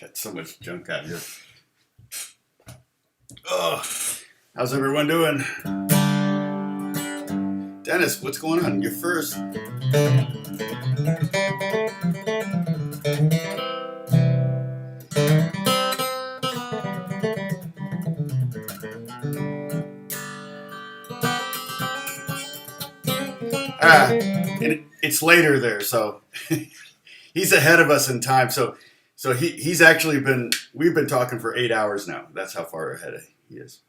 Got so much junk out here. Oh, how's everyone doing? Dennis, what's going on? You're first. It's later there, so he's ahead of us in time. So he's actually we've been talking for 8 hours now. That's how far ahead he is.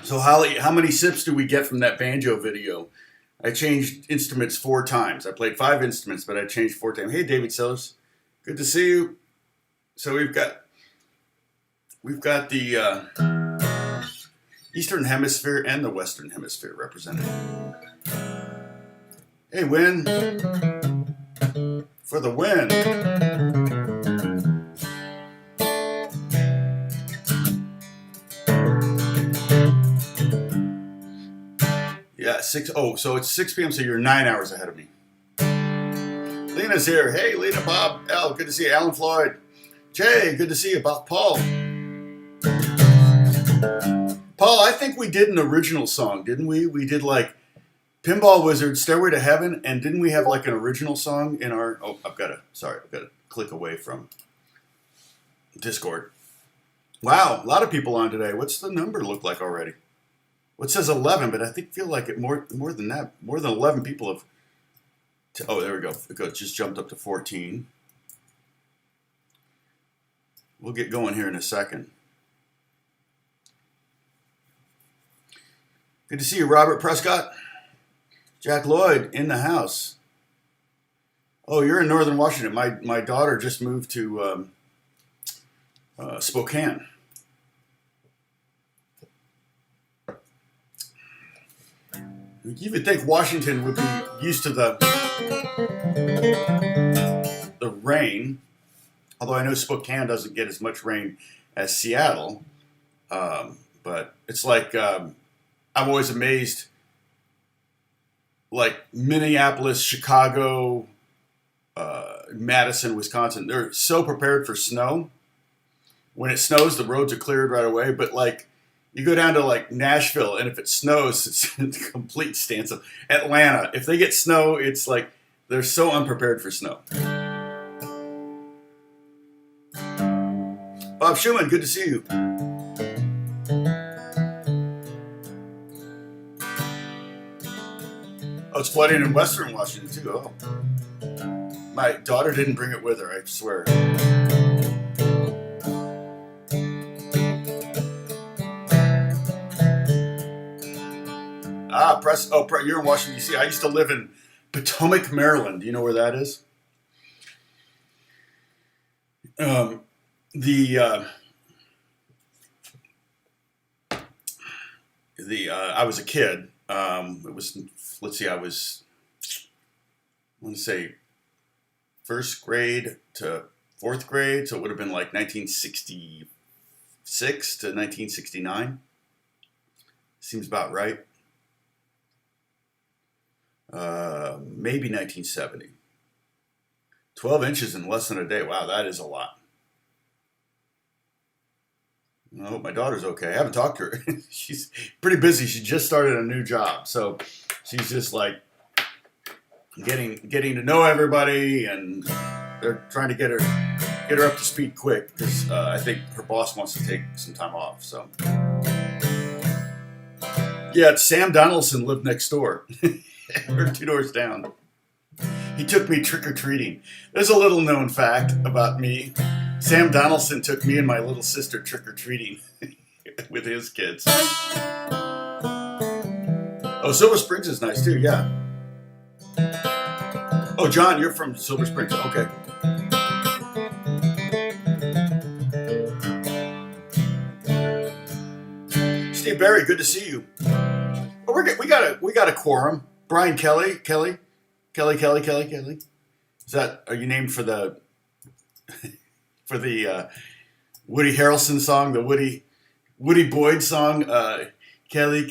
So Holly, how many sips do we get from that banjo video? I changed instruments 4 times. I played 5 instruments, but I changed 4 times. Hey, David Sellers, good to see you. So we've got the Eastern Hemisphere and the Western Hemisphere represented. Hey, win for the win. Yeah, 6. Oh, so it's 6 p.m. So you're 9 hours ahead of me. Lena's here. Hey, Lena, Bob, Al, good to see you. Alan Floyd, Jay, good to see you. Paul. Paul, I think we did an original song, didn't we? We did like Pinball Wizard, Stairway to Heaven, and didn't we have like an original song in our... Oh, I've got to click away from Discord. Wow, a lot of people on today. What's the number look like already? Well, it says 11, but I feel like it more than that. More than 11 people have... Oh, there we go. It just jumped up to 14. We'll get going here in a second. Good to see you, Robert Prescott. Jack Lloyd in the house. Oh, you're in Northern Washington. My daughter just moved to Spokane. You would think Washington would be used to the rain, although I know Spokane doesn't get as much rain as Seattle. But it's like I'm always amazed. Like Minneapolis, Chicago, Madison, Wisconsin, they're so prepared for snow. When it snows, the roads are cleared right away. But like you go down to like Nashville, and if it snows, it's a complete standstill. Atlanta, if they get snow, it's like they're so unprepared for snow. Bob Schumann, good to see you. Oh, it's flooding in Western Washington too. Oh, my daughter didn't bring it with her, I swear. You're in Washington, D.C. I used to live in Potomac, Maryland. Do you know where that is? I was a kid. It was, let's see, I want to say first grade to 4th grade, so it would have been like 1966 to 1969. Seems about right. Maybe 1970. 12 inches in less than a day. Wow, that is a lot. I hope my daughter's okay. I haven't talked to her. She's pretty busy. She just started a new job, so she's just like getting to know everybody, and they're trying to get her up to speed quick because I think her boss wants to take some time off. So yeah, Sam Donaldson lived next door. We're 2 doors down. He took me trick-or-treating. There's a little known fact about me. Sam Donaldson took me and my little sister trick-or-treating with his kids. Oh, Silver Springs is nice too, yeah. Oh, John, you're from Silver Springs. Okay. Steve Barry, good to see you. Oh, we got a quorum. Brian Kelly. Is that, are you named for the Woody Harrelson song, the Woody Boyd song? Kelly.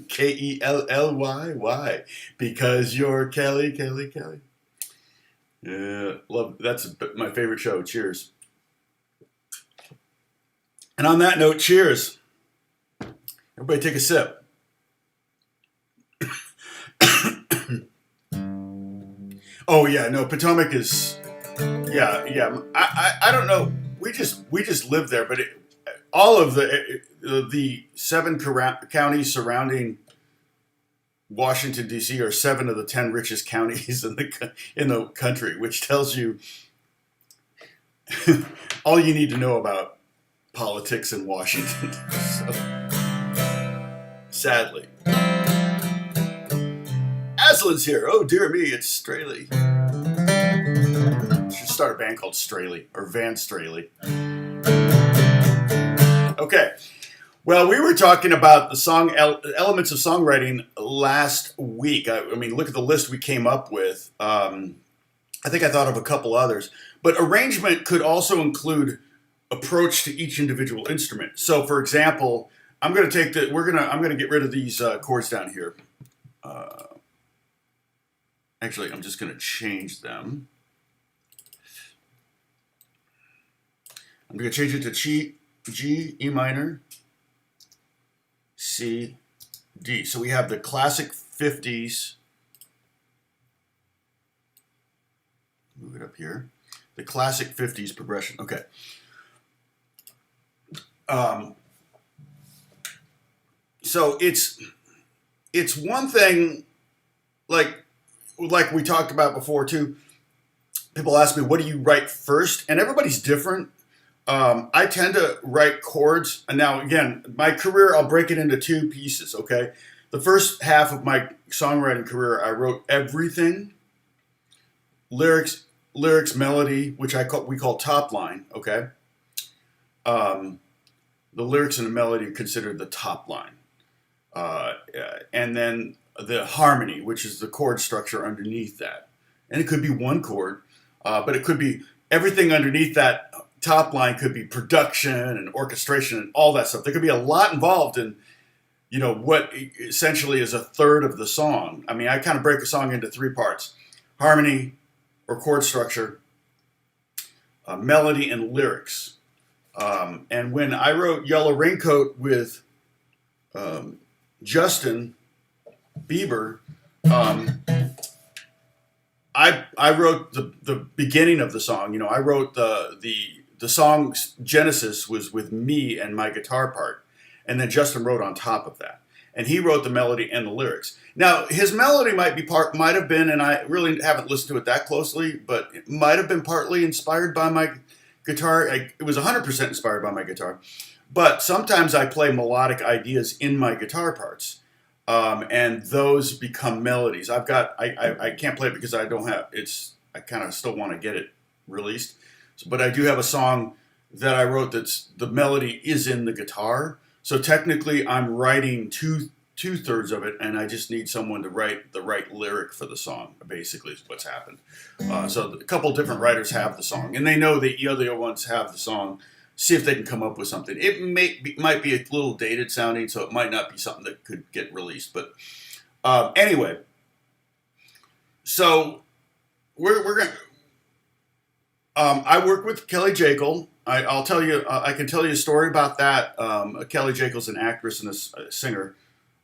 Kelly. Why? Because you're Kelly, Kelly, Kelly. Yeah, love. That's my favorite show. Cheers. And on that note, cheers. Everybody take a sip. Oh yeah, no, Potomac is yeah. I don't know. We just live there, but all of the seven counties surrounding Washington D.C. are seven of the 10 richest counties in the country, which tells you all you need to know about politics in Washington. So, sadly, Aslan's here. Oh dear me, it's Strahle. Should start a band called Strahle or Van Strahle. Okay. Well, we were talking about the song elements of songwriting last week. I mean, look at the list we came up with. I think I thought of a couple others, but arrangement could also include approach to each individual instrument. So, for example, I'm going to get rid of these chords down here. Actually, I'm just going to change them. I'm going to change it to G, E minor, C, D. So we have the classic 50s. Move it up here. The classic 50s progression. Okay. So it's one thing, like we talked about before too. People ask me, what do you write first? And everybody's different. I tend to write chords. And now, again, my career, I'll break it into two pieces, okay? The first half of my songwriting career, I wrote everything. Lyrics, melody, which we call top line, okay? The lyrics and the melody are considered the top line. And then the harmony, which is the chord structure underneath that. And it could be one chord, but it could be everything underneath that top line could be production and orchestration and all that stuff. There could be a lot involved in, what essentially is a third of the song. I mean, I kind of break a song into three parts: harmony or chord structure, melody, and lyrics. And when I wrote Yellow Raincoat with Justin Bieber, I wrote the beginning of the song. I wrote the song's genesis was with me and my guitar part, and then Justin wrote on top of that, and he wrote the melody and the lyrics. Now his melody might have been, and I really haven't listened to it that closely, but it might have been partly inspired by my guitar. It was 100% inspired by my guitar, but sometimes I play melodic ideas in my guitar parts, and those become melodies. I can't play it because I don't have I kind of still want to get it released. But I do have a song that I wrote that's the melody is in the guitar. So technically I'm writing two-thirds of it, and I just need someone to write the right lyric for the song, basically is what's happened. So a couple different writers have the song, and they know the other ones have the song. See if they can come up with something. It might be a little dated sounding, so it might not be something that could get released. But anyway, so we're going to... I work with Kelly Jekyll. I'll tell you. I can tell you a story about that. Kelly Jekyll's an actress and a singer,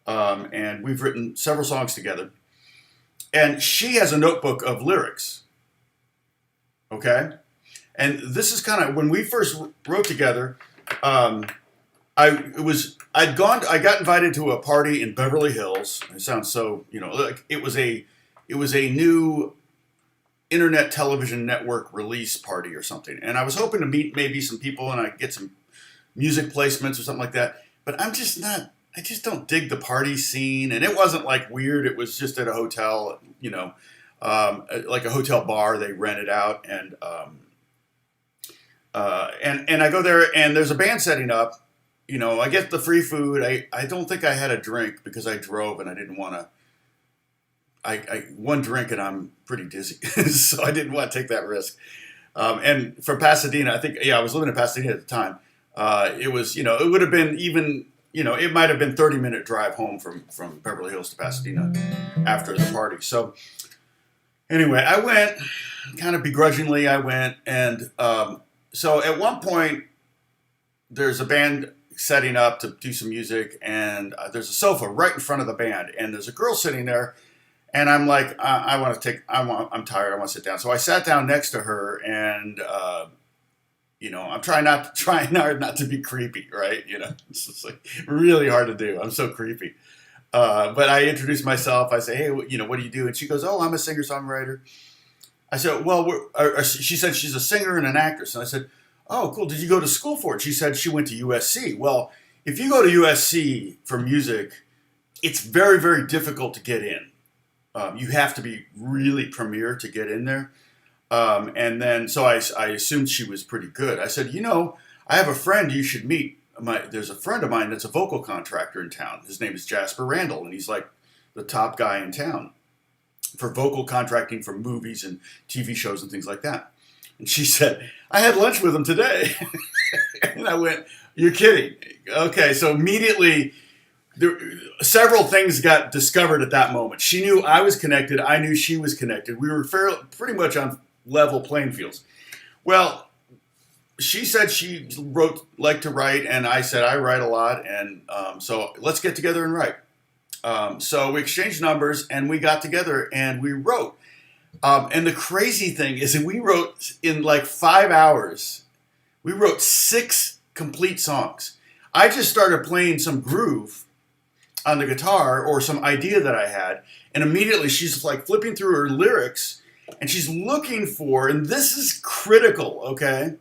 and we've written several songs together. And she has a notebook of lyrics. Okay, and this is kind of when we first wrote together. I got invited to a party in Beverly Hills. It sounds so, like it was a new internet television network release party or something. And I was hoping to meet maybe some people and I'd get some music placements or something like that. But I just don't dig the party scene. And it wasn't like weird. It was just at a hotel, like a hotel bar they rented out. And I go there and there's a band setting up. I get the free food. I don't think I had a drink because I drove and I didn't want to. One drink and I'm pretty dizzy, so I didn't want to take that risk. And from Pasadena, I was living in Pasadena at the time. It was, it would have been even, it might have been 30-minute drive home from Beverly Hills to Pasadena after the party. So anyway, I went, kind of begrudgingly I went. And so at one point, there's a band setting up to do some music, and there's a sofa right in front of the band, and there's a girl sitting there, and I'm like, I'm tired, I want to sit down. So I sat down next to her, and I'm trying hard not to be creepy, right? It's just like really hard to do. I'm so creepy. But I introduced myself. I say, hey, what do you do? And she goes, oh, I'm a singer-songwriter. I said, well, she said she's a singer and an actress. And I said, oh, cool. Did you go to school for it? She said she went to USC. Well, if you go to USC for music, it's very, very difficult to get in. You have to be really premier to get in there. And then, so I assumed she was pretty good. I said, I have a friend you should meet. There's a friend of mine that's a vocal contractor in town. His name is Jasper Randall, and he's like the top guy in town for vocal contracting for movies and TV shows and things like that. And she said, I had lunch with him today. And I went, you're kidding. Okay, so immediately several things got discovered at that moment. She knew I was connected. I knew she was connected. We were pretty much on level playing fields. Well, she said she liked to write, and I said I write a lot, and so let's get together and write. So we exchanged numbers, and we got together, and we wrote. And the crazy thing is that we wrote in like 5 hours. We wrote 6 complete songs. I just started playing some groove on the guitar or some idea that I had, and immediately she's like flipping through her lyrics, and she's looking for, and this is critical, okay?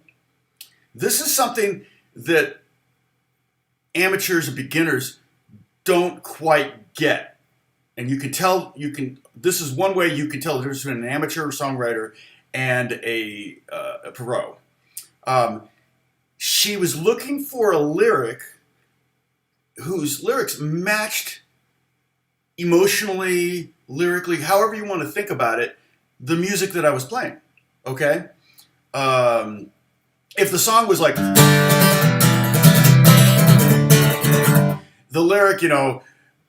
This is something that amateurs and beginners don't quite get. And you can tell, this is one way you can tell the difference between an amateur songwriter and a pro. She was looking for a lyric whose lyrics matched emotionally, lyrically, however you want to think about it, the music that I was playing, okay? If the song was like, the lyric,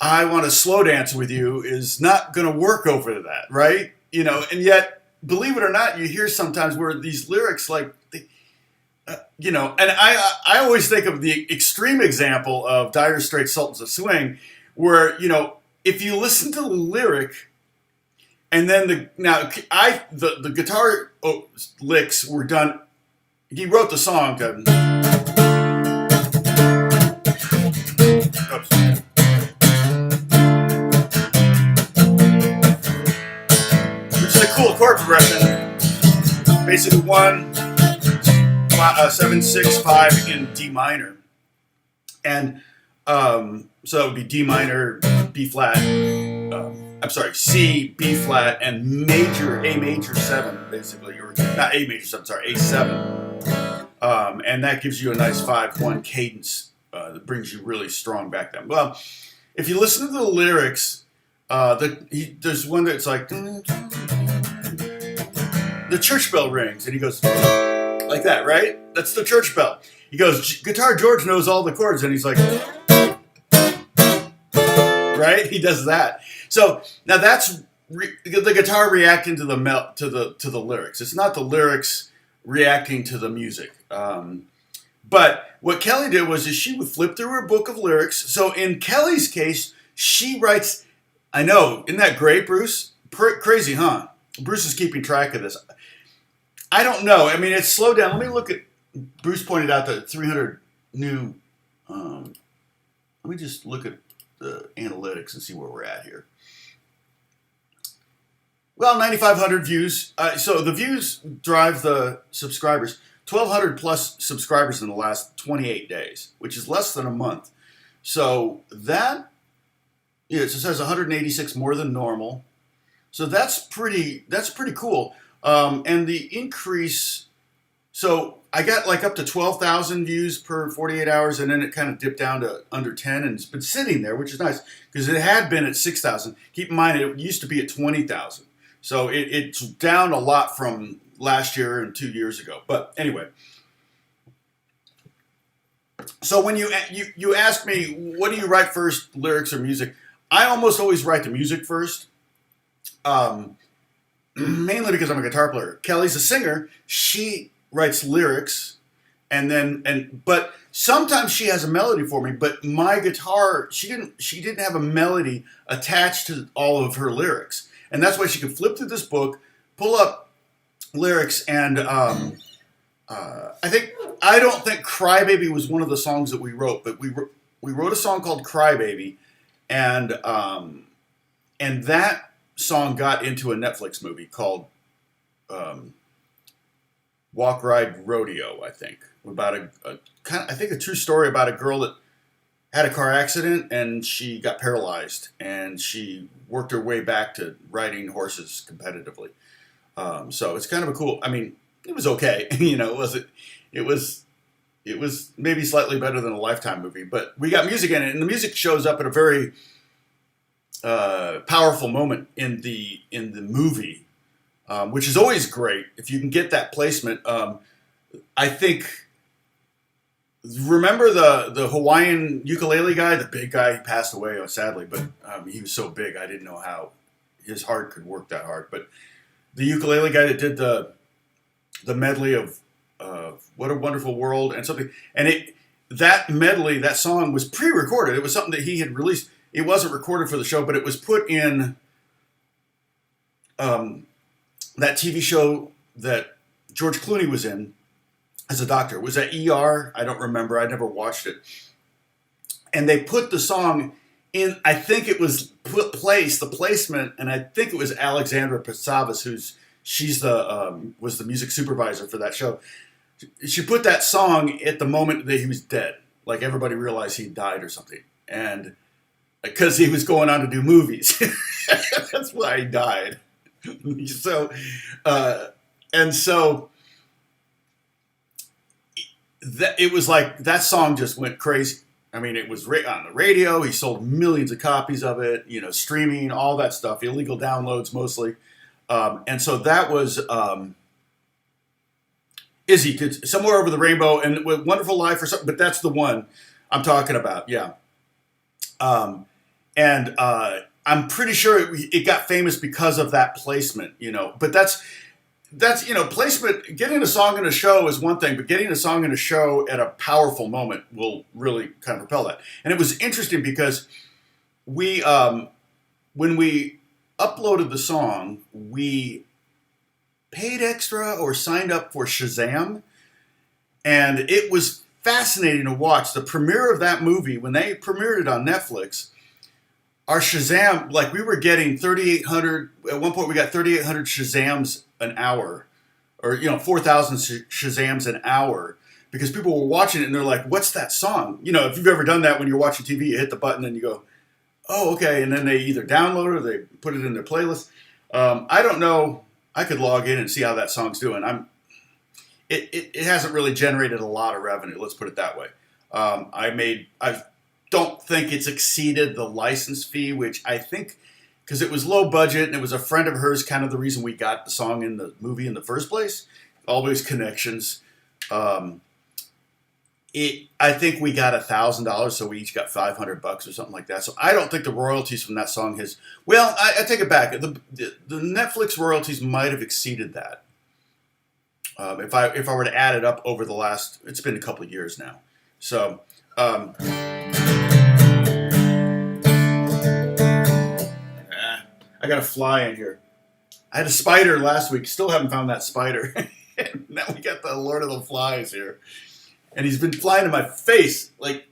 I want to slow dance with you is not going to work over that, right? And yet, believe it or not, you hear sometimes where these lyrics, like, and I always think of the extreme example of Dire Straits' Sultans of Swing, where, if you listen to the lyric, and then the guitar licks were done, he wrote the song to, which is a cool chord progression. Basically 1, 7, 6, 5 in D minor. And so that would be D minor, B flat, C, B flat, and A major 7, basically, or not A major 7, sorry, A7. And that gives you a nice 5-1 cadence that brings you really strong back then. Well, if you listen to the lyrics, there's one that's like, the church bell rings, and he goes, like that, right? That's the church bell. He goes, Guitar George knows all the chords, and he's like, right? He does that. So now that's the guitar reacting to the lyrics. It's not the lyrics reacting to the music. But what Kelly did was she would flip through her book of lyrics. So in Kelly's case, she writes. I know, isn't that great, Bruce? Crazy, huh? Bruce is keeping track of this. I don't know. I mean, it's slowed down. Let me look at. Bruce pointed out that 300 new. Let me just look at the analytics and see where we're at here. Well, 9,500 views. So the views drive the subscribers. 1,200 plus subscribers in the last 28 days, which is less than a month. So that, it says 186 more than normal. So that's pretty cool. And the increase, so I got like up to 12,000 views per 48 hours, and then it kind of dipped down to under 10, and it's been sitting there, which is nice, because it had been at 6,000. Keep in mind, it used to be at 20,000. So it's down a lot from last year and 2 years ago. But anyway, So when you ask me, what do you write first, lyrics or music? I almost always write the music first, um, mainly because I'm a guitar player. Kelly's a singer; she writes lyrics, but sometimes she has a melody for me. But my guitar, she didn't have a melody attached to all of her lyrics, and that's why she could flip through this book, pull up lyrics, and I don't think "Crybaby" was one of the songs that we wrote, but we wrote a song called "Crybaby," and that song got into a Netflix movie called um, Walk Ride Rodeo. I think about a kind of, I think, a true story about a girl that had a car accident and she got paralyzed and she worked her way back to riding horses competitively. So it's kind of a cool. I mean, it was okay. It was it was maybe slightly better than a Lifetime movie, but we got music in it, and the music shows up at a very powerful moment in the movie, which is always great if you can get that placement. I think. Remember the Hawaiian ukulele guy, the big guy? He passed away, sadly, but he was so big I didn't know how his heart could work that hard. But the ukulele guy that did the medley of "What a Wonderful World" and something, and that medley, that song was pre-recorded. It was something that he had released. It wasn't recorded for the show, but it was put in that TV show that George Clooney was in as a doctor. Was that ER? I don't remember. I never watched it. And they put the song in, I think it was the placement, and I think it was Alexandra Pasavas, she's was the music supervisor for that show. She put that song at the moment that he was dead. Like everybody realized he died or something. And because he was going on to do movies. That's why he died. So, and so, it was like that song just went crazy. I mean, it was on the radio. He sold millions of copies of it, streaming, all that stuff, illegal downloads mostly. And so that was Izzy, Somewhere Over the Rainbow, and Wonderful Life or something, but that's the one I'm talking about, yeah. And I'm pretty sure it got famous because of that placement, but that's placement. Getting a song in a show is one thing, but getting a song in a show at a powerful moment will really kind of propel that. And it was interesting because we, when we uploaded the song, we paid extra or signed up for Shazam, and it was fascinating to watch the premiere of that movie. When they premiered it on Netflix, our Shazam, like we were getting 3,800, at one point we got 3,800 Shazams an hour, or 4,000 Shazams an hour, because people were watching it and they're like, what's that song? If you've ever done that when you're watching TV, you hit the button and you go, oh, okay, and then they either download it or they put it in their playlist. I don't know. I could log in and see how that song's doing. It hasn't really generated a lot of revenue, let's put it that way. I don't think it's exceeded the license fee, which I think, because it was low budget and it was a friend of hers, kind of the reason we got the song in the movie in the first place. Always connections. I think we got $1,000, so we each got $500 or something like that. So I don't think the royalties from that song has. Well, I take it back. The Netflix royalties might have exceeded that. If I were to add it up over the last, it's been a couple of years now. So. I got a fly in here. I had a spider last week. Still haven't found that spider. Now we got the Lord of the Flies here. And he's been flying in my face. Like,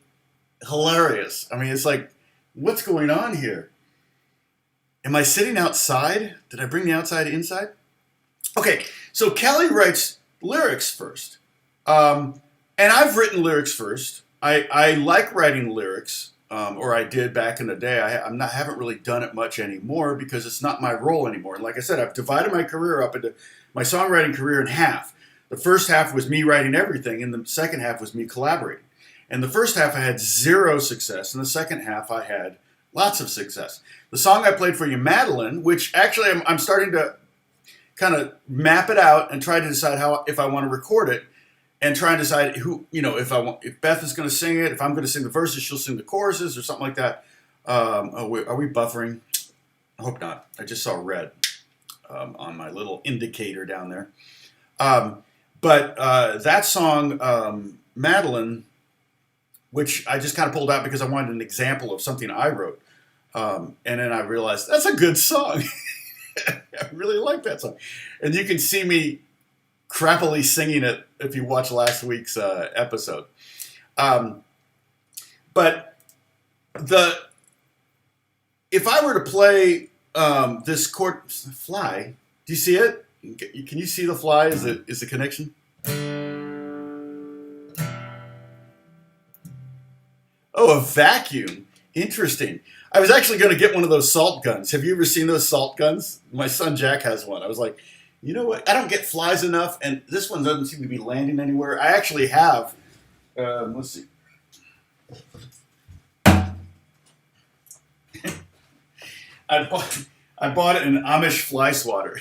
hilarious. I mean, it's like, what's going on here? Am I sitting outside? Did I bring the outside inside? Okay, so Kelly writes lyrics first. And I've written lyrics first. I like writing lyrics. Or I did back in the day. Haven't really done it much anymore because it's not my role anymore. Like I said, I've divided my career up into my songwriting career in half. The first half was me writing everything, and the second half was me collaborating. And the first half I had zero success, and the second half I had lots of success. The song I played for you, Madeline, which actually I'm starting to kind of map it out and try to decide if I want to record it. and try and decide who, if Beth is going to sing it, if I'm going to sing the verses, she'll sing the choruses or something like that. Are we buffering? I hope not. I just saw red on my little indicator down there. But that song, Madeline, which I just kind of pulled out because I wanted an example of something I wrote. And then I realized that's a good song. I really like that song. And you can see me crappily singing it if you watch last week's episode. But if I were to play this chord, fly, do you see it? Can you see the fly? Is the connection? Oh, a vacuum. Interesting. I was actually going to get one of those salt guns. Have you ever seen those salt guns? My son Jack has one. I was like, you know what? I don't get flies enough, and this one doesn't seem to be landing anywhere. I actually have. Let's see. I bought an Amish fly swatter.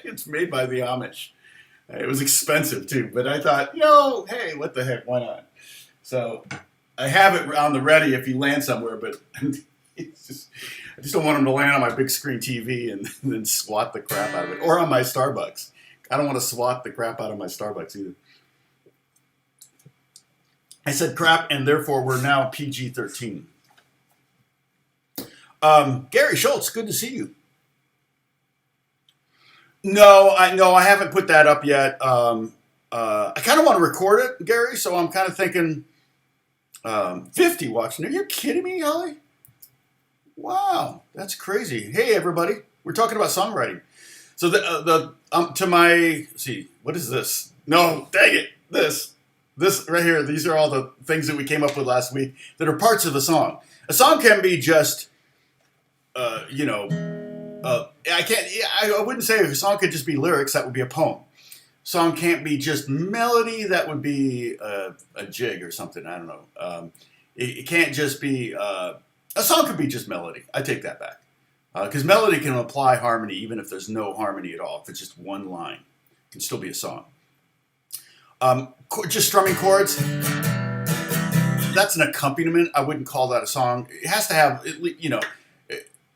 It's made by the Amish. It was expensive too, but I thought, hey, what the heck? Why not? So I have it on the ready if you land somewhere, but I just don't want them to land on my big screen TV and then swat the crap out of it, or on my Starbucks. I don't want to swat the crap out of my Starbucks either. I said crap, and therefore we're now PG-13. Gary Schultz, good to see you. No, I haven't put that up yet. I kind of want to record it, Gary, so I'm kind of thinking 50 watching. Are you kidding me, Holly? Wow, that's crazy. Hey, everybody, we're talking about songwriting. So what is this? No, dang it, this right here. These are all the things that we came up with last week that are parts of the song. A song can be just, I wouldn't say a song could just be lyrics. That would be a poem. Song can't be just melody. That would be a jig or something. I don't know. It can't just be. A song could be just melody. I take that back. Because melody can imply harmony even if there's no harmony at all. If it's just one line, it can still be a song. Just strumming chords, that's an accompaniment. I wouldn't call that a song. It has to have, if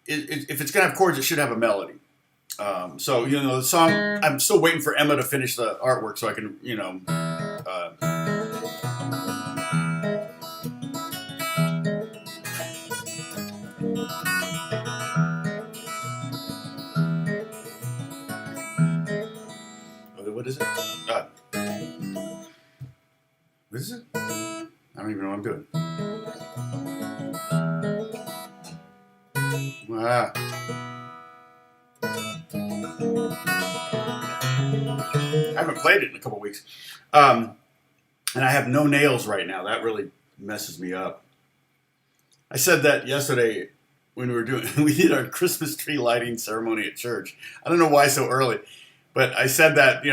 it's going to have chords, it should have a melody. The song, I'm still waiting for Emma to finish the artwork so I can, what is it? What is it? I don't even know what I'm doing. I haven't played it in a couple weeks. And I have no nails right now. That really messes me up. I said that yesterday when we did our Christmas tree lighting ceremony at church. I don't know why so early. But I said that,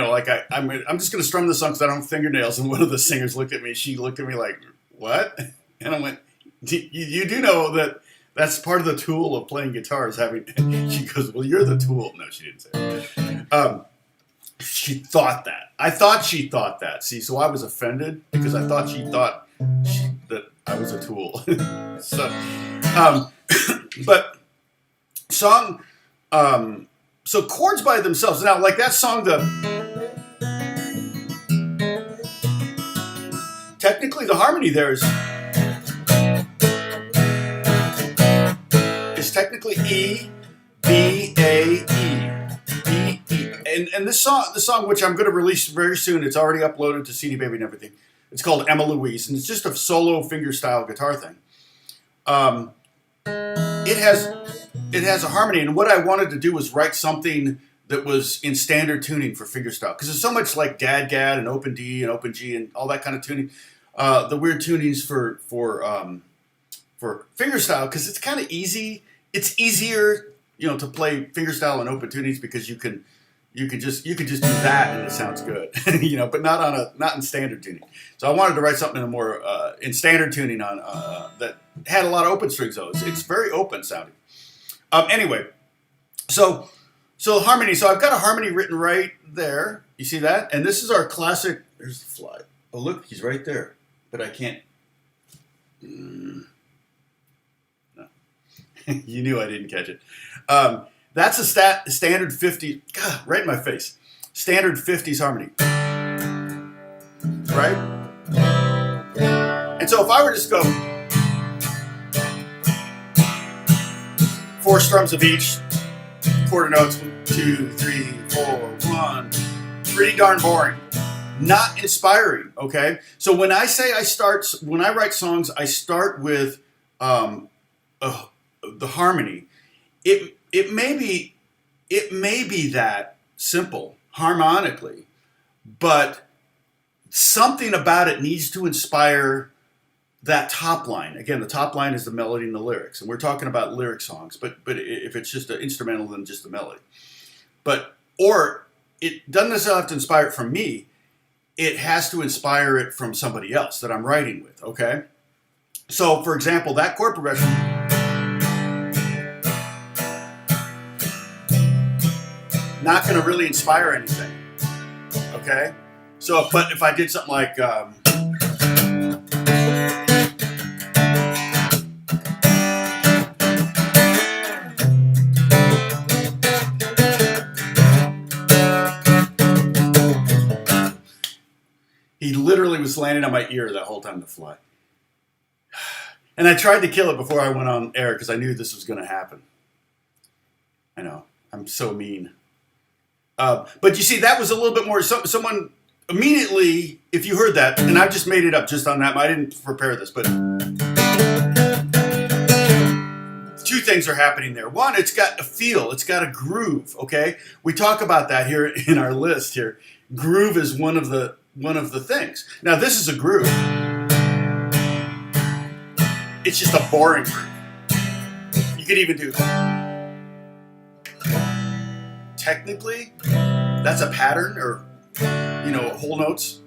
I'm just going to strum the song because I don't have fingernails. And one of the singers looked at me. She looked at me like, what? And I went, you do know that that's part of the tool of playing guitar is having... She goes, well, you're the tool. No, she didn't say that. She thought that. I thought she thought that. See, so I was offended because I thought she thought that I was a tool. But song... So chords by themselves. Now, like that song, technically the harmony there is technically E, B, A, E. E, E. And this song, which I'm going to release very soon, it's already uploaded to CD Baby and everything. It's called Emma Louise, and it's just a solo fingerstyle guitar thing. It has a harmony, and what I wanted to do was write something that was in standard tuning for fingerstyle, because there's so much like Gad and Open D and Open G and all that kind of tuning, the weird tunings for fingerstyle, because it's kind of easy. It's easier, to play fingerstyle and open tunings because you can just do that and it sounds good, but not in standard tuning. So I wanted to write something in more in standard tuning on that had a lot of open strings though. It's very open sounding. Anyway, so harmony. So I've got a harmony written right there. You see that? And this is our classic There's the fly. Oh, look, he's right there. But I can't. No. You knew I didn't catch it. That's a standard 50. God, right in my face. Standard 50s harmony. Right? And so if I were to just go 4 strums of each, quarter notes, 1, 2, 3, 4, 1, pretty darn boring. Not inspiring, okay? So when I say when I write songs, I start with the harmony. It may be that simple harmonically, but something about it needs to inspire that top line. Again, the top line is the melody and the lyrics, and we're talking about lyric songs. But if it's just an instrumental, then just the melody. Or it doesn't necessarily have to inspire it from me. It has to inspire it from somebody else that I'm writing with. Okay. So, for example, that chord progression. Not going to really inspire anything. Okay. So, but if I did something like. He literally was landing on my ear that whole time to fly. And I tried to kill it before I went on air because I knew this was going to happen. I know. I'm so mean. But you see, that was a little bit more. Someone immediately, if you heard that, and I just made it up just on that. I didn't prepare this, but 2 things are happening there. One, it's got a feel. It's got a groove, okay? We talk about that here in our list here. Groove is one of the things. Now, this is a groove. It's just a boring groove. You could even do... Technically, that's a pattern or, whole notes.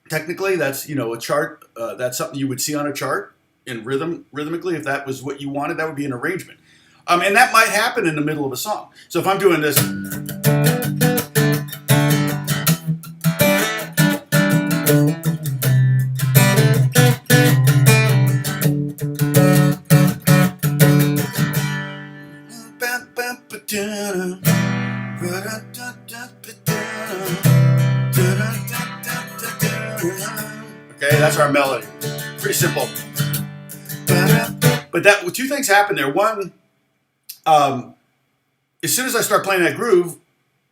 Technically, that's, a chart. That's something you would see on a chart in rhythmically. If that was what you wanted, that would be an arrangement. And that might happen in the middle of a song. So if I'm doing this... Okay, that's our melody. Pretty simple. But 2 things happen there. One, as soon as I start playing that groove,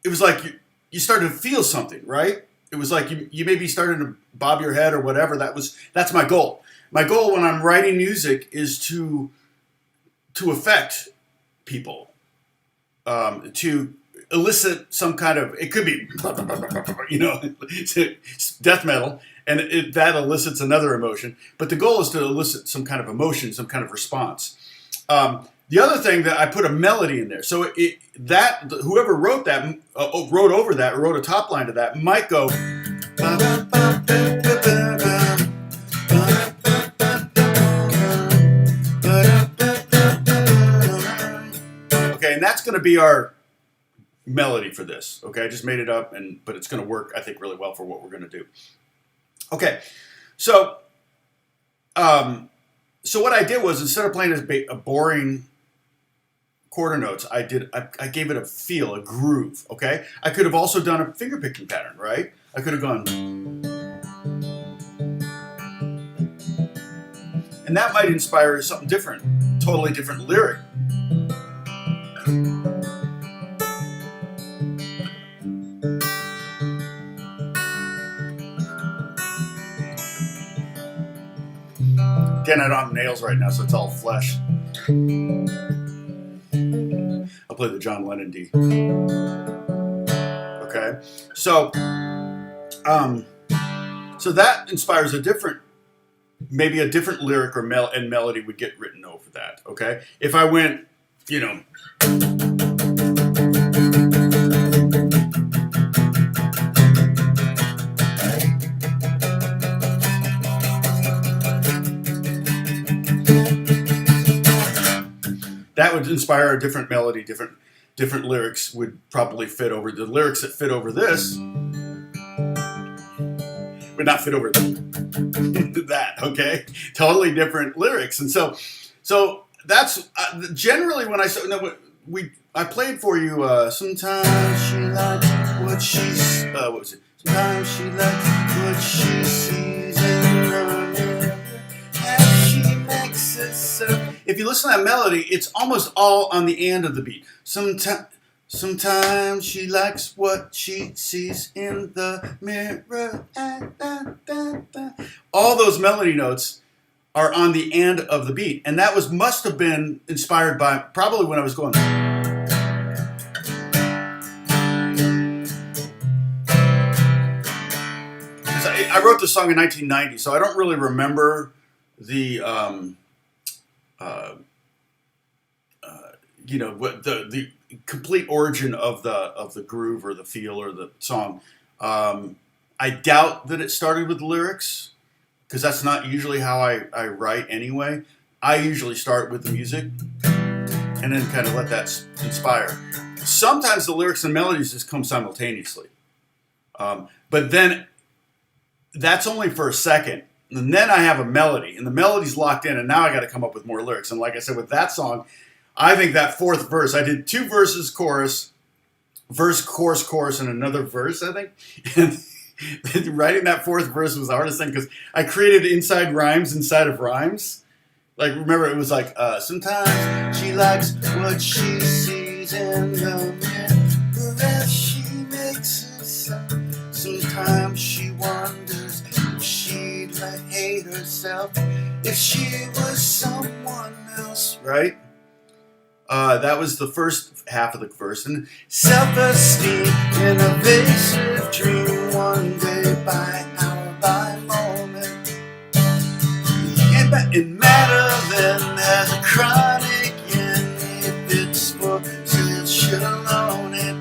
it was like you started to feel something, right? It was like you maybe started to bob your head or whatever. That's my goal. My goal when I'm writing music is to affect people, to elicit some kind of, it could be, death metal, and that elicits another emotion. But the goal is to elicit some kind of emotion, some kind of response. The other thing that I put a melody in there. So whoever wrote that, wrote over that, wrote a top line to that, might go. Okay, and that's going to be our melody for this. Okay, I just made it up, but it's going to work, I think, really well for what we're going to do. Okay, so what I did was, instead of playing a boring quarter notes, I gave it a feel, a groove. Okay, I could have also done a finger picking pattern, right? I could have gone, and that might inspire something different, totally different lyric. Again, I don't have nails right now, so it's all flesh. I'll play the John Lennon D. Okay, so that inspires maybe a different lyric or melody would get written over that. Okay, if I went, that would inspire a different melody, different lyrics would probably fit over the lyrics that fit over this. would not fit over that. Okay, totally different lyrics, and so that's generally when I I played for you. Sometimes she likes what she's what was it? Sometimes she likes what she sees in the mirror as she makes herself. If you listen to that melody, it's almost all on the end of the beat. Sometimes she likes what she sees in the mirror. All those melody notes are on the end of the beat, and that must have been inspired by probably when I was going. I wrote this song in 1990, so I don't really remember the what the complete origin of the groove or the feel or the song. I doubt that it started with the lyrics, because that's not usually how I write anyway. I usually start with the music and then kind of let that inspire. Sometimes the lyrics and melodies just come simultaneously, but then that's only for a second. And then I have a melody, and the melody's locked in, and now I got to come up with more lyrics. And like I said, with that song, I think that fourth verse, I did 2 verses, chorus, chorus, and another verse, I think. And writing that fourth verse was the hardest thing, because I created inside rhymes inside of rhymes. Like, remember, it was like, sometimes she likes what she sees in the mirror as she makes herself. Sometimes she wonders if she'd hate herself if she was someone else. Right? That was the first half of the verse. And self-esteem in a evasive dream, one day by hour by moment. It matter then as a chronic, and if it's for sale, should alone it.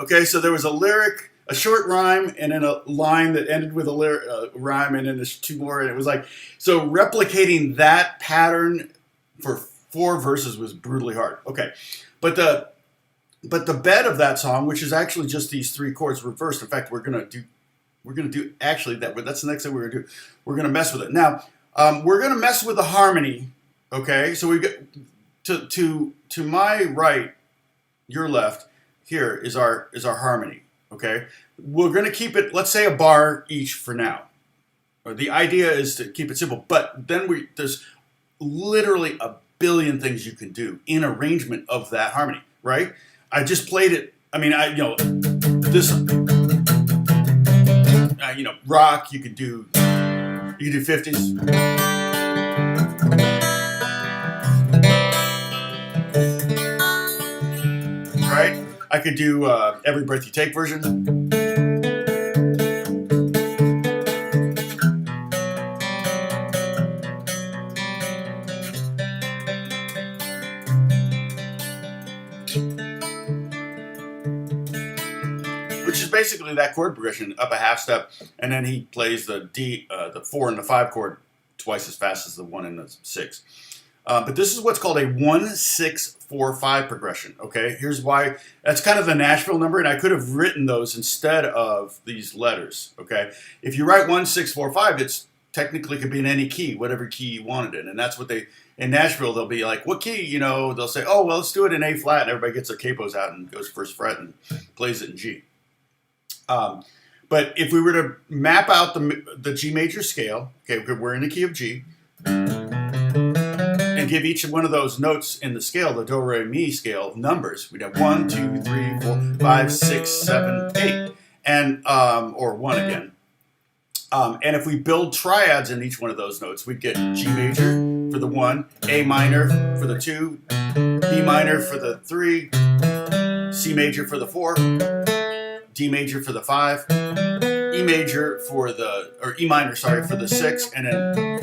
Okay, so there was a lyric, a short rhyme, and then a line that ended with a rhyme, and then there's 2 more, and it was like, so replicating that pattern for 4 verses was brutally hard. Okay, but the bed of that song, which is actually just these 3 chords reversed. In fact, we're gonna do actually that's the next thing we're gonna do. We're gonna mess with it. Now, we're gonna mess with the harmony. Okay, so we get to my right, your left. Here is our harmony. Okay, we're gonna keep it, let's say, a bar each for now. The idea is to keep it simple, but then there's literally a billion things you can do in arrangement of that harmony, right? I just played it. I mean, this, rock. You could do 50s, right? I could do Every Breath You Take version. Which is basically that chord progression, up a half step, and then he plays the D, the 4 and the 5 chord twice as fast as the 1 and the 6. But this is what's called a 1-6-4-5 progression. Okay, here's why. That's kind of the Nashville number, and I could have written those instead of these letters. Okay, if you write 1-6-4-5, it's technically could be in any key, whatever key you wanted it, and that's what they in Nashville. They'll be like, what key? They'll say, oh well, let's do it in A flat, and everybody gets their capos out and goes first fret and plays it in G. But if we were to map out the G major scale, okay, we're in the key of G, and give each one of those notes in the scale, the do, re, mi scale, numbers, we'd have 1, 2, 3, 4, 5, 6, 7, 8, and or 1 again. And if we build triads in each one of those notes, we'd get G major for the 1, A minor for the 2, B minor for the 3, C major for the 4, D major for the 5, E major for E minor, sorry, for the 6, and then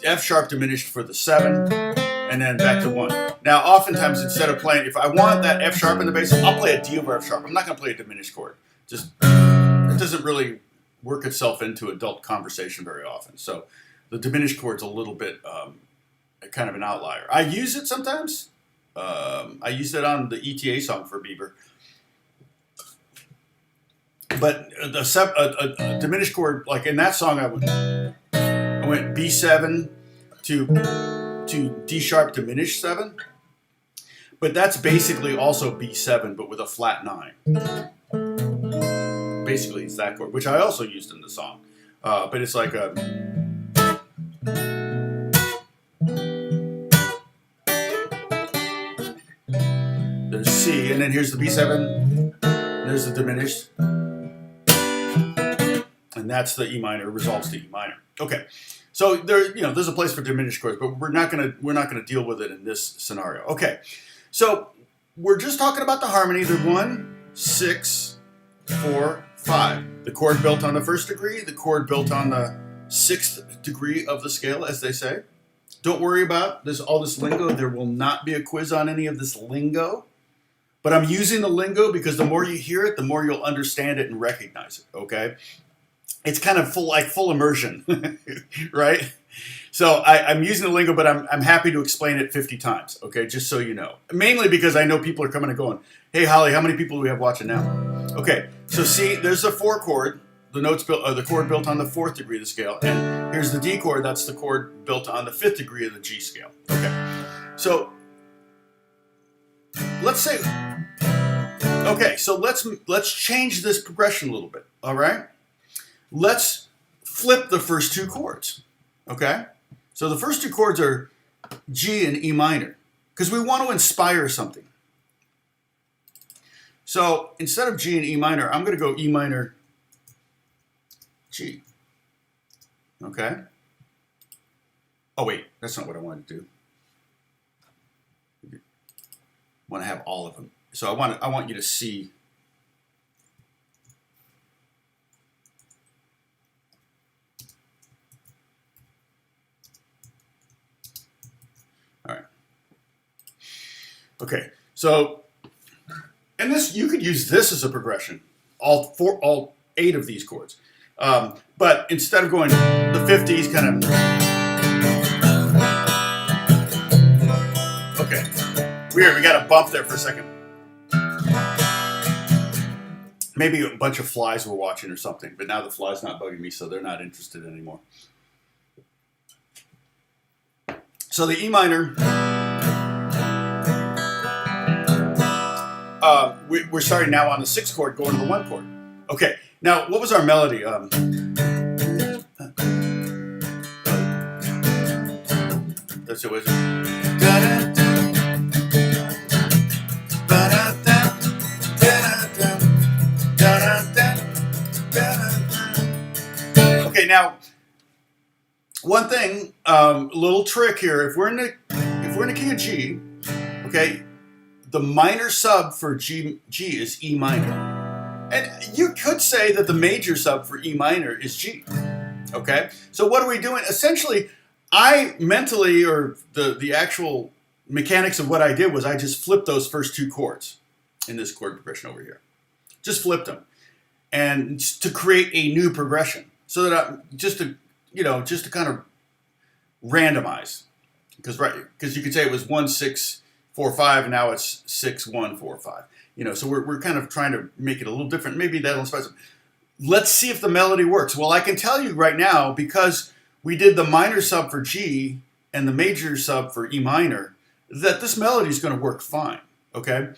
F sharp diminished for the 7, and then back to 1. Now, oftentimes, instead of playing, if I want that F sharp in the bass, I'll play a D over F sharp. I'm not going to play a diminished chord. Just, it doesn't really work itself into adult conversation very often. So the diminished chord's a little bit kind of an outlier. I use it sometimes. I used it on the ETA song for Bieber. But a diminished chord, like in that song, I went B7 to D sharp diminished 7. But that's basically also B7, but with a flat 9. Basically, it's that chord, which I also used in the song. But it's like a... There's C, and then here's the B7. There's the diminished. And that's the E minor, resolves to E minor. Okay. So there's a place for diminished chords, but we're not gonna deal with it in this scenario. Okay. So we're just talking about the harmony, the 1, 6, 4, 5. The chord built on the first degree, the chord built on the 6th degree of the scale, as they say. Don't worry about all this lingo. There will not be a quiz on any of this lingo. But I'm using the lingo because the more you hear it, the more you'll understand it and recognize it, okay? It's kind of full immersion, right? So I'm using the lingo, but I'm happy to explain it 50 times, okay? Just so you know. Mainly because I know people are coming and going, hey, Holly, how many people do we have watching now? Okay, so see, there's the 4 chord, the chord built on the 4th degree of the scale, and here's the D chord, that's the chord built on the 5th degree of the G scale, okay? So let's say, okay, so let's change this progression a little bit, all right? Let's flip the first 2 chords, okay? So the first 2 chords are G and E minor, because we want to inspire something. So instead of G and E minor, I'm going to go E minor, G, okay? Oh wait, that's not what I wanted to do. I want to have all of them. So I want you to see. All right. Okay. So, and this, you could use this as a progression. All 8 of these chords. But instead of going the 50s kind of. Okay. Weird, we got a bump there for a second. Maybe a bunch of flies were watching or something, but now the fly's not bugging me, so they're not interested anymore. So the E minor, we're starting now on the 6th chord, going to the 1 chord. Okay, now what was our melody? That's it. Okay, now one thing, little trick here. If we're in the key of G, okay, the minor sub for G is E minor, and you could say that the major sub for E minor is G. Okay, so what are we doing? Essentially, I mentally, or the actual mechanics of what I did was I just flipped those first 2 chords in this chord progression over here. Just flipped them, and to create a new progression, so that just to kind of randomize, because you could say it was 1 6 4 5, and now it's 6 1 4 5. So we're kind of trying to make it a little different. Maybe that'll spice it. Let's see if the melody works. Well, I can tell you right now, because we did the minor sub for G and the major sub for E minor, that this melody is going to work fine. Okay.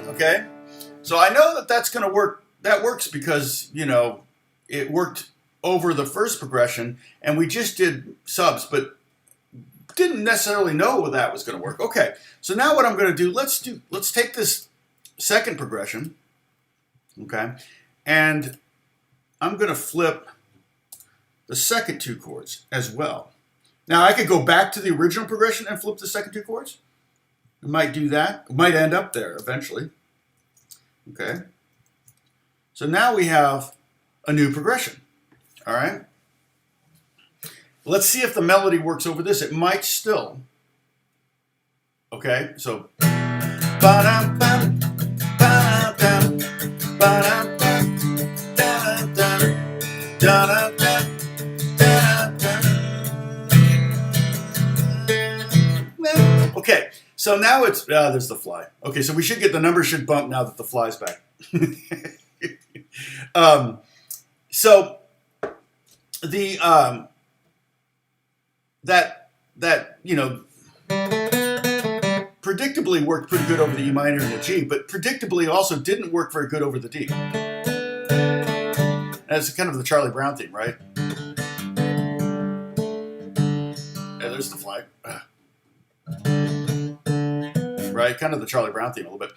Okay, so I know that that's going to work. That works because, it worked over the first progression, and we just did subs, but didn't necessarily know that was going to work. Okay, so now what I'm going to do, let's take this second progression, okay, and I'm going to flip the second 2 chords as well. Now I could go back to the original progression and flip the second 2 chords. We might do that. We might end up there eventually. Okay. So now we have a new progression. All right. Let's see if the melody works over this. It might still. Okay. So. So now it's, there's the fly. Okay, so we should get, the number should bump now that the fly's back. So the, that, you know, predictably worked pretty good over the E minor and the G, but predictably also didn't work very good over the D. That's kind of the Charlie Brown theme, right? Yeah, there's the flag. Right, kind of the Charlie Brown theme a little bit.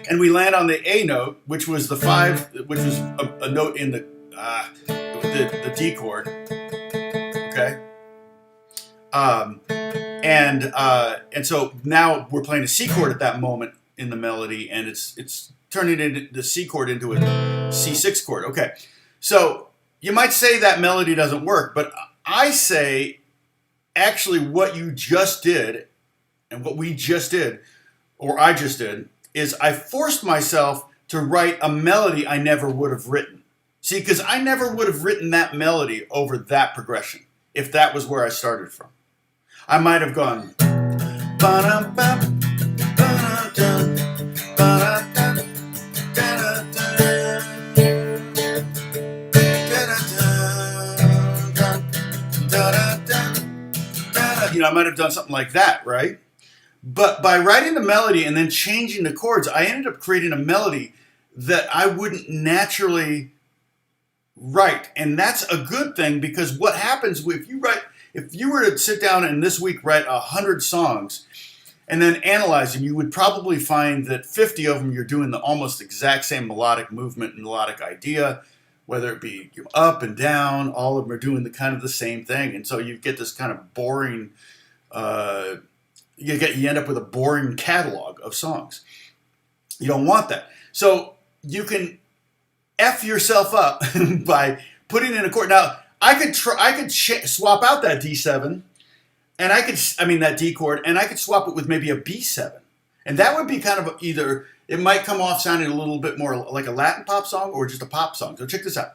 And we land on the A note, which was the 5, which was a note in the D chord. Okay. And so now we're playing a C chord at that moment in the melody, and it's turning into the C chord into a C6 chord. Okay. So you might say that melody doesn't work, but I say actually what you just did and what we just did, or I just did, is I forced myself to write a melody I never would have written. See, because I never would have written that melody over that progression if that was where I started from. I might have gone. You know, I might have done something like that, right? But by writing the melody and then changing the chords, I ended up creating a melody that I wouldn't naturally write. And that's a good thing, because what happens if you were to sit down and this week write 100 songs and then analyze them, you would probably find that 50 of them you're doing the almost exact same melodic movement and melodic idea, whether it be up and down, all of them are doing the kind of the same thing. And so you get this kind of boring, you end up with a boring catalog of songs. You don't want that. So you can F yourself up by putting in a chord. Now, I could swap out that D7, and that D chord, and I could swap it with maybe a B7. And that would be kind of either, it might come off sounding a little bit more like a Latin pop song or just a pop song. So check this out.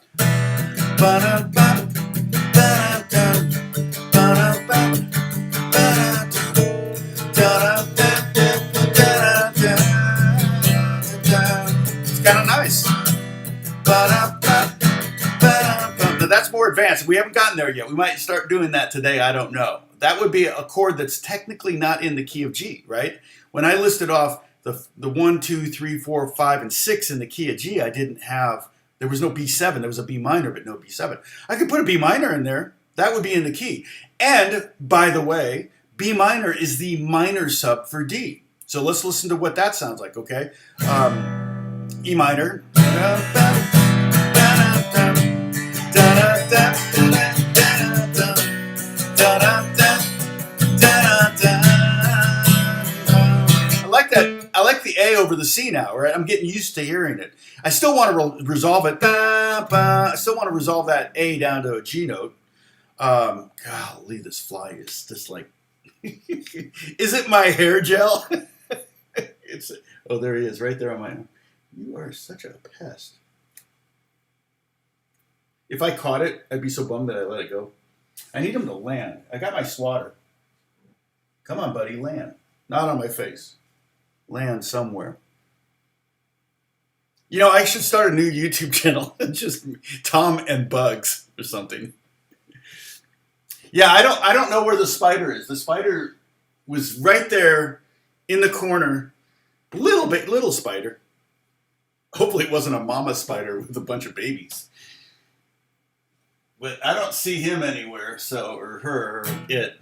It's kind of nice. Now that's more advanced. We haven't gotten there yet. We might start doing that today. I don't know. That would be a chord that's technically not in the key of G, right? When I listed off the 1, 2, 3, 4, 5, and 6 in the key of G, there was no B7. There was a B minor, but no B7. I could put a B minor in there. That would be in the key. And, by the way, B minor is the minor sub for D. So let's listen to what that sounds like, okay? E minor. I like the A over the C now, right? I'm getting used to hearing it. I still want to resolve it. I still want to resolve that A down to a G note. Golly, this fly is just like... Is it my hair gel? Oh, there he is, right there on my... You are such a pest. If I caught it, I'd be so bummed that I let it go. I need him to land. I got my swatter. Come on, buddy, land. Not on my face. Land somewhere. You know, I should start a new YouTube channel. Just Tom and Bugs or something. Yeah, I don't know where the spider is. The spider was right there in the corner. Little spider. Hopefully it wasn't a mama spider with a bunch of babies. But I don't see him anywhere, or her, or it.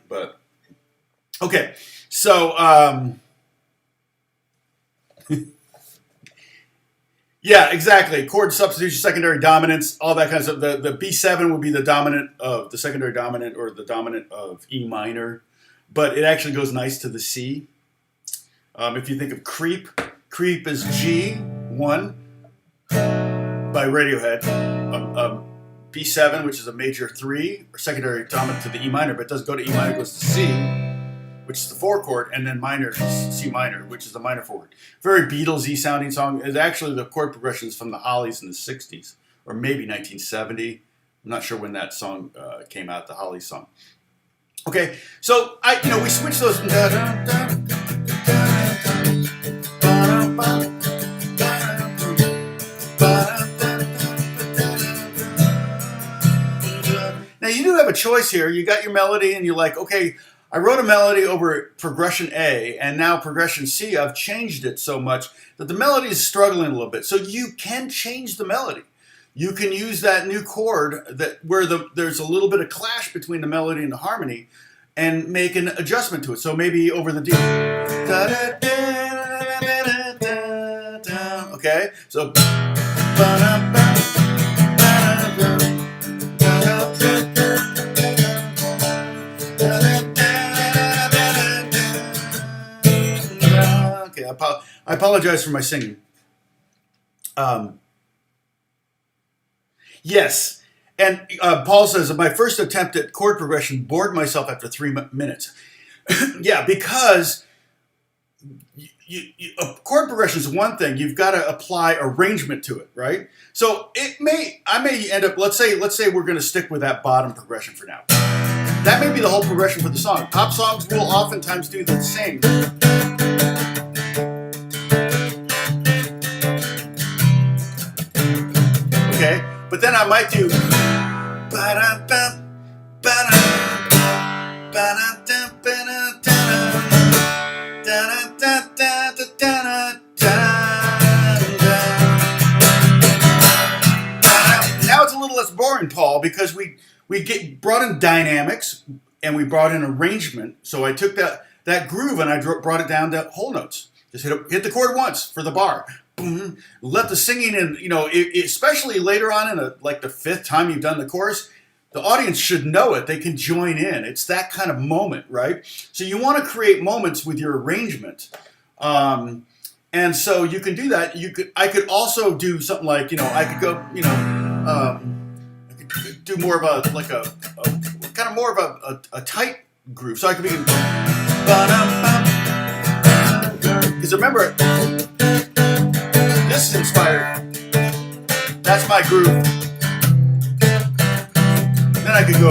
But, okay. So, yeah, exactly. Chord substitution, secondary dominance, all that kind of stuff. The B7 would be the dominant of the secondary dominant, or the dominant of E minor, but it actually goes nice to the C. If you think of Creep is G1 by Radiohead. B7, which is a major 3, or secondary dominant to the E minor, but it does go to E minor, goes to C, which is the 4 chord, and then minor, C minor, which is the minor 4 chord. Very Beatles-y sounding song. It's actually the chord progression is from the Hollies in the 60s, or maybe 1970. I'm not sure when that song came out, the Hollies song. Okay, so we switched those. Now you do have a choice here. You got your melody and you're like, okay, I wrote a melody over progression A and now progression C. I've changed it so much that the melody is struggling a little bit. So you can change the melody. You can use that new chord where there's a little bit of clash between the melody and the harmony and make an adjustment to it. So maybe over the D. Okay, so. Okay, I apologize for my singing. Yes, and Paul says, my first attempt at chord progression bored myself after 3 minutes. Yeah, because a chord progression is one thing. You've got to apply arrangement to it, right? So I may end up, let's say we're going to stick with that bottom progression for now. That may be the whole progression for the song. Pop songs will oftentimes do the same. Okay, but then I might do. Now it's a little less boring, Paul, because we brought in dynamics and we brought in arrangement. So I took that groove and I brought it down to whole notes. Just hit the chord once for the bar. Boom. Let the singing in, especially later on in the 5th time you've done the chorus, the audience should know it. They can join in. It's that kind of moment, right? So you want to create moments with your arrangement. And so you can do that. I could also do something like, I could go, I could do more of a tight groove. So I could be, because remember, this is inspired. That's my groove. Then I could go.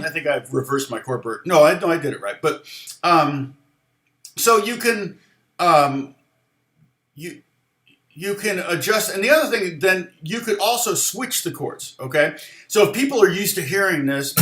I think I've reversed my chord. No, I did it right. But so you can you can adjust, and the other thing, then you could also switch the chords. Okay, so if people are used to hearing this,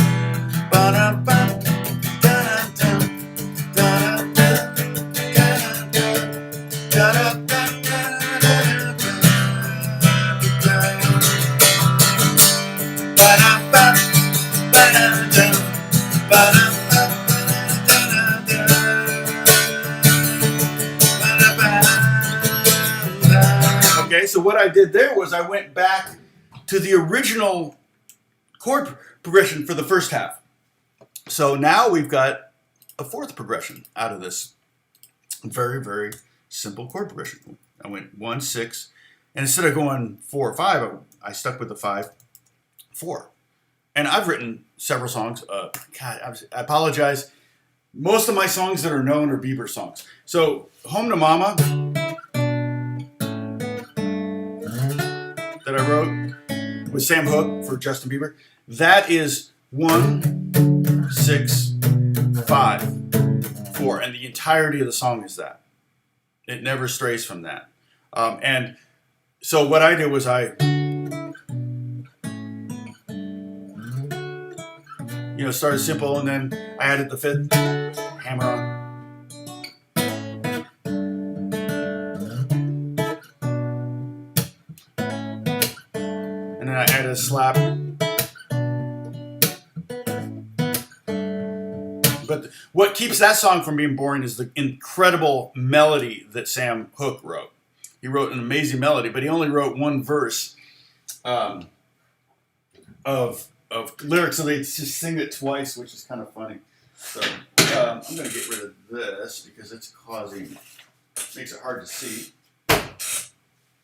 okay, so what I did there was I went back to the original chord progression for the first half. So now we've got a 4th progression out of this very, very simple chord progression. I went 1, 6, and instead of going 4 or 5, I stuck with the 5, 4. And I've written several songs. God, I apologize. Most of my songs that are known are Bieber songs. So Home to Mama, that I wrote with Sam Hook for Justin Bieber, that is 1, 6, 5, 4, and the entirety of the song is that. It never strays from that. And so what I did was I started simple, and then I added the 5th hammer on. And then I added a slap. But what keeps that song from being boring is the incredible melody that Sam Hook wrote. He wrote an amazing melody, but he only wrote one verse of of lyrics, so they just sing it twice, which is kind of funny. So I'm going to get rid of this because it's makes it hard to see.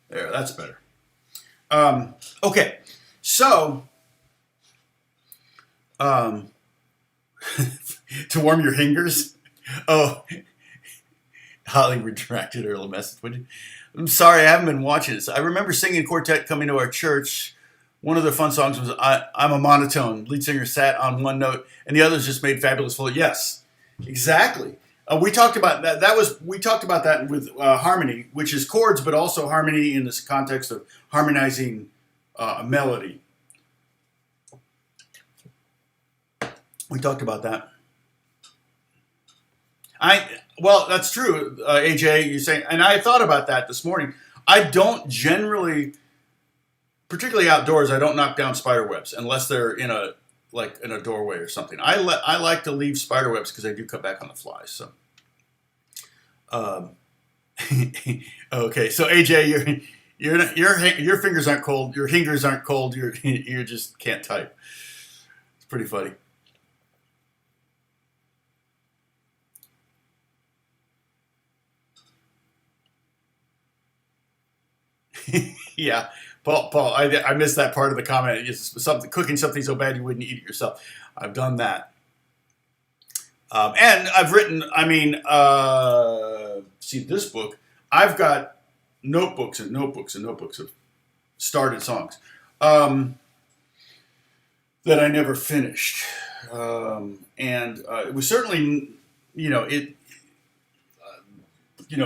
There, that's better. Okay, so to warm your fingers. Oh, Holly retracted her little message. I'm sorry, I haven't been watching this. I remember singing quartet coming to our church. One of the fun songs was I'm a Monotone. Lead singer sat on one note, and the others just made fabulous flow. Yes, exactly. We talked about that. We talked about that with harmony, which is chords, but also harmony in this context of harmonizing a melody. We talked about that. Well, that's true, AJ. You saying, and I thought about that this morning. I don't generally, particularly outdoors, I don't knock down spider webs unless they're in a doorway or something. I like to leave spider webs because they do cut back on the flies. So, okay. So AJ, your fingers aren't cold. Your fingers aren't cold. You just can't type. It's pretty funny. Yeah, Paul, I missed that part of the comment. It's cooking something so bad you wouldn't eat it yourself. I've done that, and I've written. See this book. I've got notebooks and notebooks and notebooks of started songs that I never finished, and it was certainly,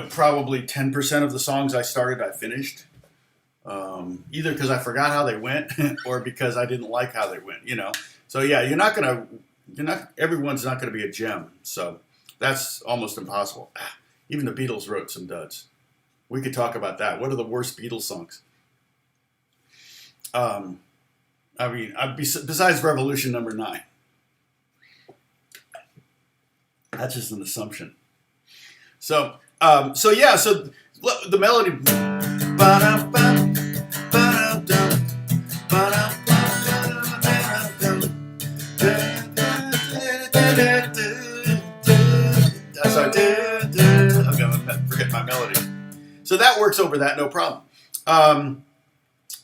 probably 10% of the songs I started, I finished. Either because I forgot how they went or because I didn't like how they went, So yeah, everyone's not gonna be a gem. So that's almost impossible. Even the Beatles wrote some duds. We could talk about that. What are the worst Beatles songs? Besides Revolution number 9. That's just an assumption. So the melody. I'm gonna forget my melody. So that works over that, no problem.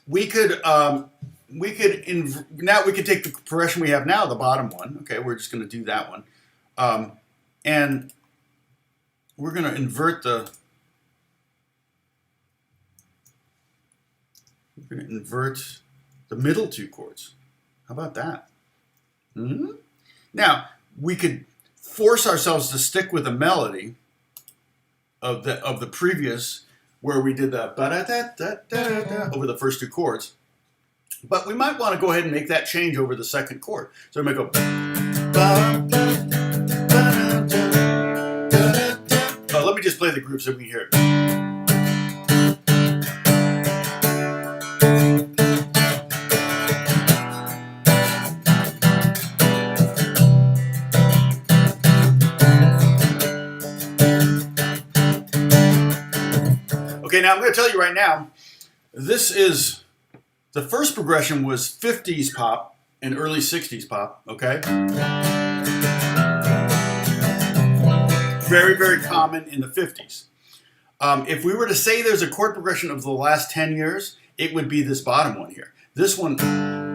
We could now we could take the progression we have now, the bottom one. Okay, we're just going to do that one, and we're going to invert the. We're going to invert the middle two chords. How about that? Mm-hmm. Now we could force ourselves to stick with the melody of the previous, where we did the ba-da-da-da-da-da over the first two chords, but we might want to go ahead and make that change over the second chord. So we might go. Let me just play the group so we can hear it. Okay, now I'm going to tell you right now, this is, the first progression was 50s pop and early 60s pop, okay? Very, very common in the 50s. If we were to say there's a chord progression of the last 10 years, it would be this bottom one here. This one,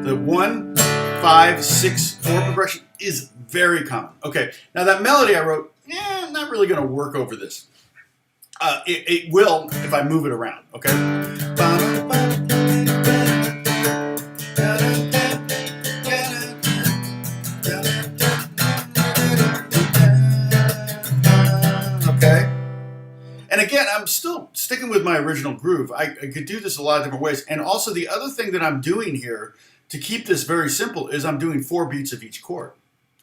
the 1, 5, 6, 4 progression is very common. Okay, now that melody I wrote, not really going to work over this. It will if I move it around, okay? Okay? And again, I'm still sticking with my original groove. I could do this a lot of different ways. And also the other thing that I'm doing here to keep this very simple is I'm doing 4 beats of each chord.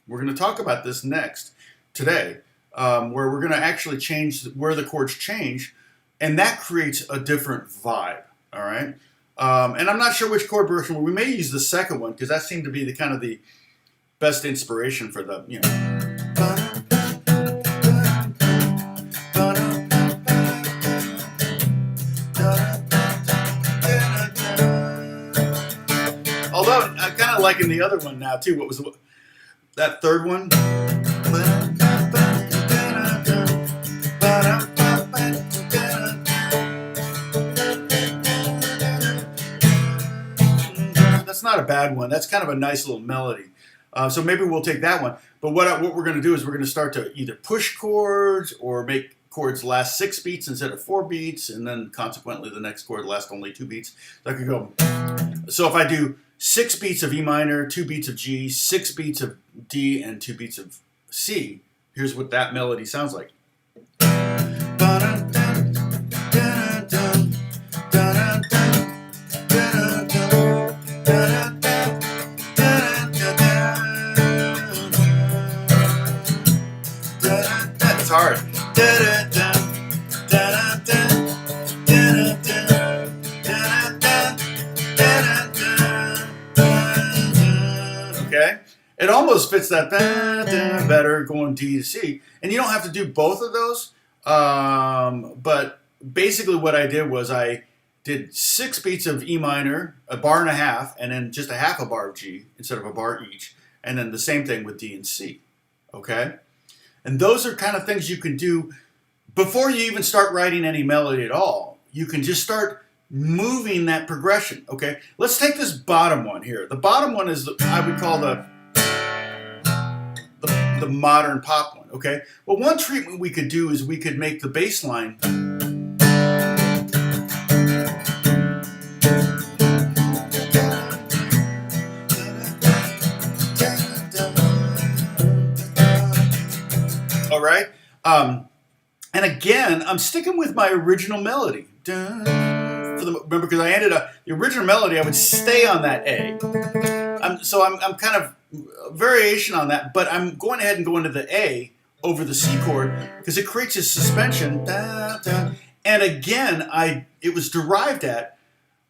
We're going to talk about this next today. Where we're going to actually change where the chords change, and that creates a different vibe. All right, and I'm not sure which chord progression. We may use the second one because that seemed to be the kind of the best inspiration for the Although I kind of of liking the other one now too. What was that third one? That's not a bad one. That's kind of a nice little melody. So maybe we'll take that one. But what we're going to do is we're going to start to either push chords or make chords last 6 beats instead of 4 beats, and then consequently the next chord last only 2 beats. So I could go. So if I do 6 beats of E minor, 2 beats of G, 6 beats of D, and 2 beats of C, here's what that melody sounds like. That's hard. Okay? It almost fits that better going D to C. And you don't have to do both of those. But basically what I did was I did 6 beats of E minor, a bar and a half, and then just a half a bar of G instead of a bar each. And then the same thing with D and C. Okay? And those are kind of things you can do before you even start writing any melody at all. You can just start moving that progression. Okay? Let's take this bottom one here. The bottom one is, I would call the modern pop one. Okay? Well, one treatment we could do is we could make the bass line all right. And again, I'm sticking with my original melody. Remember, because I ended up, the original melody, I would stay on that A. So I'm kind of a variation on that, but I'm going ahead and going to the A over the C chord because it creates a suspension. And again, it was derived at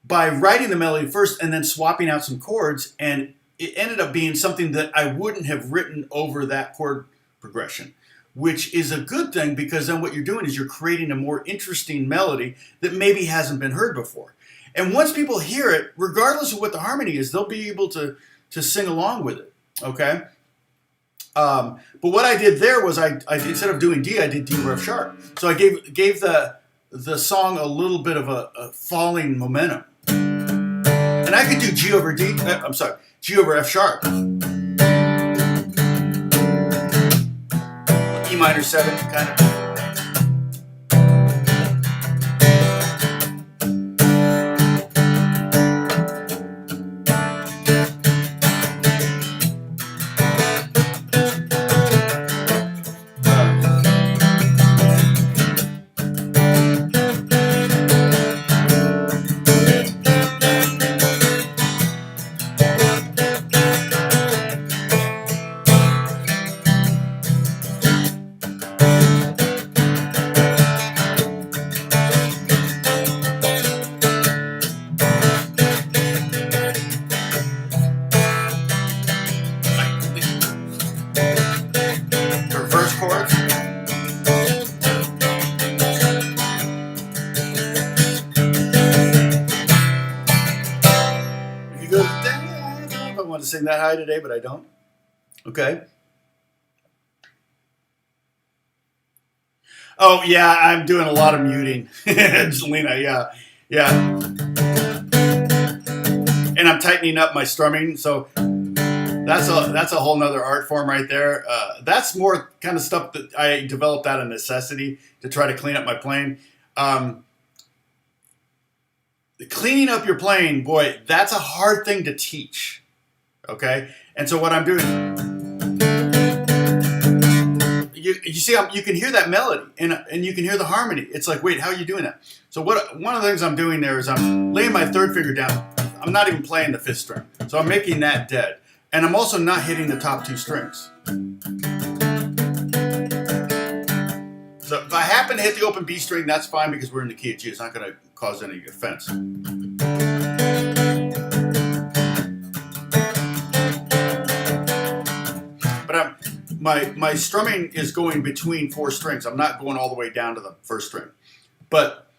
by writing the melody first and then swapping out some chords, and it ended up being something that I wouldn't have written over that chord progression, which is a good thing because then what you're doing is you're creating a more interesting melody that maybe hasn't been heard before. And once people hear it, regardless of what the harmony is, they'll be able to sing along with it, okay? But what I did there was I instead of doing D, I did D over F sharp. So I gave the song a little bit of a falling momentum. And I could do G over D, G over F sharp. E minor 7, kind of. To sing that high today, but I don't. Okay. Oh yeah, I'm doing a lot of muting, Angelina. Yeah. And I'm tightening up my strumming, so that's a whole nother art form right there. That's more kind of stuff that I developed out of necessity to try to clean up my playing. Cleaning up your playing, boy, that's a hard thing to teach. Okay, and so what I'm doing, you see, you can hear that melody and you can hear the harmony. It's like, wait, how are you doing that? So one of the things I'm doing there is I'm laying my 3rd finger down. I'm not even playing the 5th string, so I'm making that dead, and I'm also not hitting the top 2 strings. So if I happen to hit the open B string, that's fine because we're in the key of G. It's not going to cause any offense. But my strumming is going between 4 strings. I'm not going all the way down to the 1st string. But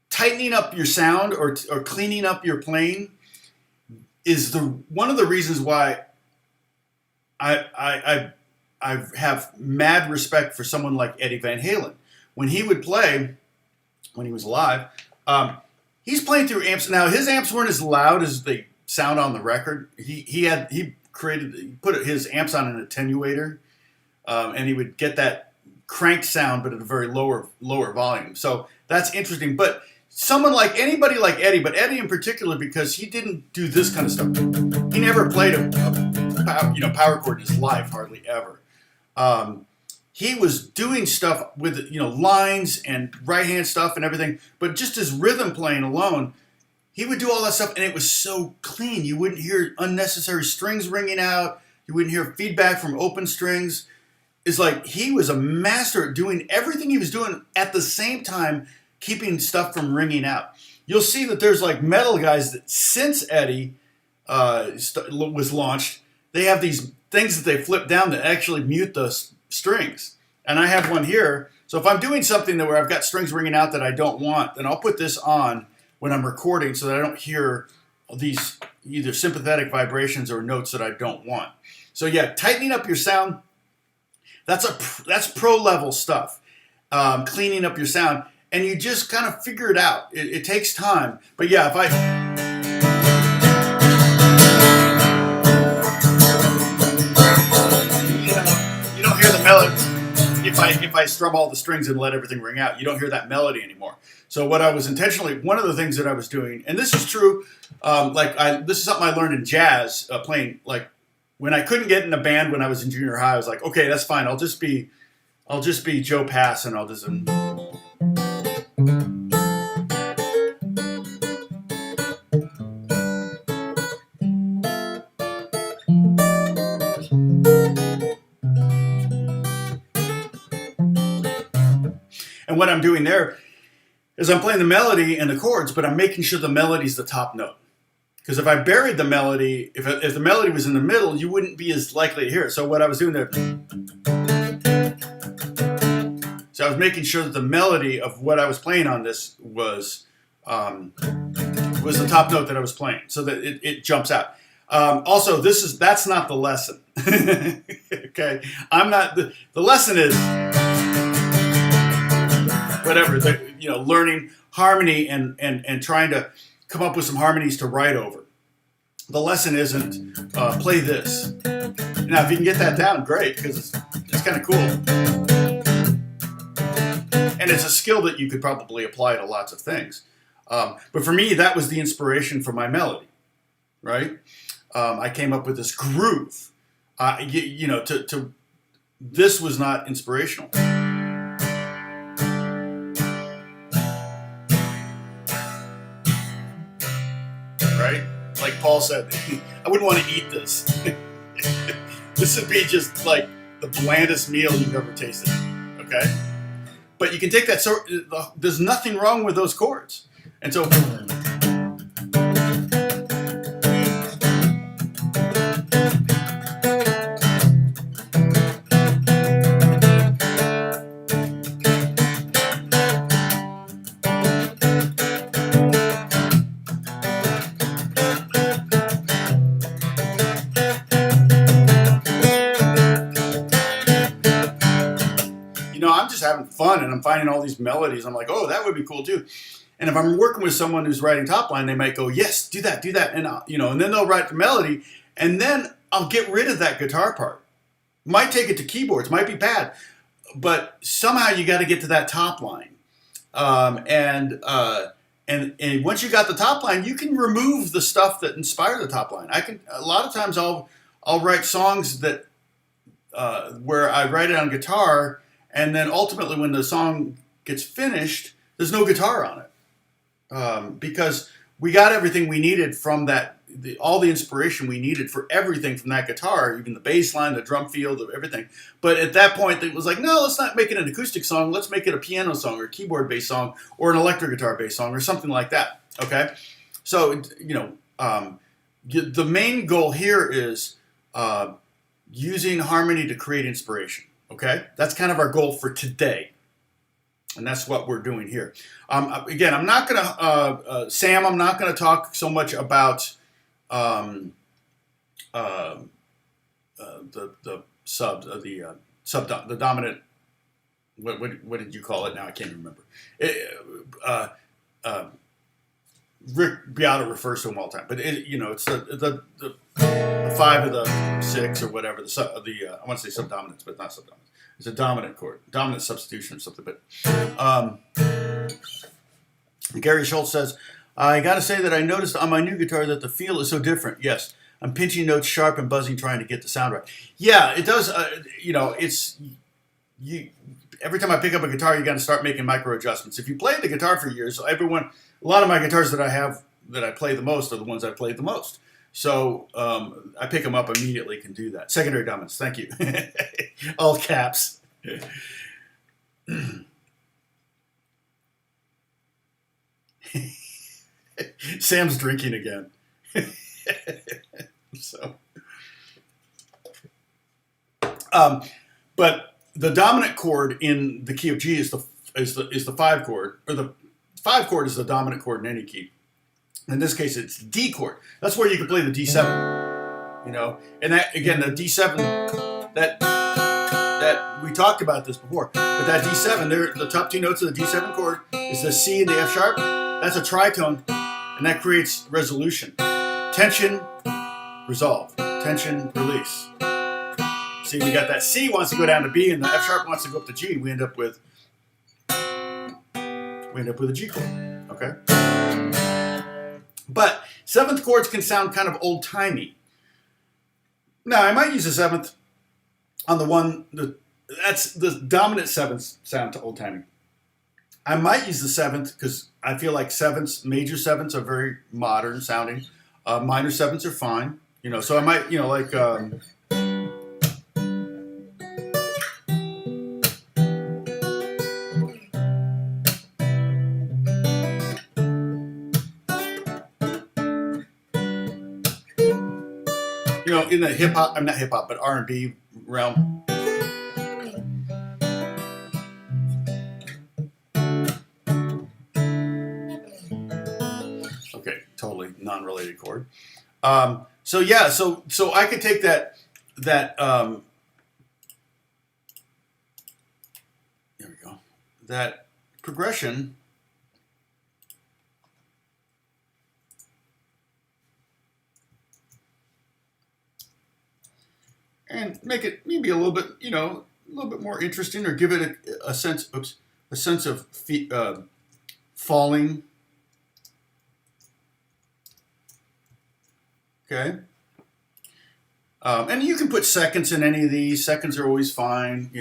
tightening up your sound or cleaning up your playing, is one of the reasons why I have mad respect for someone like Eddie Van Halen. When he would play, when he was alive, he's playing through amps. Now his amps weren't as loud as they sound on the record. He put his amps on an attenuator, and he would get that cranked sound, but at a very lower volume. So that's interesting. But someone like anybody like Eddie, but Eddie in particular, because he didn't do this kind of stuff. He never played a power chord in his life, hardly ever. He was doing stuff with lines and right hand stuff and everything, but just his rhythm playing alone, he would do all that stuff, and it was so clean. You wouldn't hear unnecessary strings ringing out. You wouldn't hear feedback from open strings. It's like he was a master at doing everything he was doing at the same time, keeping stuff from ringing out. You'll see that there's like metal guys that since Eddie was launched, they have these things that they flip down to actually mute the strings. And I have one here. So if I'm doing something where I've got strings ringing out that I don't want, then I'll put this on when I'm recording so that I don't hear these either sympathetic vibrations or notes that I don't want. So yeah, tightening up your sound, that's pro level stuff. Cleaning up your sound, and you just kind of figure it out. It takes time. But yeah, if you don't hear the melody. If I strum all the strings and let everything ring out, you don't hear that melody anymore. So what I was one of the things that I was doing, and this is true, this is something I learned in jazz, playing, like when I couldn't get in a band when I was in junior high, I was like, okay, that's fine. I'll just be Joe Pass, and I'll just. And what I'm doing there is I'm playing the melody and the chords, but I'm making sure the melody's the top note. Because if I buried the melody, if the melody was in the middle, you wouldn't be as likely to hear it. So what I was doing there, so I was making sure that the melody of what I was playing on this was the top note that I was playing, so that it jumps out. Also, that's not the lesson. Okay, I'm not the lesson is whatever, learning harmony and trying to come up with some harmonies to write over. The lesson isn't play this. Now, if you can get that down, great, because it's kind of cool. And it's a skill that you could probably apply to lots of things. But for me, that was the inspiration for my melody, right? I came up with this groove. This was not inspirational. Right? Like Paul said, I wouldn't want to eat this. This would be just like the blandest meal you've ever tasted. Okay? But you can take that, there's nothing wrong with those chords. And so, I'm just having fun, and I'm finding all these melodies. I'm like, oh, that would be cool too. And if I'm working with someone who's writing top line, they might go, yes, do that, and and then they'll write the melody, and then I'll get rid of that guitar part. Might take it to keyboards, might be bad, but somehow you got to get to that top line. And once you got the top line, you can remove the stuff that inspired the top line. A lot of times I'll write songs that where I write it on guitar. And then ultimately, when the song gets finished, there's no guitar on it because we got everything we needed from that, all the inspiration we needed for everything from that guitar, even the bass line, the drum field, everything. But at that point, it was like, no, let's not make it an acoustic song. Let's make it a piano song or a keyboard-based song or an electric guitar-based song or something like that. Okay, so the main goal here is using harmony to create inspiration. Okay, that's kind of our goal for today, and that's what we're doing here. Again, I'm not going to, Sam, I'm not going to talk so much about um, uh, the sub the dominant. What did you call it now? I can't remember. Uh, uh, Rick Beato refers to them all the time, but it's the 5 of the 6 or whatever. I want to say subdominants, but not subdominants. It's a dominant chord, dominant substitution or something. But Gary Schultz says, I got to say that I noticed on my new guitar that the feel is so different. Yes, I'm pinching notes sharp and buzzing trying to get the sound right. Yeah, it does. It's every time I pick up a guitar, you got to start making micro adjustments. If you play the guitar for years, a lot of my guitars that I have that I play the most are the ones I played the most. So I pick them up immediately, can do that. Secondary dominance, thank you. All caps. Sam's drinking again. But the dominant chord in the key of G is the 5 chord, or the 5 chord is the dominant chord in any key. In this case, it's D chord. That's where you can play the D7. And that again, the D7 that we talked about this before, but that D7, the top 2 notes of the D7 chord is the C and the F sharp. That's a tritone, and that creates resolution. Tension, resolve. Tension, release. See, we got that C wants to go down to B, and the F sharp wants to go up to G. We end up with a G chord. Okay. But 7th chords can sound kind of old-timey. Now, I might use the 7th on the one that's the dominant 7th sound to old-timey. I might use the 7th because I feel like major 7ths are very modern sounding. Minor 7ths are fine. So I might, in the hip-hop, I'm not hip-hop, but R&B realm. Okay, totally non-related chord. So I could take that there we go, that progression and make it maybe a little bit more interesting, or give it a sense of falling. Okay. And you can put seconds in any of these. Seconds are always fine,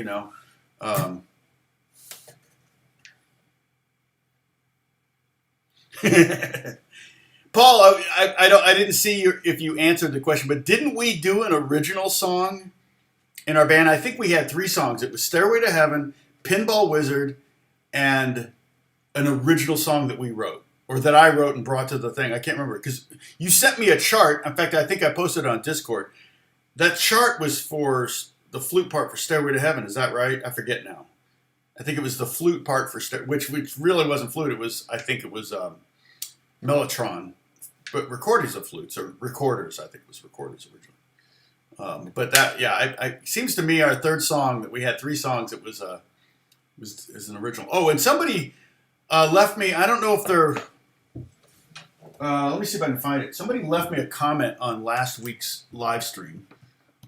Paul, I didn't see if you answered the question, but didn't we do an original song in our band? I think we had 3 songs. It was Stairway to Heaven, Pinball Wizard, and an original song that we wrote, or that I wrote and brought to the thing. I can't remember, because you sent me a chart. In fact, I think I posted it on Discord. That chart was for the flute part for Stairway to Heaven. Is that right? I forget now. I think it was the flute part for which really wasn't flute. I think it was Mellotron. But recordings of flutes, or recorders, I think it was recorders originally. But that, it seems to me our 3rd song that we had 3 songs. It was an original. Oh, and somebody left me. I don't know if they're. Let me see if I can find it. Somebody left me a comment on last week's live stream.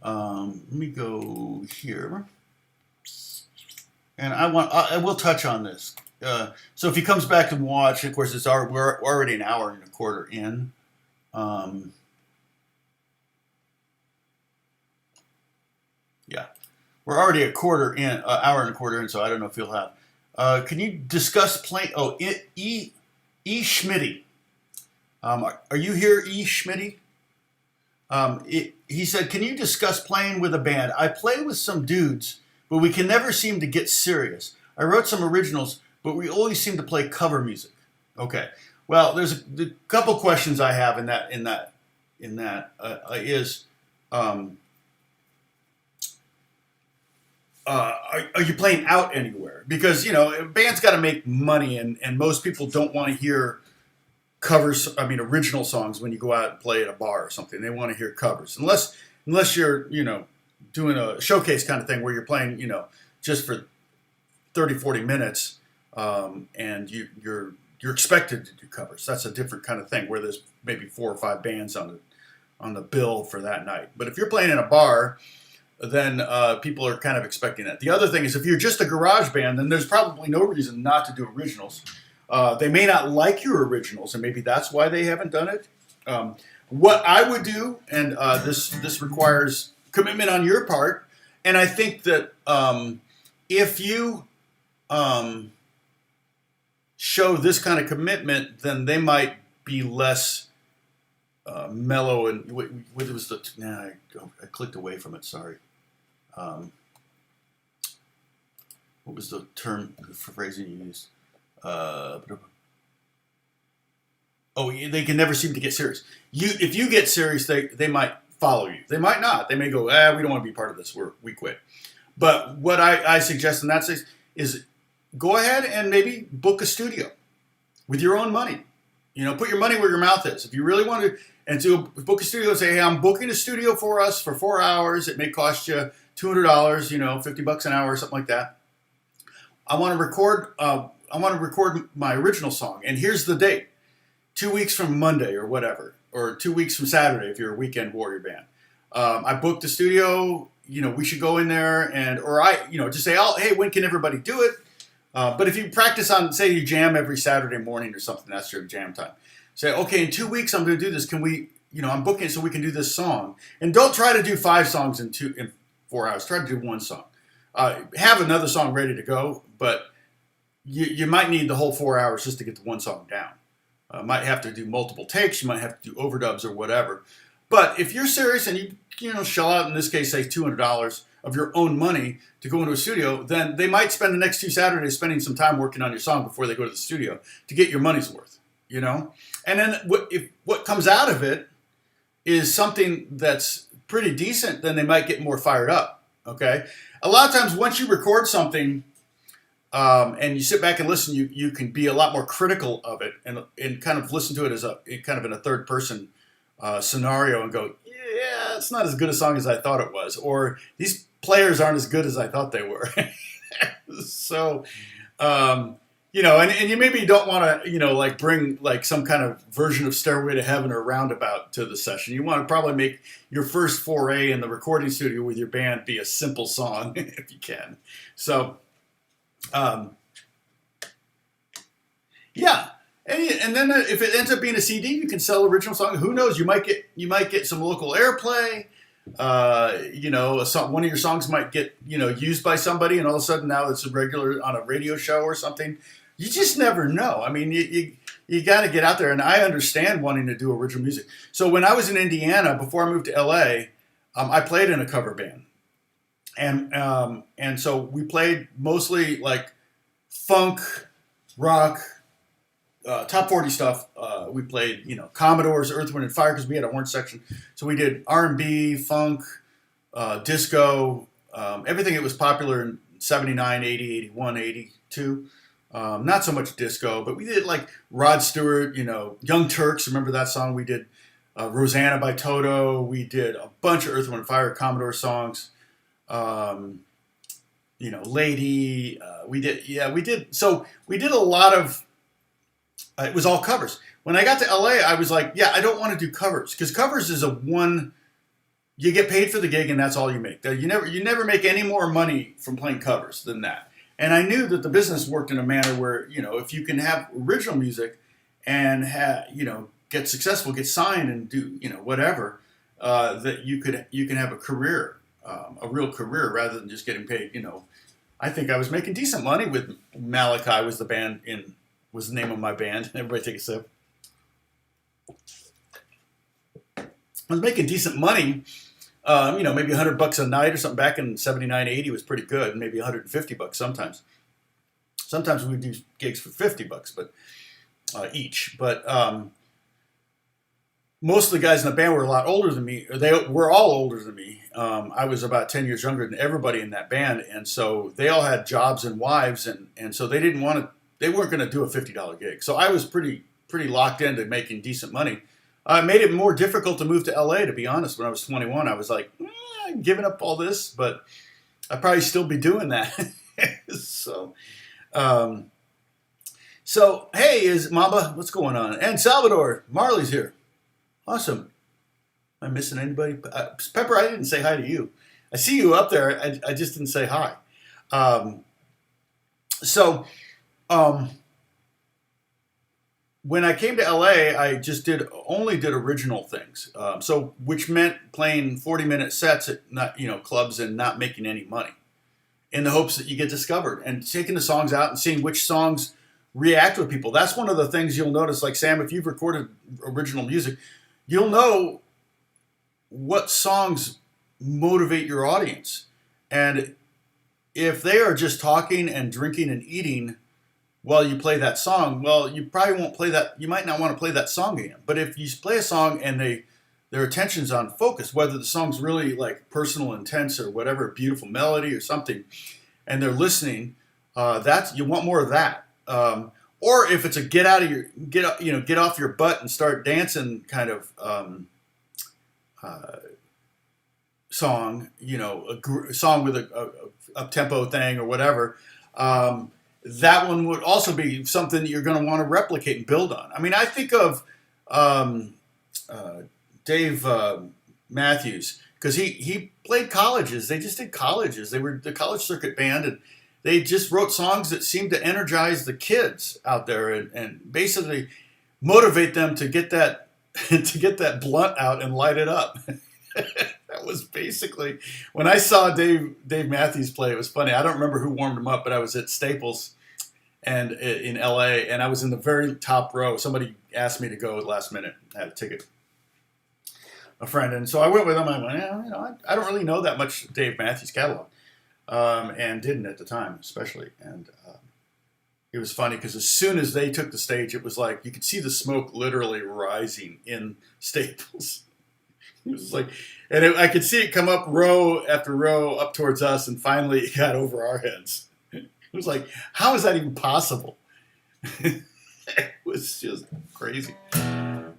Let me go here, and I will touch on this. So if he comes back and watch, of course, we're already an hour and a quarter in. We're already hour and a quarter in, so I don't know if he'll have. Can you discuss playing? Oh, E. Schmitty. Are you here, E. Schmitty? He said, can you discuss playing with a band? I play with some dudes, but we can never seem to get serious. I wrote some originals, but we always seem to play cover music. Okay. Well, there's a couple questions I have in that are you playing out anywhere? Because, a band's got to make money, and most people don't want to hear covers, I mean, original songs when you go out and play at a bar or something. They want to hear covers. Unless you're, doing a showcase kind of thing where you're playing, just for 30, 40 minutes, and you're expected to do covers. That's a different kind of thing where there's maybe 4 or 5 bands on the bill for that night. But if you're playing in a bar, then people are kind of expecting that. The other thing is if you're just a garage band, then there's probably no reason not to do originals. They may not like your originals, and maybe that's why they haven't done it. What I would do, and this requires commitment on your part, and I think that if you show this kind of commitment, then they might be less mellow. And what was the? Nah, I clicked away from it. Sorry. What was the term, the phrasing you used? They can never seem to get serious. If you get serious, they might follow you. They might not. They may go, we don't want to be part of this. We quit. But what I suggest in that case is go ahead and maybe book a studio with your own money. Put your money where your mouth is. If you really want to, and to book a studio and say, hey, I'm booking a studio for us for 4 hours. It may cost you $200, $50 an hour or something like that. I want to record my original song, and here's the date: 2 weeks from Monday or whatever, or 2 weeks from Saturday if you're a weekend warrior band. I booked the studio. We should go in there just say, hey, when can everybody do it? But if you practice on, say you jam every Saturday morning or something, that's your jam time. Say, okay, in 2 weeks I'm going to do this. Can we, I'm booking it so we can do this song. And don't try to do 5 songs in 4 hours. Try to do 1 song. Have another song ready to go, but you might need the whole 4 hours just to get the 1 song down. Might have to do multiple takes. You might have to do overdubs or whatever. But if you're serious and you shell out, in this case, say $200 of your own money to go into a studio, then they might spend the next 2 Saturdays spending some time working on your song before they go to the studio to get your money's worth, And then if what comes out of it is something that's pretty decent, then they might get more fired up, okay? A lot of times once you record something and you sit back and listen, you can be a lot more critical of it and kind of listen to it as kind of in a third person scenario and go, yeah, it's not as good a song as I thought it was, or these players aren't as good as I thought they were. So, and you maybe don't want to, bring some kind of version of Stairway to Heaven or Roundabout to the session. You want to probably make your first foray in the recording studio with your band be a simple song if you can. So, yeah. And then if it ends up being a CD, you can sell original songs. Who knows? You might get some local airplay. One of your songs might get used by somebody, and all of a sudden now it's a regular on a radio show or something. You just never know. I mean, you got to get out there, and I understand wanting to do original music. So when I was in Indiana before I moved to LA, I played in a cover band, and so we played mostly like funk, rock. Top 40 stuff. We played, Commodores, Earth, Wind, and Fire because we had a horn section. So we did R&B, funk, disco, everything that was popular in 79, 80, 81, 82. Not so much disco, but we did like Rod Stewart, Young Turks. Remember that song? We did Rosanna by Toto. We did a bunch of Earth, Wind, and Fire Commodore songs. Lady. We did. So we did a lot of. It was all covers. When I got to LA, I was like, I don't want to do covers because covers is you get paid for the gig and that's all you make. You never make any more money from playing covers than that. And I knew that the business worked in a manner where, if you can have original music and get successful, get signed and do, whatever, that you can have a career, a real career rather than just getting paid, I think I was making decent money with Malachi was the name of my band. Everybody take a sip. I was making decent money, maybe $100 a night or something. Back in 79, 80 was pretty good, maybe $150 sometimes. Sometimes we would do gigs for $50, but each. But most of the guys in the band were a lot older than me. Or they were all older than me. I was about 10 years younger than everybody in that band, and so they all had jobs and wives, and so they weren't going to do a $50 gig. So I was pretty pretty locked into making decent money. It made it more difficult to move to LA, to be honest. When I was 21, I was like, I'm giving up all this, but I'd probably still be doing that. So, hey, is Mamba? What's going on? And Salvador, Marley's here. Awesome. Am I missing anybody? Pepper, I didn't say hi to you. I see you up there. I just didn't say hi. When I came to LA, I just only did original things. Which meant playing 40-minute sets at clubs and not making any money, in the hopes that you get discovered, and taking the songs out and seeing which songs react with people. That's one of the things you'll notice. Like Sam, if you've recorded original music, you'll know what songs motivate your audience. And if they are just talking and drinking and eating while you play that song, well, you probably won't play that. You might not want to play that song again. But if you play a song and their attention's on focus, whether the song's really like personal, intense, or whatever, beautiful melody or something, and they're listening, you want more of that. Or if it's a get off your butt and start dancing kind of song, a song with a up-tempo thing or whatever, that one would also be something that you're going to want to replicate and build on. I mean, I think of Dave Matthews, because he played colleges. They just did colleges. They were the college circuit band, and they just wrote songs that seemed to energize the kids out there and basically motivate them to get that blunt out and light it up. That was basically, when I saw Dave Matthews play, it was funny. I don't remember who warmed him up, but I was at Staples and in LA, and I was in the very top row. Somebody asked me to go last minute. I had a ticket, a friend, and so I went with him. I went, I don't really know that much Dave Matthews catalog, and didn't at the time, especially. And it was funny because as soon as they took the stage, it was like you could see the smoke literally rising in Staples. It was like, and I could see it come up row after row up towards us, and finally it got over our heads. It was like, how is that even possible? It was just crazy.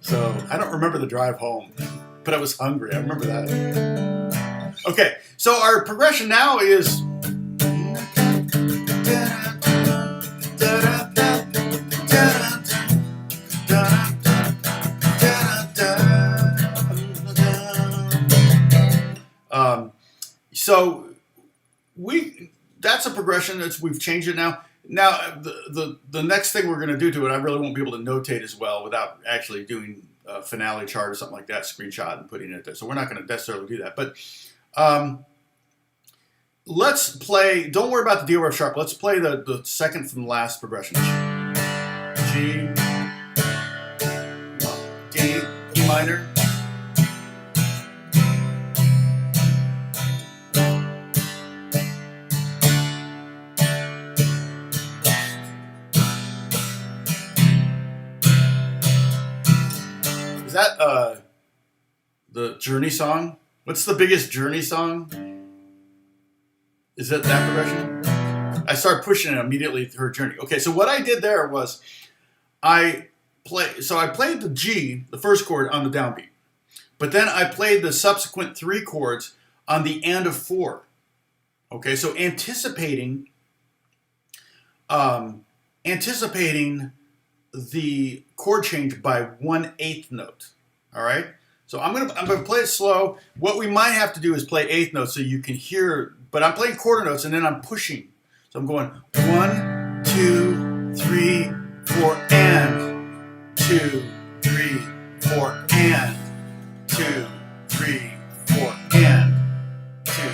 So I don't remember the drive home, but I was hungry. I remember that. Okay, so our progression now is. So that's a progression. We've changed it now. Now the next thing we're going to do to it, I really won't be able to notate as well without actually doing a finale chart or something like that, screenshot and putting it there. So we're not going to necessarily do that. But let's play. Don't worry about the D or F sharp. Let's play the second from the last progression. G, D, E minor. Is that the Journey song? What's the biggest Journey song? Is it that progression? I started pushing it immediately through Journey. Okay, so what I did there was I played the G, the first chord, on the downbeat. But then I played the subsequent 3 chords on the and of 4. Okay, so anticipating the chord change by 1/8 note. All right, so I'm gonna play it slow. What we might have to do is play 8th notes so you can hear. But I'm playing quarter notes and then I'm pushing. So I'm going 1, 2, 3, 4, and 2, 3, 4, and 2, 3, 4, and 2,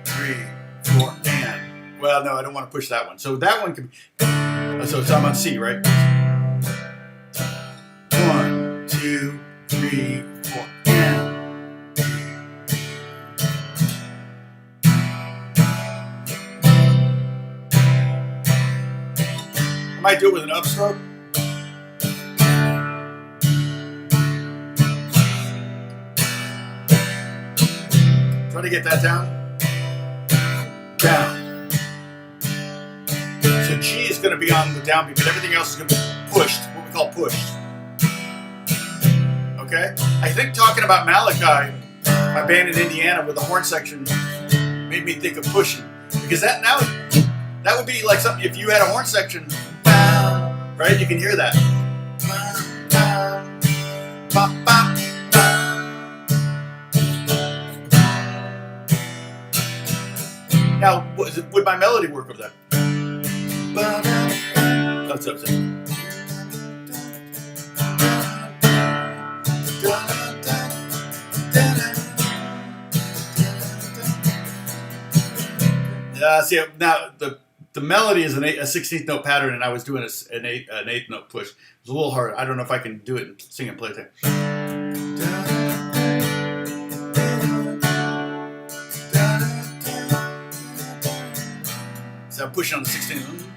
3, 4, and. Well, no, I don't want to push that one. So that one can be. So I'm on C, right? 1, 2, 3, 4, and. I might do it with an upstroke. Try to get that down. Down. So G is going to be on the downbeat, but everything else is going to be pushed, what we call pushed. okay? I think talking about Malachi, my band in Indiana with the horn section, made me think of pushing. Because that would be like something, if you had a horn section, right? You can hear that. Now, would my melody work with that? That's up. See, now the melody is a 16th note pattern, and I was doing an eighth note push. It was a little hard. I don't know if I can do it and sing and play it. So I'm pushing on the 16th.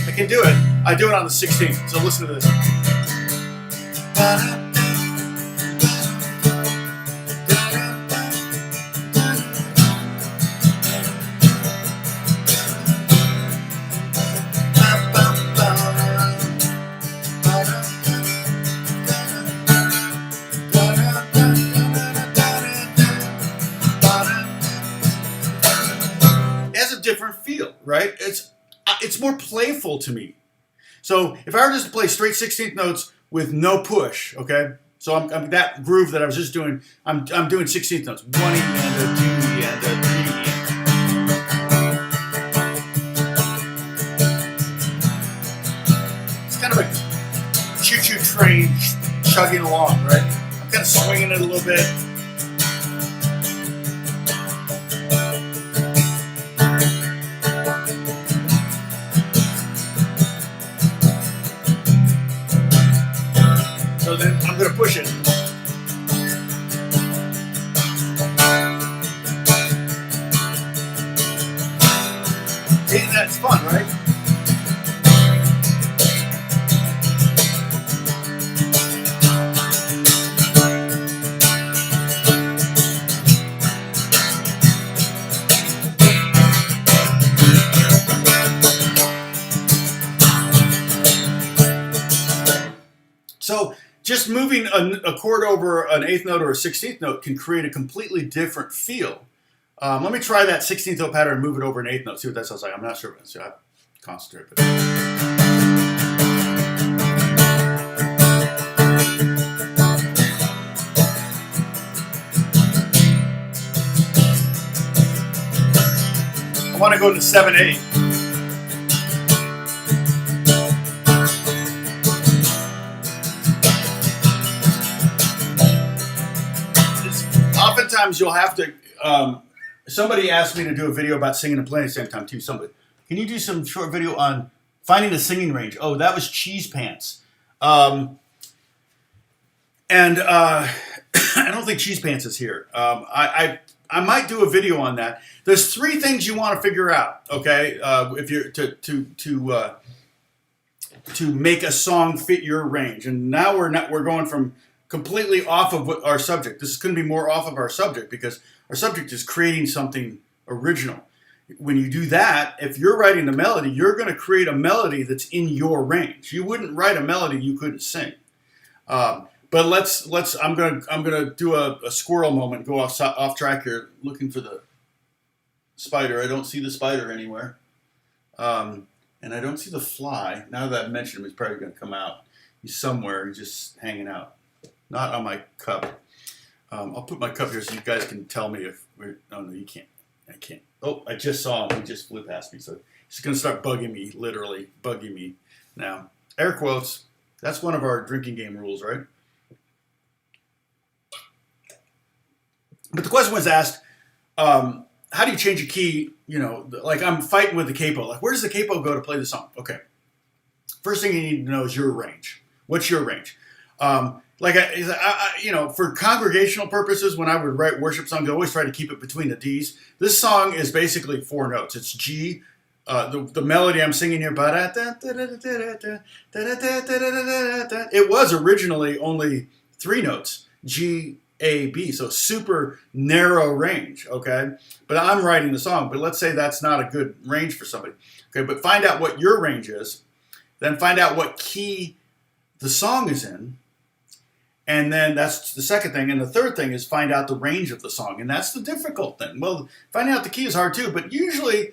I can do it. I do it on the 16th. So listen to this. Different feel, right? It's more playful to me. So if I were just to play straight 16th notes with no push, okay? So I'm that groove that I was just doing. I'm doing 16th notes, 1 E and a 2 E and a 3 E. It's kind of a choo-choo train chugging along, right? I'm kind of swinging it a little bit. So then I'm going to push it. See, that's fun, right? So just moving a chord over an 8th note or a 16th note can create a completely different feel. Let me try that 16th note pattern and move it over an 8th note, see what that sounds like. I'm not sure, so I concentrate. But I want to go to 7/8. Oftentimes you'll have to, somebody asked me to do a video about singing and playing at the same time too. Somebody, can you do some short video on finding the singing range? Oh, that was Cheese Pants. I don't think Cheese Pants is here. I might do a video on that. There's 3 things you want to figure out, okay? If you're to make a song fit your range. And now we're going from completely off of our subject. This is going to be more off of our subject because our subject is creating something original. When you do that, if you're writing the melody, you're going to create a melody that's in your range. You wouldn't write a melody you couldn't sing. But I'm gonna do a squirrel moment, go off track here, looking for the spider. I don't see the spider anywhere, and I don't see the fly. Now that I've mentioned him, he's probably gonna come out. He's somewhere. He's just hanging out. Not on my cup. I'll put my cup here so you guys can tell me if we're... Oh, no, you can't. I can't. Oh, I just saw him. He just flew past me. So he's going to start bugging me, literally bugging me now. Air quotes. That's one of our drinking game rules, right? But the question was asked, how do you change a key? You know, like I'm fighting with the capo. Like, where does the capo go to play the song? Okay. First thing you need to know is your range. What's your range? You know, for congregational purposes, when I would write worship songs, I always try to keep it between the D's. This song is basically 4 notes. It's G, the melody I'm singing here. It was originally only 3 notes, G, A, B, so super narrow range, okay? But I'm writing the song, but let's say that's not a good range for somebody. Okay, but find out what your range is, then find out what key the song is in. And then that's the second thing. And the third thing is find out the range of the song. And that's the difficult thing. Well, finding out the key is hard too, but usually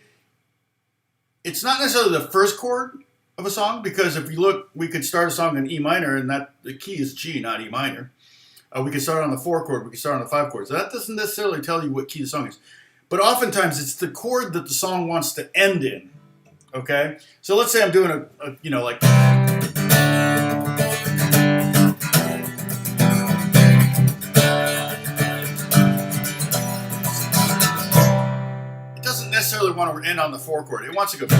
it's not necessarily the first chord of a song, because if you look, we could start a song in E minor, and that the key is G, not E minor. We could start on the 4 chord, we could start on the 5 chord. So that doesn't necessarily tell you what key the song is. But oftentimes it's the chord that the song wants to end in. Okay? So let's say I'm doing a you know, like... It doesn't necessarily want to end on the 4 chord. It wants to go...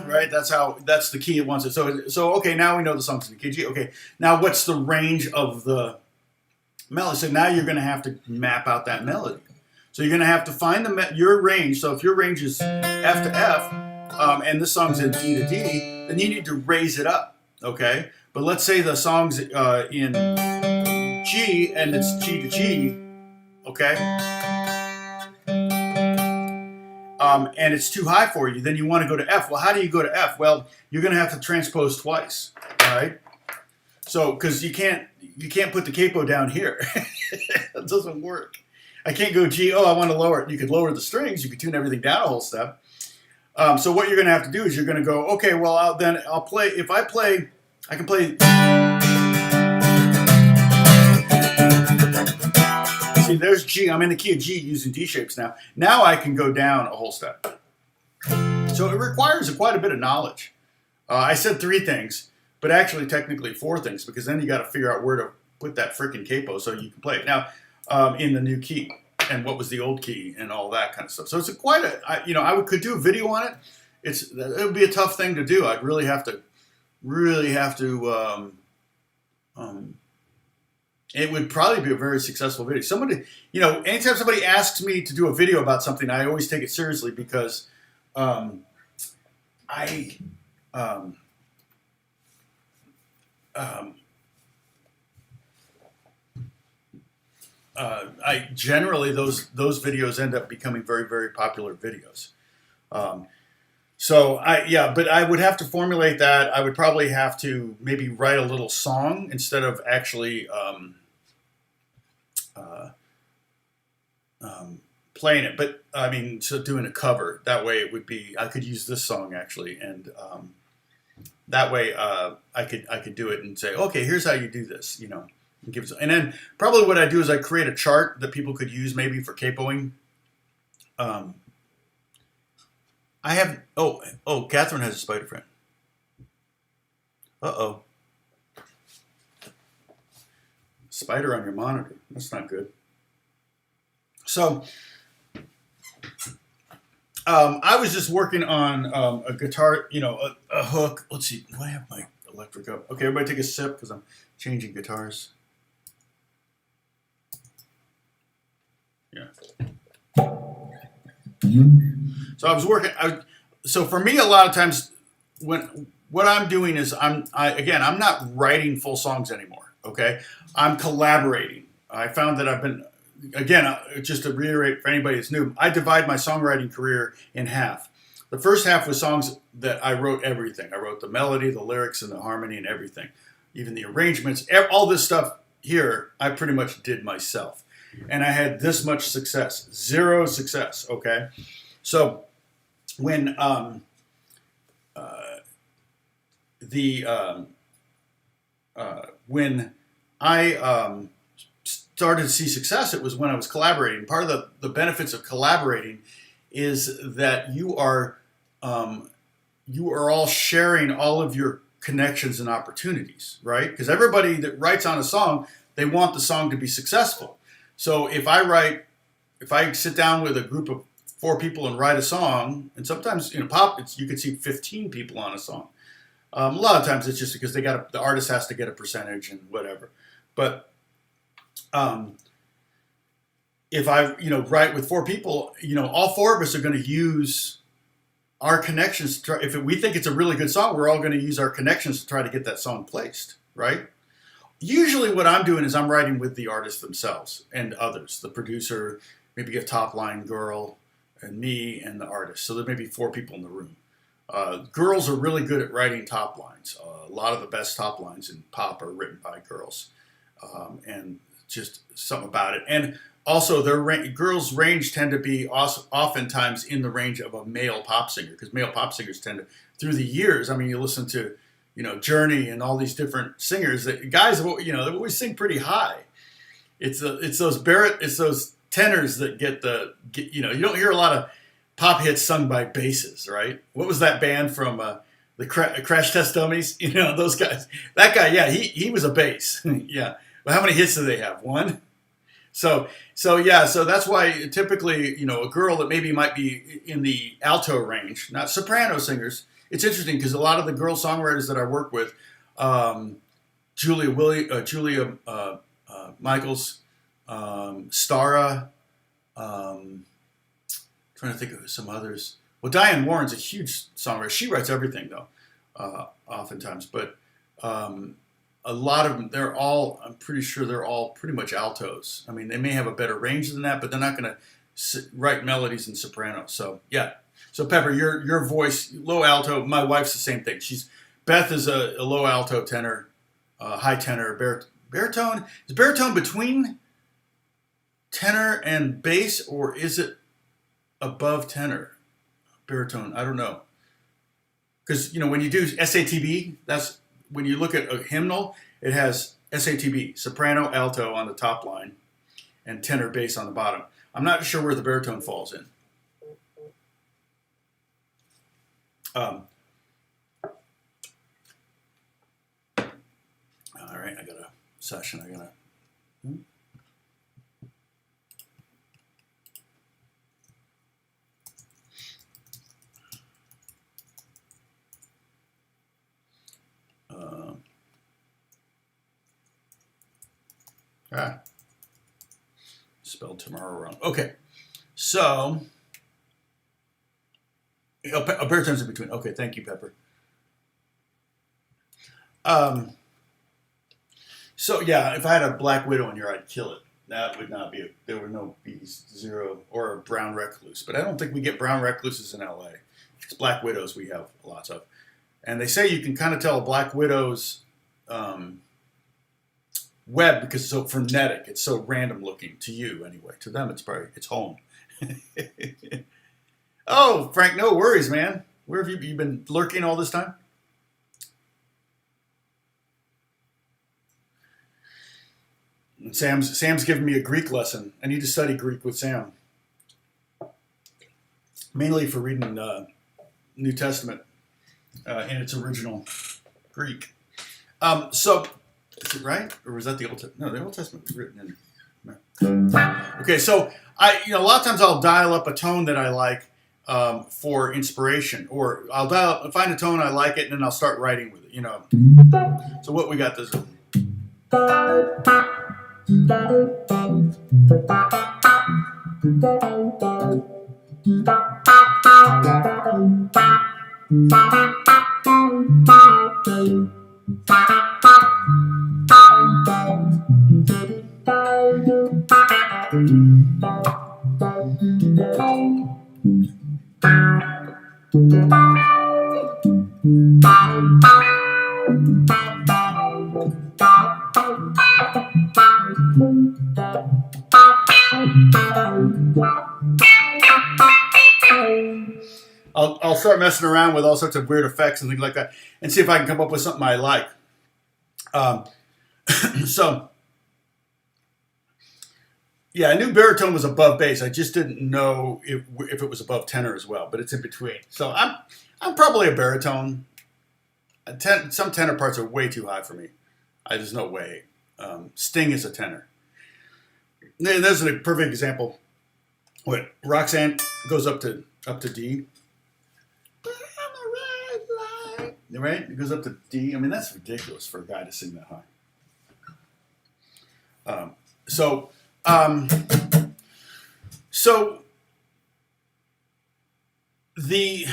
Right? That's the key it wants it. So okay, now we know the song's in the key G. Okay, now what's the range of the melody? So now you're going to have to map out that melody. So you're going to have to find your range. So if your range is F to F, and this song's in D to D, then you need to raise it up. Okay, but let's say the song's in G and it's G to G. Okay. And it's too high for you, then you want to go to F. Well, how do you go to F? Well, you're going to have to transpose twice, all right? So, because you can't put the capo down here. It doesn't work. I can't go G, oh, I want to lower it. You could lower the strings. You could tune everything down a whole step. So what you're going to have to do is you're going to go, okay, well, I'll play, if I play, I can play... See, there's G. I'm in the key of G using D shapes now. Now I can go down a whole step. So it requires quite a bit of knowledge. I said 3 things, but actually technically 4 things, because then you got to figure out where to put that freaking capo so you can play it. Now, in the new key, and what was the old key, and all that kind of stuff. So it's I could do a video on it. It would be a tough thing to do. I'd really have to it would probably be a very successful video. Somebody, anytime somebody asks me to do a video about something, I always take it seriously, because I generally those videos end up becoming very, very popular videos. But I would have to formulate that. I would probably have to maybe write a little song instead of actually playing it. But I mean, so doing a cover, that way it would be, I could use this song actually, and that way I could do it and say, okay, here's how you do this, and then probably what I do is I create a chart that people could use maybe for capoing. I have, Catherine has a spider friend. Uh-oh. Spider on your monitor. That's not good. So, I was just working on a guitar, a hook. Let's see, do I have my electric up? Okay, everybody take a sip, because I'm changing guitars. Yeah. So I was working. So for me, a lot of times, what I'm doing is I'm not writing full songs anymore. Okay, I'm collaborating. I found that I've been, just to reiterate for anybody that's new, I divide my songwriting career in half. The first half was songs that I wrote everything. I wrote the melody, the lyrics, and the harmony, and everything, even the arrangements. All this stuff here, I pretty much did myself, and I had this much success, 0 success. Okay. So when when I started to see success, it was when I was collaborating. Part of the benefits of collaborating is that you are all sharing all of your connections and opportunities, right? Because everybody that writes on a song, they want the song to be successful. So if I sit down with a group of 4 people and write a song, and sometimes pop, you could see 15 people on a song. A lot of times it's just because the artist has to get a percentage and whatever. But if I write with 4 people, all 4 of us are going to use our connections. If we think it's a really good song, we're all going to use our connections to try to get that song placed, right? Usually what I'm doing is I'm writing with the artists themselves and others, the producer, maybe a top line girl, and me and the artist. So there may be 4 people in the room. Girls are really good at writing top lines. A lot of the best top lines in pop are written by girls, and just something about it. And also, girls' range tend to be oftentimes in the range of a male pop singer, because male pop singers tend to, through the years, I mean, you listen to, Journey and all these different singers. That guys, they always sing pretty high. It's those tenors that you don't hear a lot of pop hits sung by basses, right? What was that band from the Crash Test Dummies? Those guys. That guy, yeah, he was a bass. Yeah. Well, how many hits do they have? 1? So that's why typically, a girl that maybe might be in the alto range, not soprano singers. It's interesting because a lot of the girl songwriters that I work with, Julia Michaels, Stara, trying to think of some others. Well, Diane Warren's a huge songwriter. She writes everything though, oftentimes. But a lot of them, I'm pretty sure they're all pretty much altos. I mean, they may have a better range than that, but they're not going to write melodies in soprano. So yeah. So Pepper, your voice, low alto. My wife's the same thing. Beth is a low alto tenor, high tenor, baritone. Is baritone between tenor and bass, or is it above tenor? Baritone, I don't know. Because when you do SATB, that's when you look at a hymnal, it has SATB, soprano, alto on the top line, and tenor, bass on the bottom. I'm not sure where the baritone falls in. All right, I got a session. Spelled tomorrow wrong. Okay, so a baritone's in between. Okay, thank you, Pepper. So yeah, if I had a black widow in here, I'd kill it. That would not be there would no be 0 or a brown recluse. But I don't think we get brown recluses in LA. It's black widows we have lots of. And they say you can kind of tell a black widow's web because it's so frenetic. It's so random looking to you anyway. To them, it's home. Oh, Frank, no worries, man. Where have you been lurking all this time? Sam's giving me a Greek lesson. I need to study Greek with Sam, mainly for reading New Testament in its original Greek. So, is it right, or was that the Old Testament? No, the Old Testament was written in. Okay, so a lot of times I'll dial up a tone that I like for inspiration, or I'll find a tone I like it, and then I'll start writing with it. So what we got this. I'll start messing around with all sorts of weird effects and things like that, and see if I can come up with something I like. So, yeah, I knew baritone was above bass. I just didn't know if it was above tenor as well, but it's in between. So I'm probably a baritone. Some tenor parts are way too high for me. There's no way. Sting is a tenor. There's a perfect example. What Roxanne goes up to D. Right? It goes up to D. I mean, that's ridiculous for a guy to sing that high. So the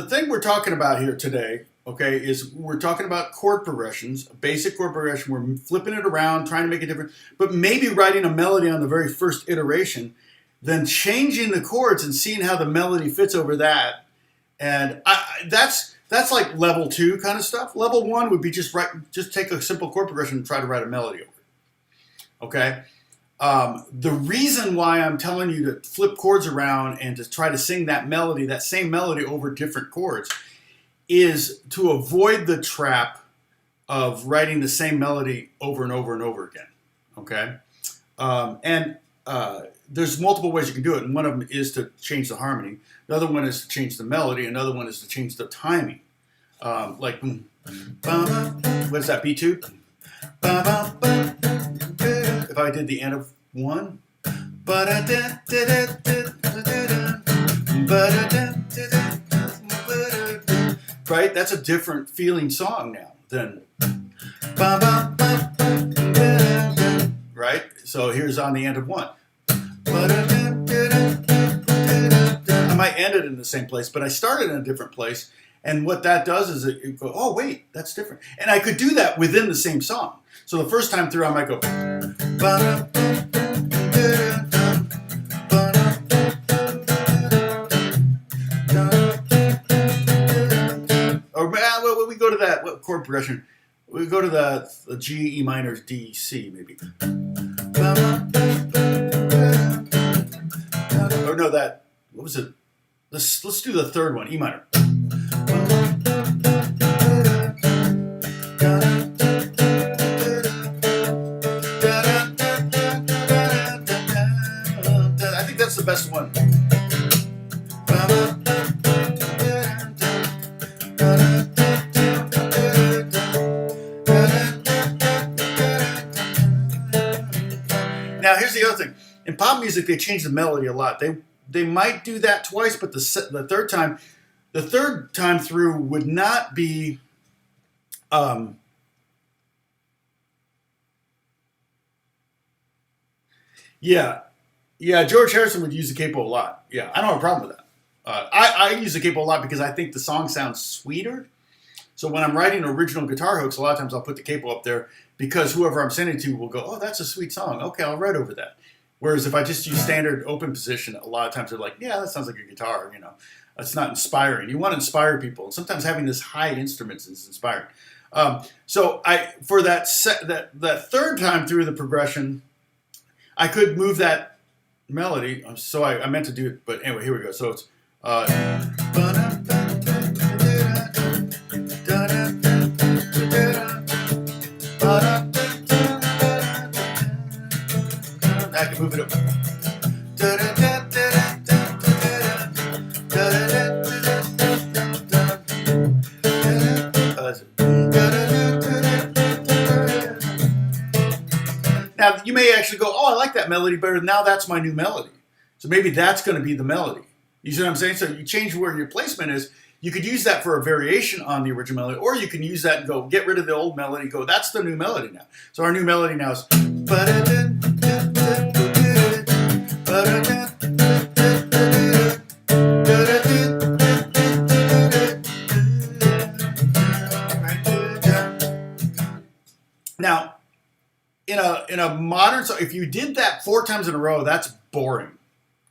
thing we're talking about here today, okay, is we're talking about chord progressions, a basic chord progression. We're flipping it around, trying to make it different, but maybe writing a melody on the very first iteration, then changing the chords and seeing how the melody fits over that. And that's like level 2 kind of stuff. Level 1 would be just take a simple chord progression and try to write a melody over it. Okay? The reason why I'm telling you to flip chords around and to try to sing that melody, that same melody over different chords, is to avoid the trap of writing the same melody over and over and over again. Okay? There's multiple ways you can do it, and one of them is to change the harmony. The other one is to change the melody. Another one is to change the timing. Like, what is that, B2? If I did the end of 1, right? That's a different feeling song now than, right? So here's on the end of 1. I might end it in the same place, but I started in a different place. And what that does is it go, oh, wait, that's different. And I could do that within the same song. So the first time through, I might go. Or we go to that what chord progression. We go to the G, E minor, D, C, maybe. Or no, that, what was it? Let's do the third one, E minor. I think that's the best one. Now, here's the other thing. In pop music, they change the melody a lot. They might do that twice, but the third time through would not be. Yeah, George Harrison would use the capo a lot. Yeah, I don't have a problem with that. I use the capo a lot because I think the song sounds sweeter. So when I'm writing original guitar hooks, a lot of times I'll put the capo up there because whoever I'm sending to will go, oh, that's a sweet song. Okay, I'll write over that. Whereas if I just use standard open position, a lot of times they're like, yeah, that sounds like a guitar. You know, that's not inspiring. You want to inspire people. And sometimes having this high instruments is inspiring. So for that third time through the progression, I could move that melody. So I meant to do it, but anyway, here we go. So it's I can move it up. Now, you may actually go, oh, I like that melody better. Now that's my new melody. So maybe that's going to be the melody. You see what I'm saying? So you change where your placement is. You could use that for a variation on the original melody, or you can use that and go, get rid of the old melody, go, that's the new melody now. So our new melody now is... Now, in a modern song, if you did that 4 times in a row, that's boring.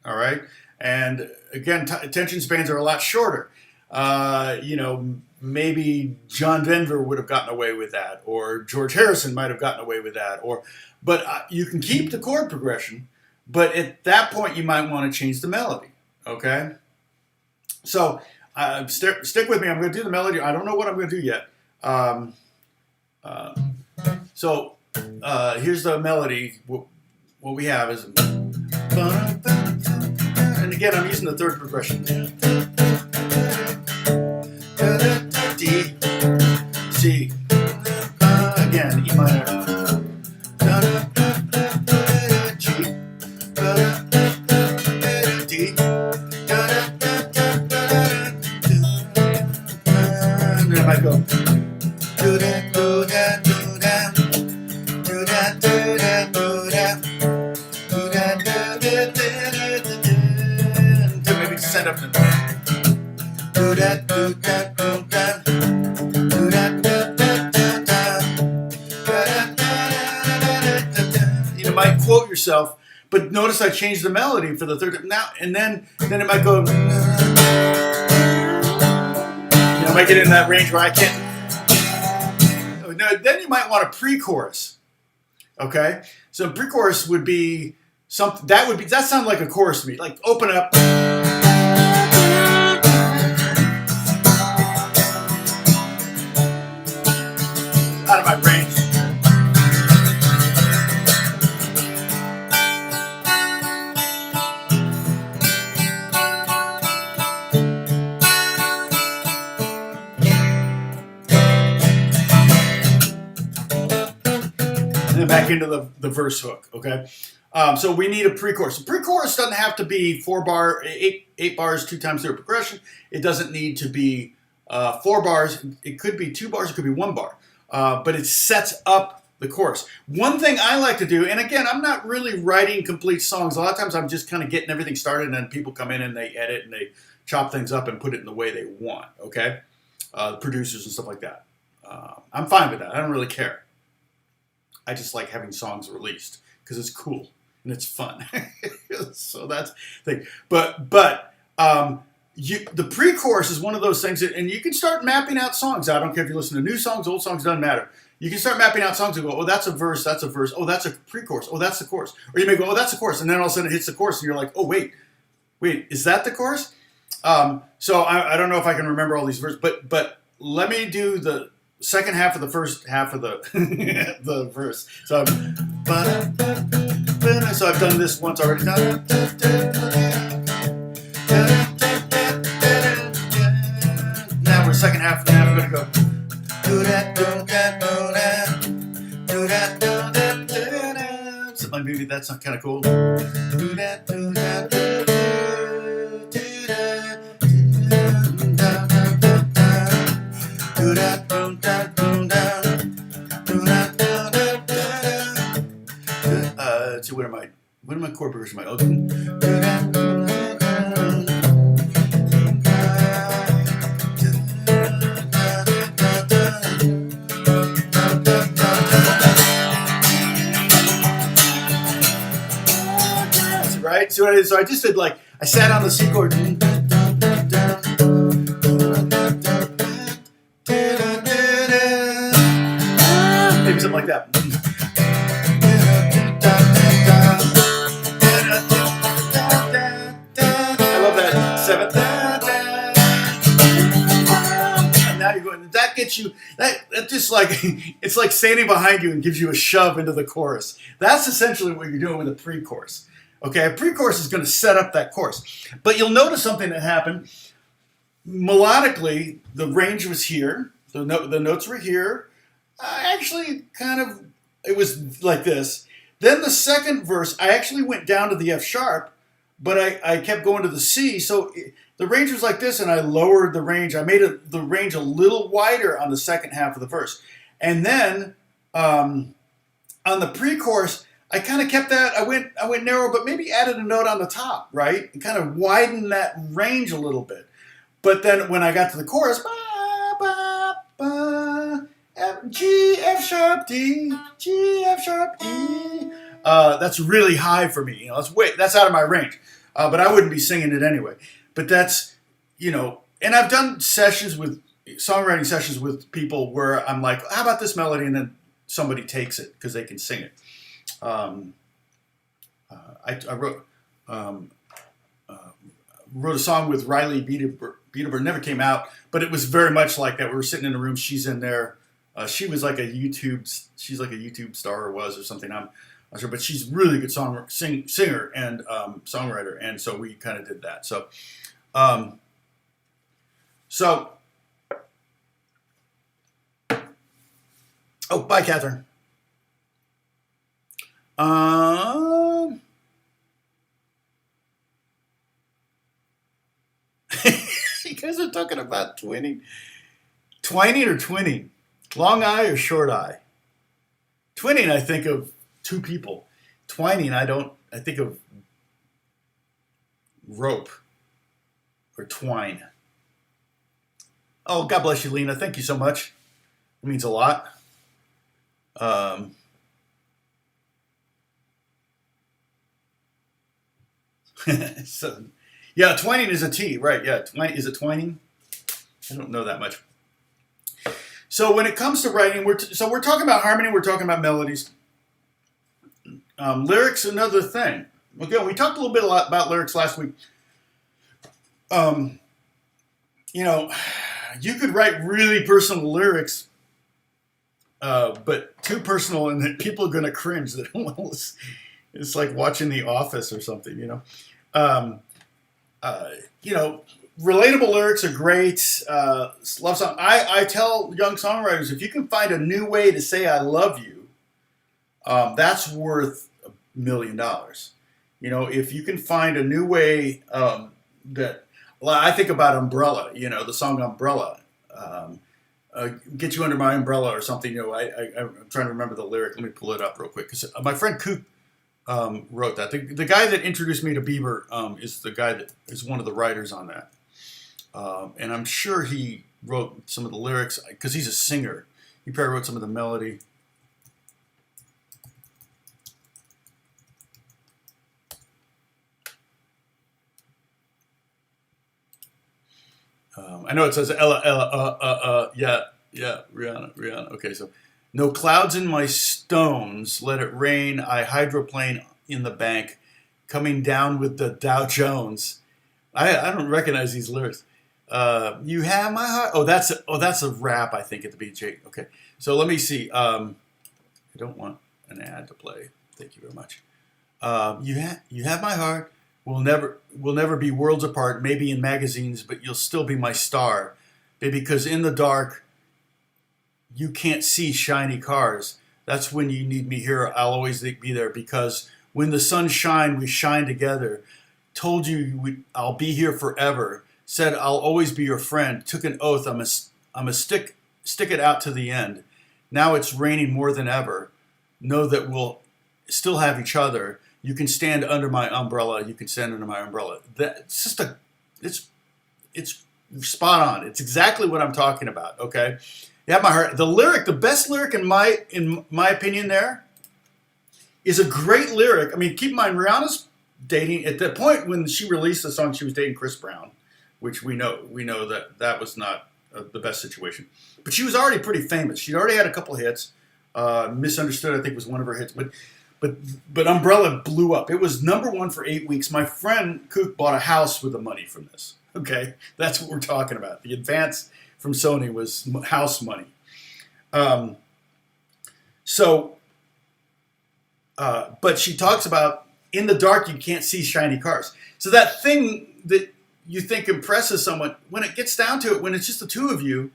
All right? And again, attention spans are a lot shorter. Maybe John Denver would have gotten away with that, or George Harrison might have gotten away with that. But you can keep the chord progression, but at that point you might want to change the melody. Okay? So stick with me. I'm going to do the melody. I don't know what I'm going to do yet. So here's the melody. What we have is, and again, I'm using the third progression. D, C, again, E minor, G, D, and then I might go, do that, do that, do that, do that, do that, do that, do that, do that, do that, maybe set up the do that, do that, do that. yourself. But notice I changed the melody for the third time now, and then it might go. I might get in that range where I can't. Then you might want a pre-chorus. Okay, so pre-chorus would be something that sounds like a chorus to me. Like open up. Out of my range. And then back into the verse hook, okay? So we need a pre-chorus. The pre-chorus doesn't have to be 8 bars, 2 times 0 progression. It doesn't need to be 4 bars. It could be 2 bars, it could be 1 bar. But it sets up the chorus. One thing I like to do, and again, I'm not really writing complete songs. A lot of times I'm just kind of getting everything started, and then people come in and they edit and they chop things up and put it in the way they want, okay? The producers and stuff like that. I'm fine with that. I don't really care. I just like having songs released because it's cool and it's fun. So that's the thing. But the pre-chorus is one of those things, and you can start mapping out songs. I don't care if you listen to new songs, old songs, doesn't matter. You can start mapping out songs and go, oh, that's a verse, that's a verse. Oh, that's a pre-chorus. Oh, that's the chorus. Or you may go, oh, that's the chorus. And then all of a sudden it hits the chorus and you're like, oh, wait, is that the chorus? So I don't know if I can remember all these verses, but let me do the second half of the first half of the the verse. So I've done this once already. Now we're second half, and now I'm going to go. So maybe that's not kind of cool. Let's see, what are my chord progressions? Right? So I just did I sat on the C chord. Maybe something like that. I love that seventh. And now you're going, that gets you, that just it's like standing behind you and gives you a shove into the chorus. That's essentially what you're doing with a pre-chorus. Okay, a pre-chorus is going to set up that chorus. But you'll notice something that happened. Melodically, the range was here. The notes were here. Actually, it was like this. Then the second verse, I actually went down to the F sharp, but I kept going to the C. So the range was like this, and I lowered the range. I made the range a little wider on the second half of the verse. And then on the pre-chorus, I kind of kept that. I went narrow, but maybe added a note on the top, right? And kind of widened that range a little bit. But then when I got to the chorus, ba, ba, ba, G, F sharp, D, G, F sharp, D. That's really high for me. That's out of my range. But I wouldn't be singing it anyway. But that's, and I've done songwriting sessions with people where I'm like, how about this melody? And then somebody takes it because they can sing it. I wrote a song with Riley Beaterberg. Never came out, but it was very much like that. We were sitting in a room. She's in there. She's like a YouTube star or was or something. I'm not sure, but she's really good singer and songwriter, and so we kind of did that. Oh, bye, Catherine. You guys are talking about twinning. Twining or twinning? Long eye or short eye? Twinning, I think of 2 people. Twining, I think of rope or twine. Oh, God bless you, Lena. Thank you so much. It means a lot. So, yeah, twining is a T, right? Yeah, is it twining? I don't know that much. So when it comes to writing, we're talking about harmony, we're talking about melodies. Lyrics, another thing. Okay, we talked a little bit about lyrics last week. Um, you know, you could write really personal lyrics, but too personal, and that people are going to cringe. That it's like watching The Office or something. Um, uh, you know, relatable lyrics are great. Love song. I tell young songwriters, if you can find a new way to say "I love you," that's worth $1 million. If you can find a new way that, well, I think about Umbrella. The song Umbrella. Get you under my umbrella or something. I'm trying to remember the lyric. Let me pull it up real quick because my friend Kook wrote that. The guy that introduced me to Bieber is the guy that is one of the writers on that. And I'm sure he wrote some of the lyrics because he's a singer. He probably wrote some of the melody. I know it says Ella, yeah, Rihanna. Okay, so no clouds in my stones, let it rain. I hydroplane in the bank, coming down with the Dow Jones. I don't recognize these lyrics. You have my heart. That's a rap, I think, at the BJ. Okay, so let me see. I don't want an ad to play. Thank you very much. You have my heart. We'll never be worlds apart. Maybe in magazines, but you'll still be my star, baby. Because in the dark, you can't see shiny cars. That's when you need me here. I'll always be there because when the sun shine, we shine together. Told you I'll be here forever. Said I'll always be your friend. Took an oath. I'm a stick it out to the end. Now it's raining more than ever. Know that we'll still have each other. You can stand under my umbrella. You can stand under my umbrella. It's spot on. It's exactly what I'm talking about. Okay. You have my heart. The best lyric in my opinion, there is a great lyric. I mean, keep in mind, Rihanna's dating at the point when she released the song. She was dating Chris Brown, which we know that was not the best situation. But she was already pretty famous. She'd already had a couple hits. Misunderstood, I think, was one of her hits. But Umbrella blew up. It was #1 for 8 weeks. My friend Kook bought a house with the money from this. Okay, that's what we're talking about. The advance from Sony was house money. But she talks about in the dark you can't see shiny cars. So that thing that you think impresses someone, when it gets down to it, when it's just the two of you,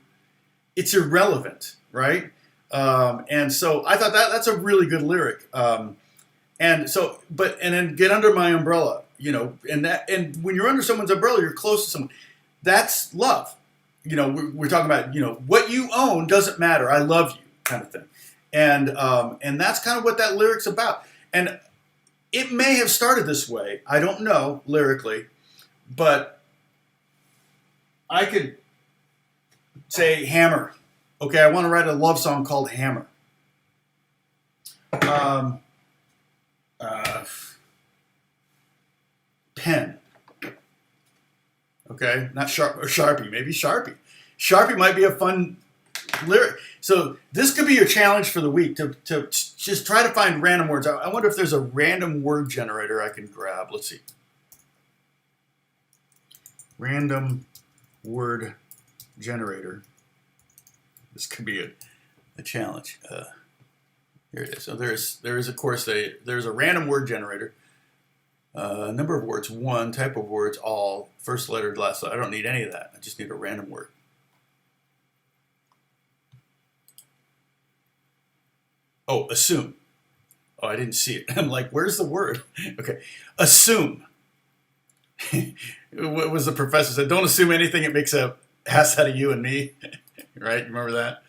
it's irrelevant, right? And so I thought that's a really good lyric. And then get under my umbrella, and when you're under someone's umbrella, you're close to someone. That's love. We're talking about, what you own doesn't matter. I love you, kind of thing. And that's kind of what that lyric's about. And it may have started this way. I don't know lyrically, but I could say Hammer. Okay, I want to write a love song called Hammer. Pen. Okay, not Sharpie. Maybe Sharpie. Sharpie might be a fun lyric. So this could be your challenge for the week to just try to find random words. I wonder if there's a random word generator I can grab. Let's see. Random word generator. This could be a challenge. Here it is. So there is of course there's a random word generator. Number of words, 1. Type of words, all. First letter, last letter. I don't need any of that. I just need a random word. Oh, assume. Oh, I didn't see it. I'm like, where's the word? Okay, assume. What was the professor said? Don't assume anything. It makes a ass out of you and me. Right? Remember that?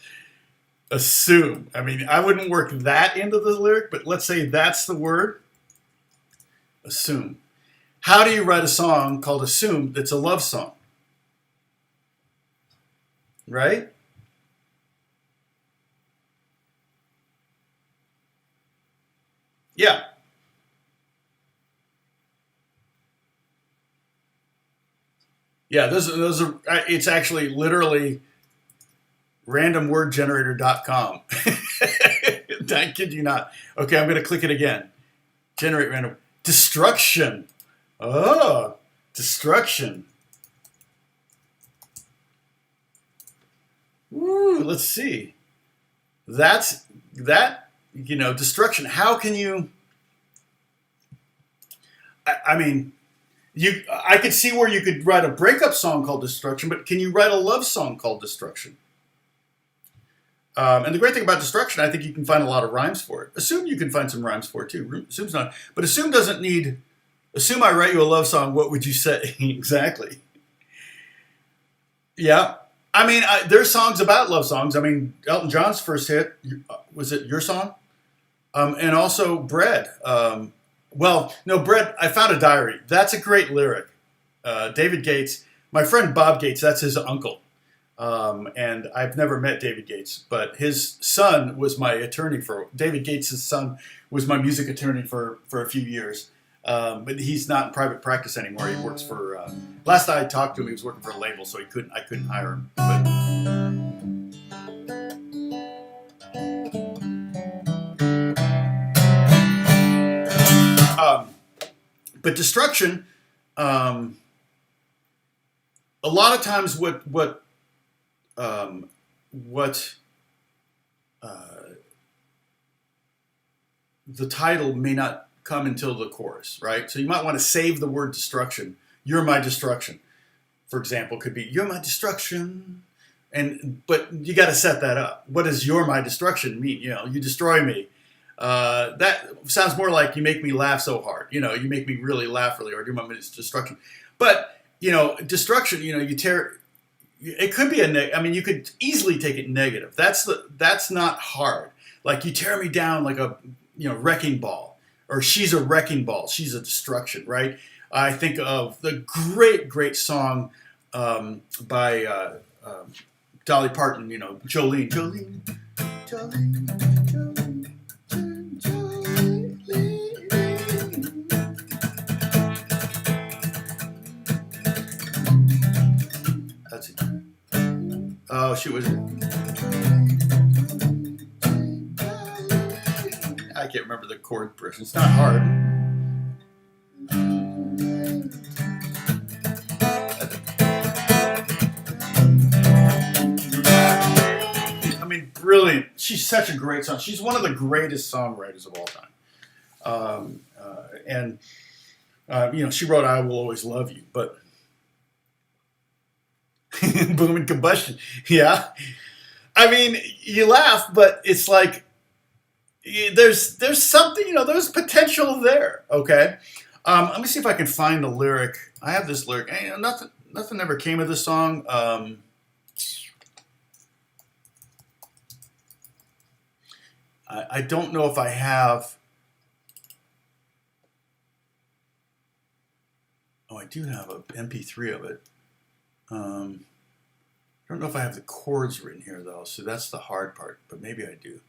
Assume. I mean, I wouldn't work that into the lyric, but let's say that's the word. Assume. How do you write a song called Assume that's a love song? Right? Yeah. Yeah, those are. It's actually literally randomwordgenerator.com. I kid you not. Okay, I'm going to click it again. Generate random. Destruction. Oh, destruction. Ooh, let's see. That's that. Destruction. How can you? I mean, I could see where you could write a breakup song called Destruction, but can you write a love song called Destruction? And the great thing about Destruction, I think you can find a lot of rhymes for it. Assume you can find some rhymes for it too. Assume's not, but Assume doesn't need. Assume I write you a love song. What would you say exactly? Yeah, I mean, there's songs about love songs. I mean, Elton John's first hit was it Your Song, and also Bread. Well, no, Bread. I found a diary. That's a great lyric. David Gates, my friend Bob Gates. That's his uncle. And I've never met David Gates, but his son was my attorney for David Gates' son was my music attorney for a few years. But he's not in private practice anymore. He works for last I talked to him, he was working for a label, so I couldn't hire him. But Destruction, a lot of times what the title may not come until the chorus, right? So you might want to save the word destruction. You're my destruction, for example, could be you're my destruction, but you got to set that up. What does "you're my destruction" mean? You destroy me. That sounds more like you make me laugh so hard. You make me really laugh really hard. You're my destruction. But destruction. You tear. It could be I mean, you could easily take it negative. That's not hard. Like you tear me down like a wrecking ball, or she's a wrecking ball. She's a destruction, right? I think of the great song by Dolly Parton. Jolene, Jolene, Jolene, Jolene, Jolene. That's it. Oh, she was. I can't remember the chord progression. It's not hard. I mean, brilliant. She's such a great song. She's one of the greatest songwriters of all time. She wrote "I Will Always Love You," but Boom and Combustion. Yeah. I mean, you laugh, but it's like there's something, there's potential there. Okay. Let me see if I can find the lyric. I have this lyric. Nothing ever came of this song. I don't know if I have. Oh, I do have an MP3 of it. I don't know if I have the chords written here, though, so that's the hard part, but maybe I do.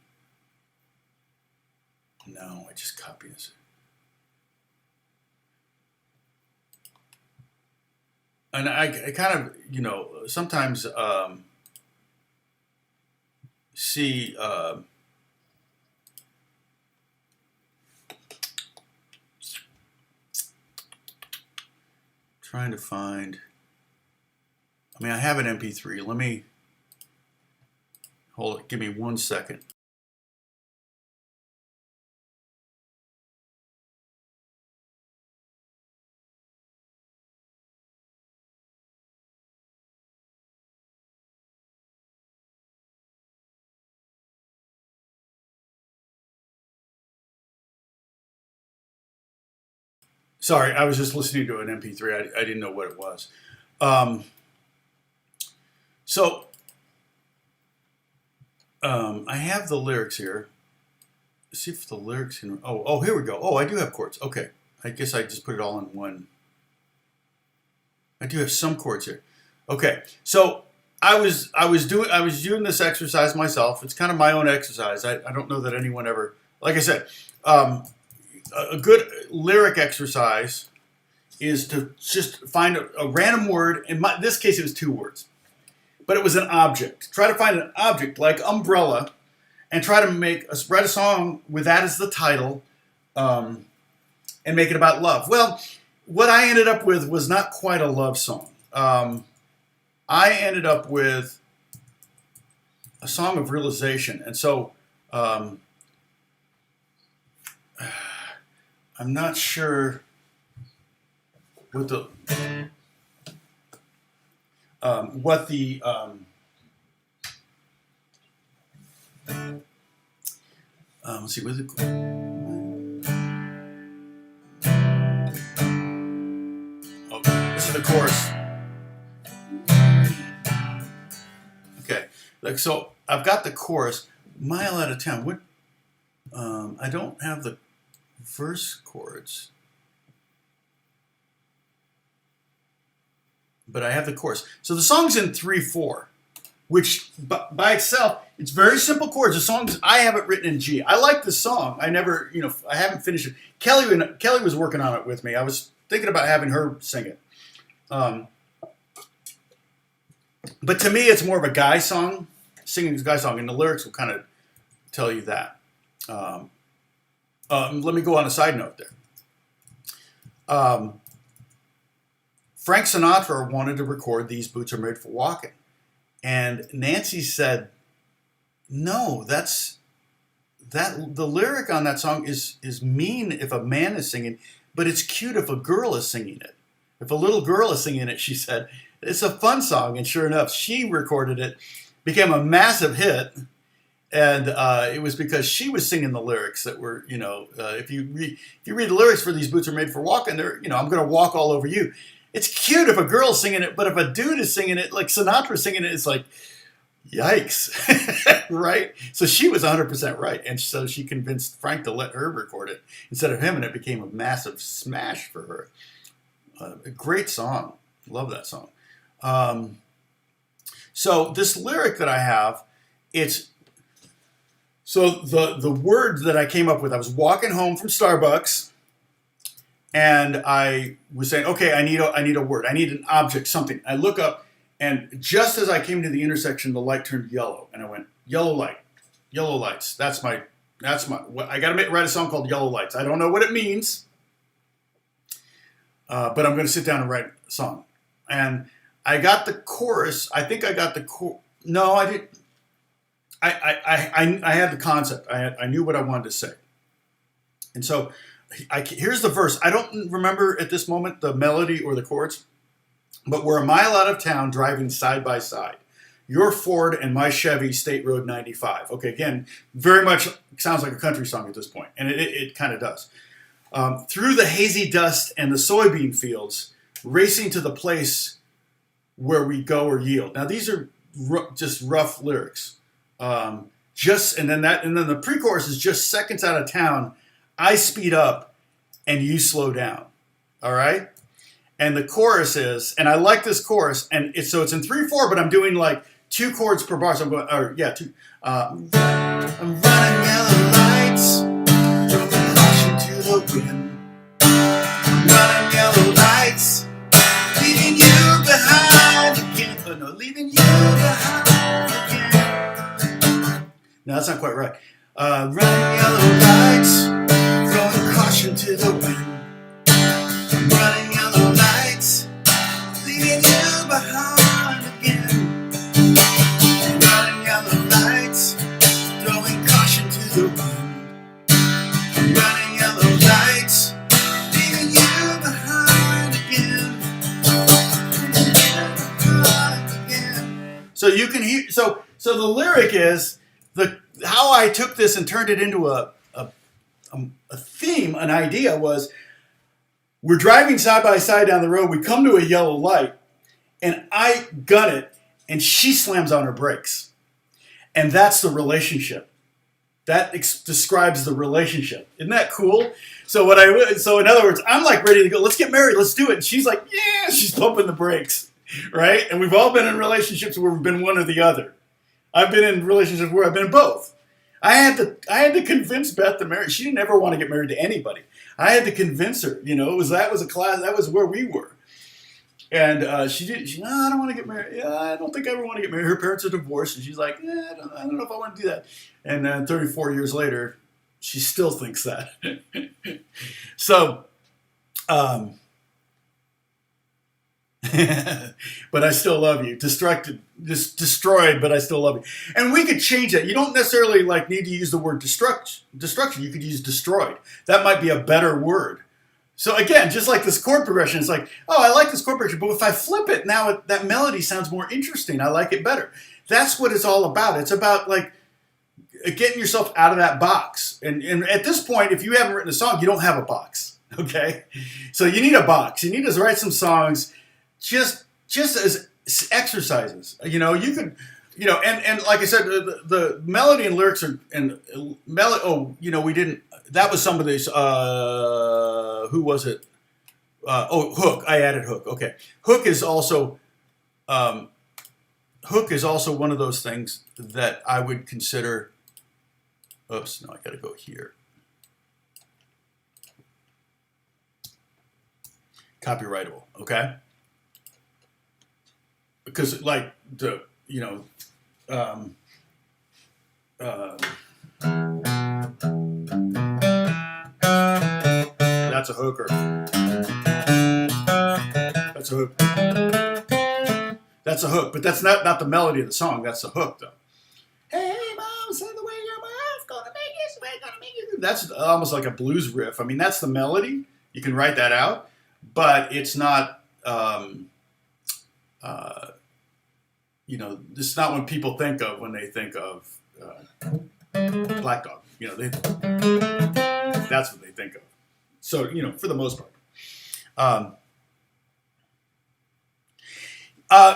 No, I just copied this. And I kind of, sometimes see... trying to find... I mean, I have an MP3. Let me hold it. Give me 1 second. Sorry, I was just listening to an MP3. I didn't know what it was. I have the lyrics here. Let's see if the lyrics can. Oh, here we go. Oh, I do have chords. Okay, I guess I just put it all in one. I do have some chords here. Okay, so I was doing this exercise myself. It's kind of my own exercise. I don't know that anyone ever, like I said, a good lyric exercise is to just find a random word. In this case, it was 2 words, but it was an object. Try to find an object like umbrella, and try to write a song with that as the title, and make it about love. Well, what I ended up with was not quite a love song. I ended up with a song of realization, and so I'm not sure what the let's see, with the this is the chorus. Okay, like so, I've got the chorus. Mile out of town. What? I don't have the verse chords, but I have the chorus. So the song's in 3/4, which by itself, it's very simple chords. The song's, I have it written in G. I like the song. I never, I haven't finished it. Kelly was working on it with me. I was thinking about having her sing it. But to me, it's more of a guy song, singing a guy song, and the lyrics will kind of tell you that. Let me go on a side note there. Frank Sinatra wanted to record These Boots Are Made for Walking. And Nancy said, no, the lyric on that song is mean if a man is singing, but it's cute if a girl is singing it. If a little girl is singing it, she said, it's a fun song. And sure enough, she recorded it, became a massive hit. And it was because she was singing the lyrics that were, if you read the lyrics for These Boots Are Made for Walking, they're, I'm going to walk all over you. It's cute if a girl's singing it, but if a dude is singing it, like Sinatra's singing it, it's like, yikes, right? So she was 100% right. And so she convinced Frank to let her record it instead of him, and it became a massive smash for her. A great song. Love that song. So this lyric that I have, so the words that I came up with, I was walking home from Starbucks, and I was saying, okay, I need a word. I need an object, something. I look up, and just as I came to the intersection, the light turned yellow, and I went, yellow light, yellow lights. I got to write a song called Yellow Lights. I don't know what it means, but I'm going to sit down and write a song. And I got the chorus. I think I got the chorus. No, I didn't. I had the concept. I knew what I wanted to say. And so here's the verse. I don't remember at this moment the melody or the chords, but we're a mile out of town driving side by side. Your Ford and my Chevy, State Road 95. Okay, again, very much sounds like a country song at this point, and it kind of does. Through the hazy dust and the soybean fields, racing to the place where we go or yield. Now these are just rough lyrics. And then the pre-chorus is just seconds out of town. I speed up and you slow down. All right. And the chorus is, and I like this chorus, and it's in 3/4, but I'm doing like 2 chords per bar. So I'm going, 2. I'm running yellow lights, throwing caution to the wind. I'm running yellow lights, leaving you behind again. Oh no, leaving you behind again. No, that's not quite right. Running yellow lights, throwing caution to the wind. I'm running yellow lights, leaving you behind again. I'm running yellow lights, throwing caution to the wind. I'm running yellow lights, leaving you behind again. So you can hear. So the lyric is how I took this and turned it into a theme, an idea was, we're driving side by side down the road. We come to a yellow light, and I gun it, and she slams on her brakes. And that's the relationship. That describes the relationship. Isn't that cool? So in other words, I'm like ready to go. Let's get married. Let's do it. And she's like, yeah. She's pumping the brakes, right? And we've all been in relationships where we've been one or the other. I've been in relationships where I've been both. I had to convince Beth to marry. She didn't ever want to get married to anybody. I had to convince her. That was a class. That was where we were. And she did. No, I don't want to get married. Yeah, I don't think I ever want to get married. Her parents are divorced, and she's like, I don't know if I want to do that. And then 34 years later, she still thinks that. So, um, but I still love you. Destroyed, but I still love you. And we could change that. You don't necessarily need to use the word destruction. You could use destroyed. That might be a better word. So again, just like this chord progression, it's like, oh, I like this chord progression, but if I flip it, now that melody sounds more interesting. I like it better. That's what it's all about. It's about getting yourself out of that box. And at this point, if you haven't written a song, you don't have a box. Okay? So you need a box. You need to write some songs just as exercises. You could, and like I said, the melody and lyrics are, we didn't, that was somebody's, who was it? Hook. I added Hook. Okay. Hook is also one of those things that I would consider, oops, no, I got to go here. Copyrightable. Okay. Because that's a hooker. That's a hook. That's a hook, but that's not the melody of the song. That's the hook, though. Hey, mom, say the way your mouth gonna make you. That's almost like a blues riff. I mean, that's the melody. You can write that out, but it's not. This is not what people think of when they think of Black Dog. That's what they think of. So, for the most part.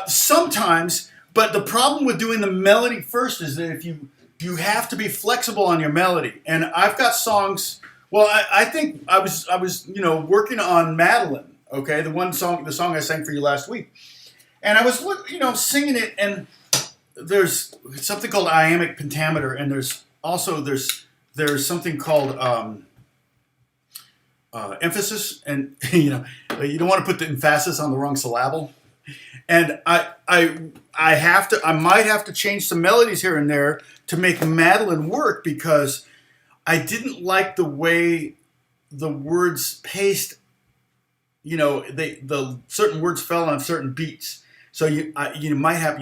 Sometimes, but the problem with doing the melody first is that if you have to be flexible on your melody. And I've got songs, well, I think I was working on Madeline, okay, the song I sang for you last week. And I was, singing it, and there's something called iambic pentameter, and there's something called emphasis, and you don't want to put the emphasis on the wrong syllable. And I might have to change some melodies here and there to make Madeline work, because I didn't like the way the words paced. The certain words fell on certain beats. So you might have,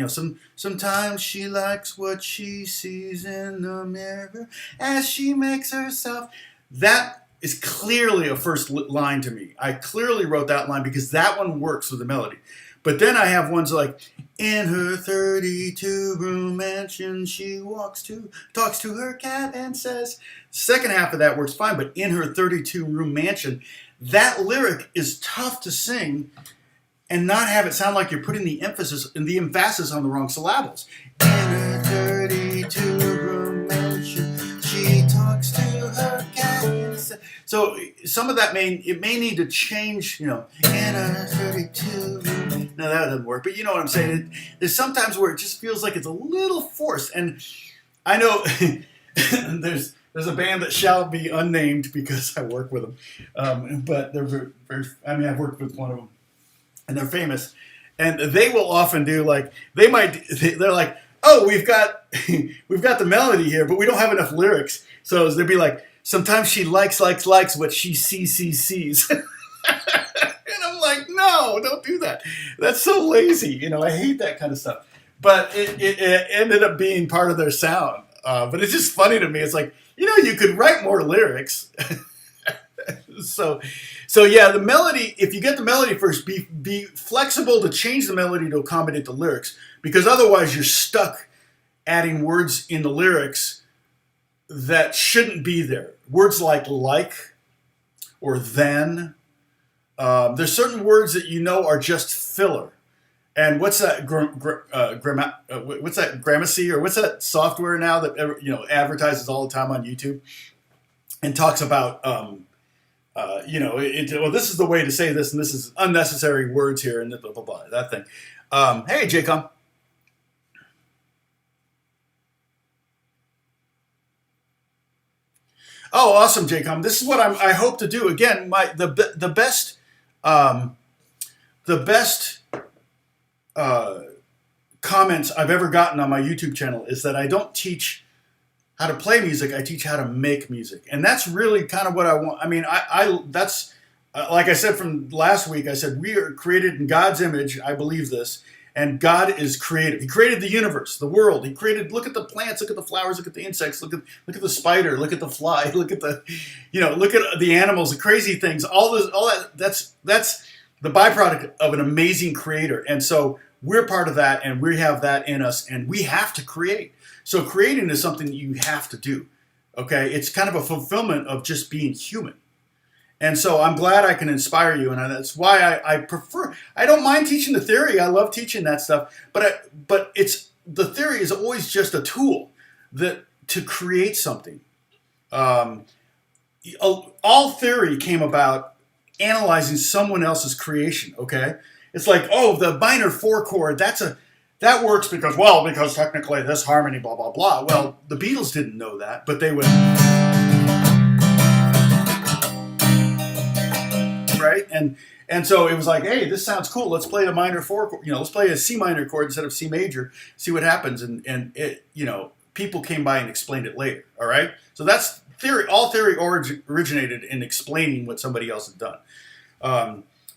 sometimes she likes what she sees in the mirror as she makes herself. That is clearly a first line to me. I clearly wrote that line because that one works with the melody. But then I have ones like, in her 32-room mansion, she talks to her cat and says. Second half of that works fine, but in her 32-room mansion, that lyric is tough to sing and not have it sound like you're putting the emphasis on the wrong syllables. In her 32-room mansion, she talks to her cat. So some of that may need to change, in her 32-room. No, that doesn't work. But you know what I'm saying? There's sometimes where it just feels like it's a little forced. And I know there's a band that shall be unnamed because I work with them. But they're very, I've worked with one of them. And they're famous, and they will often do they're like, oh, we've got the melody here, but we don't have enough lyrics. So they'd be like, sometimes she likes what she sees. And I'm like, no, don't do that. That's so lazy. I hate that kind of stuff. But it ended up being part of their sound. But it's just funny to me. It's like, you could write more lyrics. So yeah, the melody, if you get the melody first, be flexible to change the melody to accommodate the lyrics, because otherwise you're stuck adding words in the lyrics that shouldn't be there. Words like or then. There's certain words that are just filler. And what's that what's that Gramercy, or what's that software now that advertises all the time on YouTube and talks about this is the way to say this, and this is unnecessary words here, and blah, blah, blah, that thing. Hey, Jaycom. Oh, awesome, Jaycom. This is what I hope to do. Again, the best um, the best uh, comments I've ever gotten on my YouTube channel is that I don't teach how to play music. I teach how to make music, and that's really kind of what I want. I mean, I that's like I said from last week. I said we are created in God's image. I believe this. And God is creative. He created the universe, the world. He created. Look at the plants. Look at the flowers. Look at the insects. Look at the spider. Look at the fly. Look at the, look at the animals, the crazy things. All that. That's the byproduct of an amazing creator. And so we're part of that, and we have that in us, and we have to create. So creating is something that you have to do. Okay, it's kind of a fulfillment of just being human. And so I'm glad I can inspire you, and that's why I prefer. I don't mind teaching the theory. I love teaching that stuff, but it's the theory is always just a tool that to create something. All theory came about analyzing someone else's creation. Okay, it's like, oh, the minor 4 chord. That works because technically this harmony, blah blah blah. Well, the Beatles didn't know that, but they would. Right, and so it was like, hey, this sounds cool. Let's play a minor 4 chord. Let's play a C minor chord instead of C major. See what happens. And it, people came by and explained it later. All right, so that's theory. All theory originated in explaining what somebody else had done.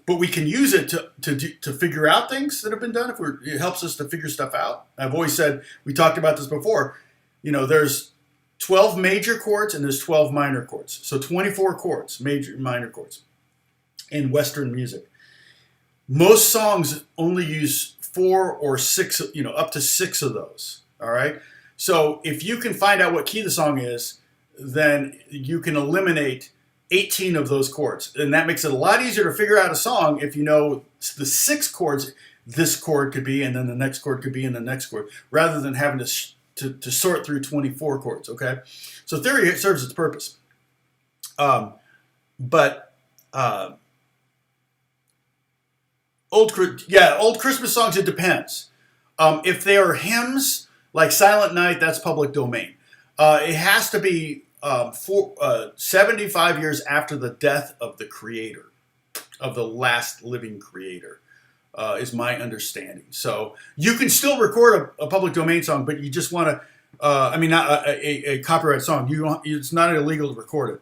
But we can use it to figure out things that have been done. It helps us to figure stuff out. I've always said, we talked about this before. There's 12 major chords and there's 12 minor chords. So 24 chords, major and minor chords. In Western music, most songs only use 4 or 6, up to 6 of those. All right. So if you can find out what key the song is, then you can eliminate 18 of those chords, and that makes it a lot easier to figure out a song if you know the 6 chords this chord could be, and then the next chord could be, and the next chord, rather than having to sort through 24 chords. Okay. So theory serves its purpose, but. Old Christmas songs, it depends. If they are hymns, like Silent Night, that's public domain. It has to be 75 years after the death of the creator, of the last living creator, is my understanding. So you can still record a public domain song, but you just want to, not a copyright song. It's not illegal to record it.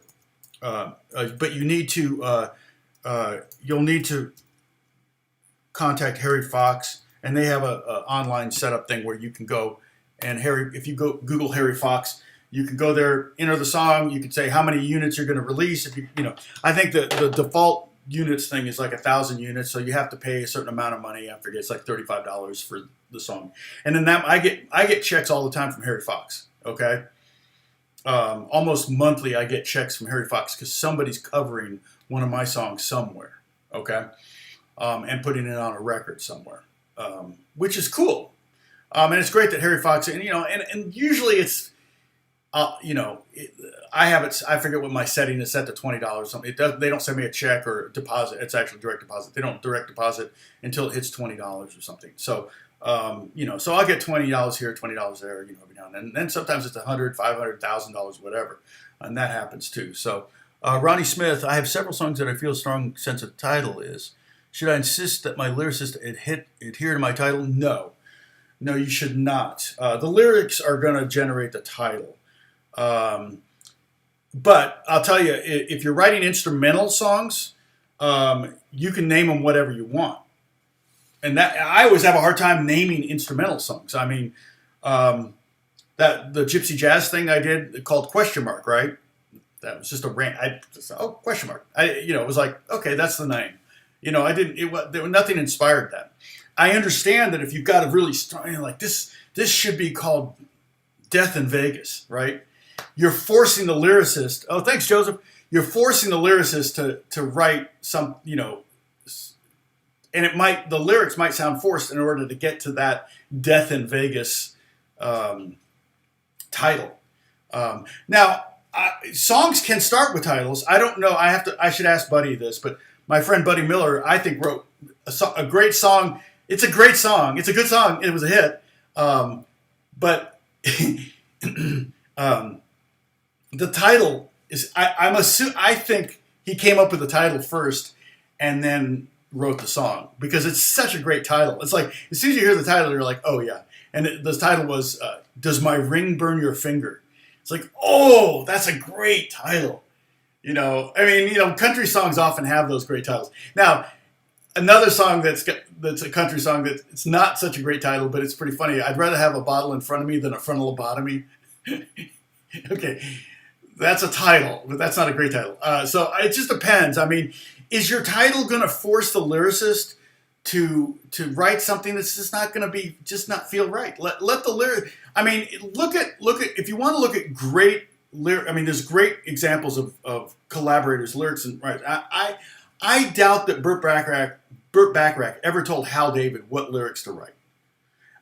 But you need to, you'll need to contact Harry Fox, and they have a online setup thing where you can go and if you go Google Harry Fox, you can go there, enter the song. You can say how many units you're going to release. If I think the default units thing is like 1,000 units, so you have to pay a certain amount of money. I forget, it's like $35 for the song, and then I get checks all the time from Harry Fox. Okay, almost monthly I get checks from Harry Fox because somebody's covering one of my songs somewhere. Okay. And putting it on a record somewhere, which is cool. And it's great that Harry Fox, and usually it's, I have it. I forget what my setting is set to $20 or something. They don't send me a check or deposit. It's actually direct deposit. They don't direct deposit until it hits $20 or something. So, so I'll get $20 here, $20 there, every now and then. And then sometimes it's $100, $500, $1,000, whatever, and that happens too. So, Ronnie Smith, I have several songs that I feel a strong sense of title is. Should I insist that my lyricist adhere to my title? No, you should not. The lyrics are going to generate the title. But I'll tell you, if you're writing instrumental songs, you can name them whatever you want. And that I always have a hard time naming instrumental songs. I mean, that the gypsy jazz thing I did called Question Mark, right? That was just a rant. Question Mark. It was like, okay, that's the name. There was nothing inspired that. I understand that if you've got a really strong, like this should be called Death in Vegas, right? You're forcing the lyricist. Oh, thanks, Joseph. You're forcing the lyricist to write some, and the lyrics might sound forced in order to get to that Death in Vegas title. Now, songs can start with titles. I don't know. I should ask Buddy this, but my friend Buddy Miller, I think, wrote a great song. It's a great song. It's a good song. It was a hit. But the title I think he came up with the title first and then wrote the song because it's such a great title. It's like as soon as you hear the title, you're like, oh yeah. And the title was "Does My Ring Burn Your Finger?" It's like, oh, that's a great title. You know, I mean, you know, country songs often have those great titles. Now, another song that's a country song that it's not such a great title, but it's pretty funny. I'd rather have a bottle in front of me than a frontal lobotomy. Okay, that's a title, but that's not a great title. So it just depends. I mean, is your title going to force the lyricist to write something that's just not going to be not feel right? Let the lyric. I mean, look at if you want to look at great lyric. I mean, there's great examples of collaborators, lyrics, and right. I doubt that Burt Bacharach ever told Hal David what lyrics to write.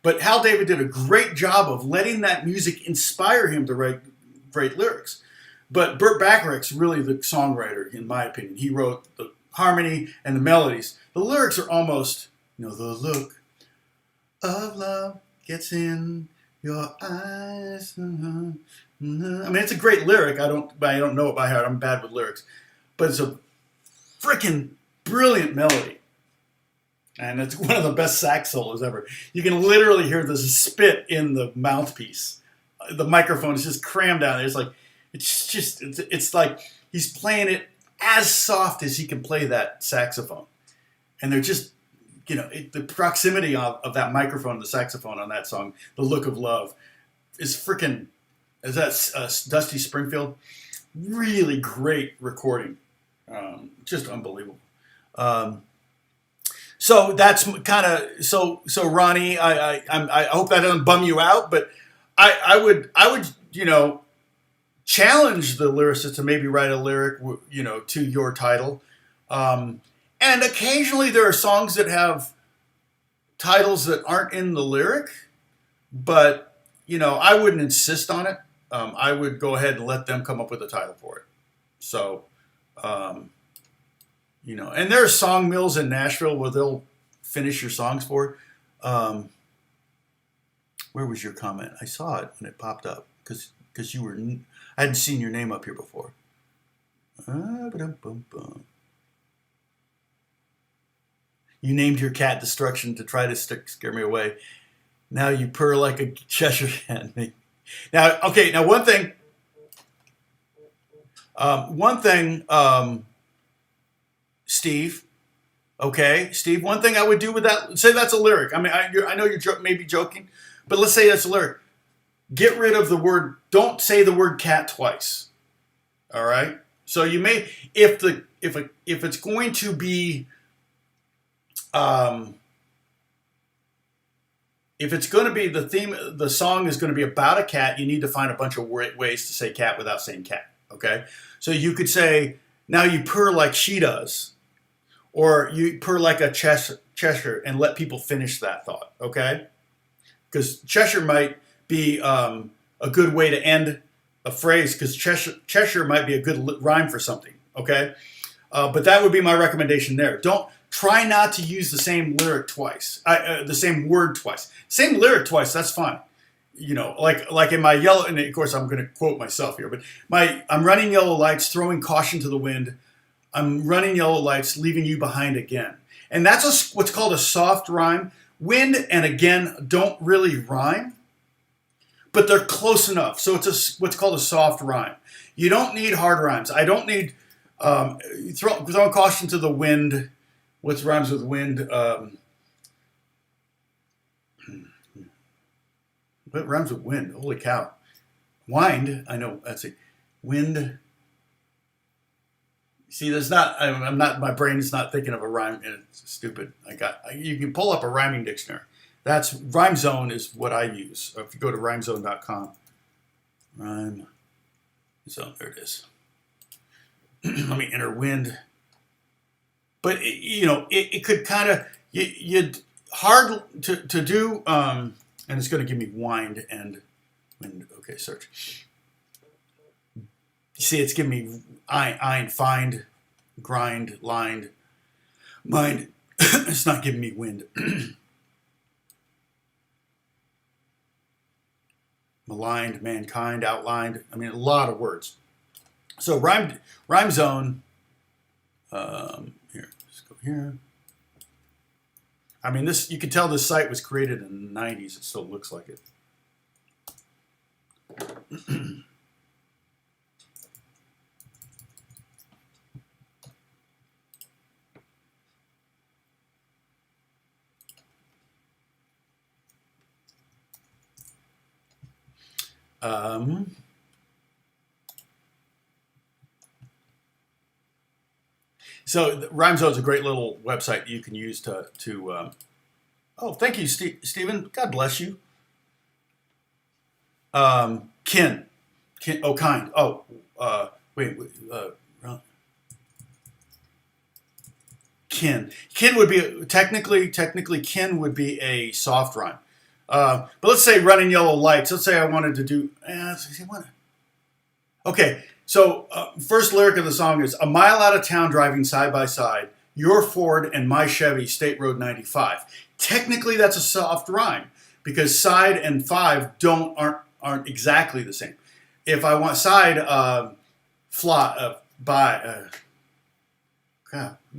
But Hal David did a great job of letting that music inspire him to write great lyrics. But Burt Bacharach's really the songwriter, in my opinion. He wrote the harmony and the melodies. The lyrics are almost, you know, the look of love gets in your eyes. I mean, it's a great lyric. I don't know it by heart. I'm bad with lyrics. But it's a freaking brilliant melody. And it's one of the best sax solos ever. You can literally hear the spit in the mouthpiece. The microphone is just crammed down. It's like he's playing it as soft as he can play that saxophone. And they're just, you know, the proximity of that microphone and the saxophone on that song, The Look of Love, is freaking, is that Dusty Springfield? Really great recording. Just unbelievable. So that's kind of so Ronnie. I hope that doesn't bum you out, but I would you know challenge the lyricist to maybe write a lyric you know to your title, and occasionally there are songs that have titles that aren't in the lyric, but you know I wouldn't insist on it. I would go ahead and let them come up with a title for it. So. You know, and there are song mills in Nashville where they'll finish your songs for it. Where was your comment? I saw it when it popped up because you were. I hadn't seen your name up here before. You named your cat Destruction to try to scare me away. Now you purr like a Cheshire cat. Now, okay. Now, one thing. Steve, okay, Steve. One thing I would do with that, say that's a lyric. I mean, I know you're maybe joking, but let's say that's a lyric. Get rid of the word. Don't say the word cat twice. All right. So you may, if it's going to be, if it's going to be the theme, the song is going to be about a cat. You need to find a bunch of ways to say cat without saying cat. Okay. So you could say, now you purr like she does. Or you purr like a Cheshire and let people finish that thought, okay? Because Cheshire might be a good way to end a phrase because Cheshire might be a good rhyme for something, okay? But that would be my recommendation there. Don't try not to use the same lyric twice, the same word twice. Same lyric twice, that's fine. You know, like in my yellow, and of course I'm going to quote myself here, but I'm running yellow lights, throwing caution to the wind. I'm running yellow lights, leaving you behind again. And that's what's called a soft rhyme. Wind and again don't really rhyme, but they're close enough. So it's what's called a soft rhyme. You don't need hard rhymes. I don't need throwing caution to the wind. What rhymes with wind? What rhymes with wind? Holy cow. Wind, I know, that's it. Wind. See, there's not, I'm not, my brain is not thinking of a rhyme, and it's stupid. You can pull up a rhyming dictionary. That's, Rhyme Zone is what I use. Or if you go to rhymezone.com, Rhyme Zone, there it is. Let me enter wind. But, it could kind of, you'd hard to do, and it's going to give me wind and wind. Okay, search. You see, it's giving me ein, find, grind, lined, mind. It's not giving me wind. Maligned, mankind, outlined. I mean, a lot of words. So rhyme zone. Here, let's go here. I mean, this, you can tell this site was created in the 90s. It still looks like it. So RhymeZone is a great little website you can use to oh, thank you, Stephen. God bless you. Kin. Oh, kind. Oh, wait. Kin. Kin would be technically kin would be a soft rhyme. But let's say running yellow lights. Let's say I wanted to do. Okay. So first lyric of the song is: a mile out of town, driving side by side, your Ford and my Chevy, State Road 95. Technically, that's a soft rhyme because side and five aren't exactly the same. If I want side, God,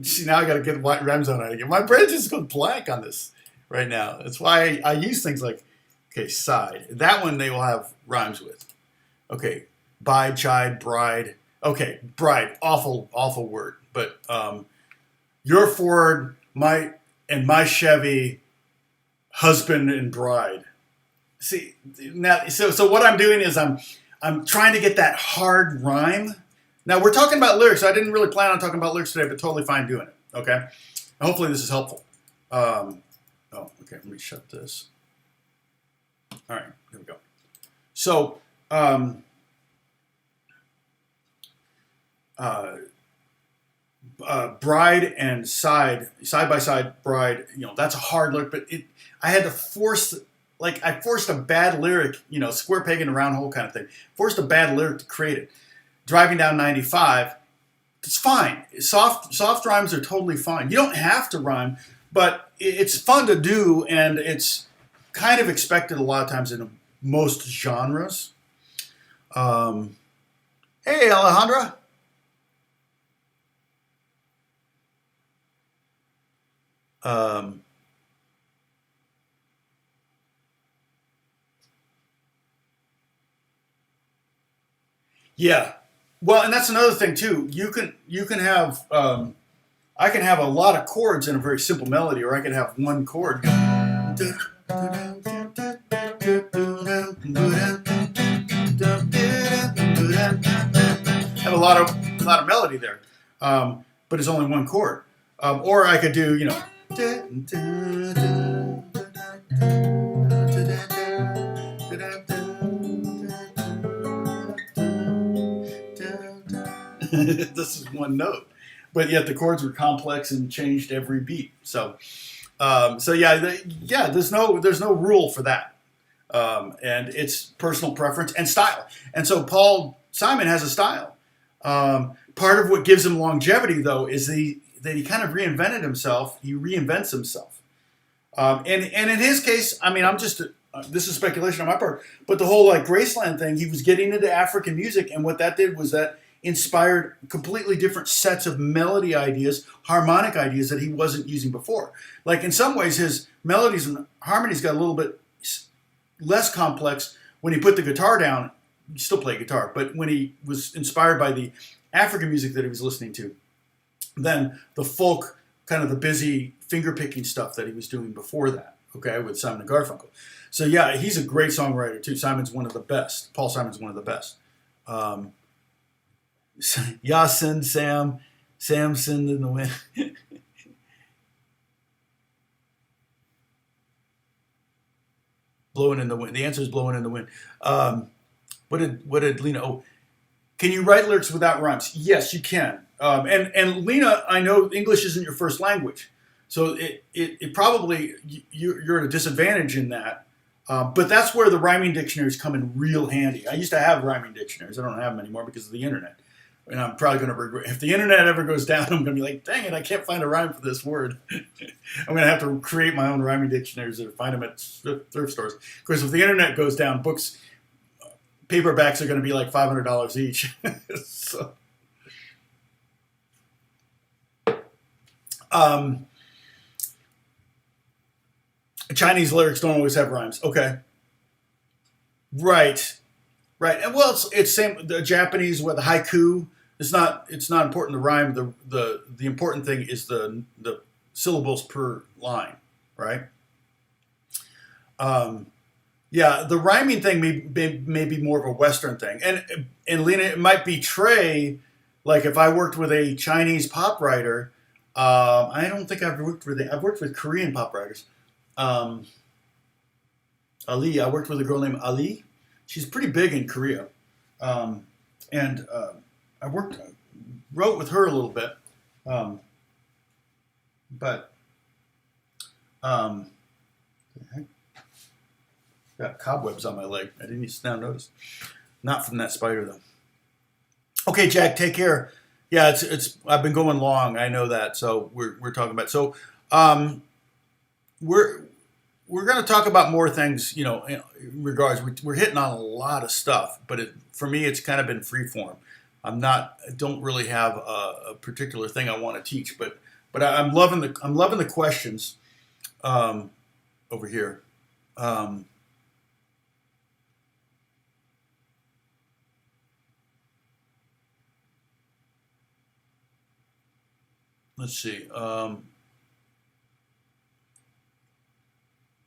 see, now I got to get rhyme zone out again. My brain just goes blank on this right now. That's why I use things like, okay, side. That one they will have rhymes with. Okay, bide, chide, bride. Okay, bride, awful word. But your Ford, my Chevy, husband and bride. See, now, so what I'm doing is I'm trying to get that hard rhyme. Now, we're talking about lyrics. I didn't really plan on talking about lyrics today, but totally fine doing it, okay? And hopefully this is helpful. Oh, okay, let me shut this. All right, here we go. So, bride and side by side, bride, that's a hard lyric, but I had to forced a bad lyric, square peg in a round hole kind of thing. Forced a bad lyric to create it. Driving down 95, it's fine. Soft rhymes are totally fine. You don't have to rhyme, but it's fun to do, and it's kind of expected a lot of times in most genres. Hey, Alejandra. Yeah. Well, and that's another thing too. You can have I can have a lot of chords in a very simple melody, or I can have one chord. Have a lot of melody there, but it's only one chord. Or I could do this is one note, but yet the chords were complex and changed every beat. So there's no rule for that, and it's personal preference and style. And so Paul Simon has a style. Part of what gives him longevity, though, is that he kind of reinvented himself. He reinvents himself, and in his case, I mean, this is speculation on my part, but the whole Graceland thing, he was getting into African music, and what that did was that inspired completely different sets of melody ideas, harmonic ideas that he wasn't using before. Like in some ways, his melodies and harmonies got a little bit less complex when he put the guitar down. He still played guitar, but when he was inspired by the African music that he was listening to, than the folk, kind of the busy finger-picking stuff that he was doing before that, okay, with Simon and Garfunkel. So yeah, he's a great songwriter too. Simon's one of the best. Paul Simon's one of the best. Yasin, Sam sinned in the wind. Blowing in the wind. The answer is blowing in the wind. What did Lena? Oh, can you write lyrics without rhymes? Yes, you can. And Lena, I know English isn't your first language, so it probably you're at a disadvantage in that. But that's where the rhyming dictionaries come in real handy. I used to have rhyming dictionaries. I don't have them anymore because of the internet. And I'm probably going to regret. If the internet ever goes down, I'm going to be like, dang it, I can't find a rhyme for this word. I'm going to have to create my own rhyming dictionaries or find them at thrift stores. Of course, if the internet goes down, paperbacks are going to be like $500 each. So Um, Chinese lyrics don't always have rhymes. Okay, right, right. And well, it's same. The Japanese with the haiku. It's not important to rhyme. The important thing is the syllables per line, right? Um, yeah, the rhyming thing may be more of a Western thing, and Lena, it might be Trey. Like if I worked with a Chinese pop writer, I don't think I've worked with Korean pop writers. Um, Ali, I worked with a girl named Ali. She's pretty big in Korea, um, and I wrote with her a little bit, um, but um, got cobwebs on my leg. I didn't even now notice. Not from that spider though. Okay, Jack, take care. Yeah, it's. I've been going long. I know that. So we're talking about. So um, we're we're going to talk about more things. In regards. We're hitting on a lot of stuff, but for me, it's kind of been free form. I don't really have a particular thing I want to teach, but I'm loving the questions over here. Um, let's see.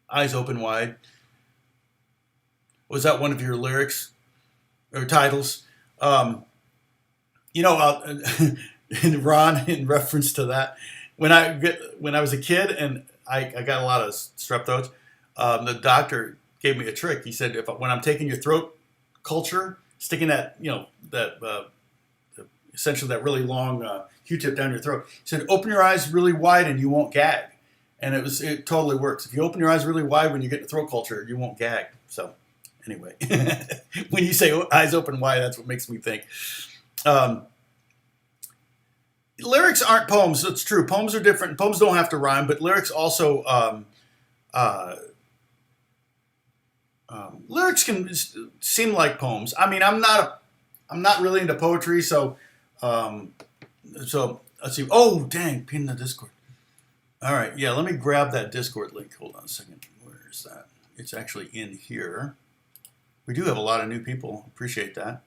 Eyes open wide. Was that one of your lyrics or titles? Um, uh, Ron, in reference to that, when I was a kid and I got a lot of strep throats, the doctor gave me a trick. He said, if when I'm taking your throat culture, sticking that essentially that really long Q-tip down your throat, he said, open your eyes really wide and you won't gag. And it totally works. If you open your eyes really wide when you get to throat culture, you won't gag. So anyway, when you say eyes open wide, that's what makes me think. Um, Lyrics aren't poems. It's true. Poems are different. Poems don't have to rhyme, but lyrics also uh, lyrics can seem like poems. I mean, I'm not really into poetry, um, so let's see. Oh, dang! Pin the Discord. All right, yeah. Let me grab that Discord link. Hold on a second. Where is that? It's actually in here. We do have a lot of new people. Appreciate that.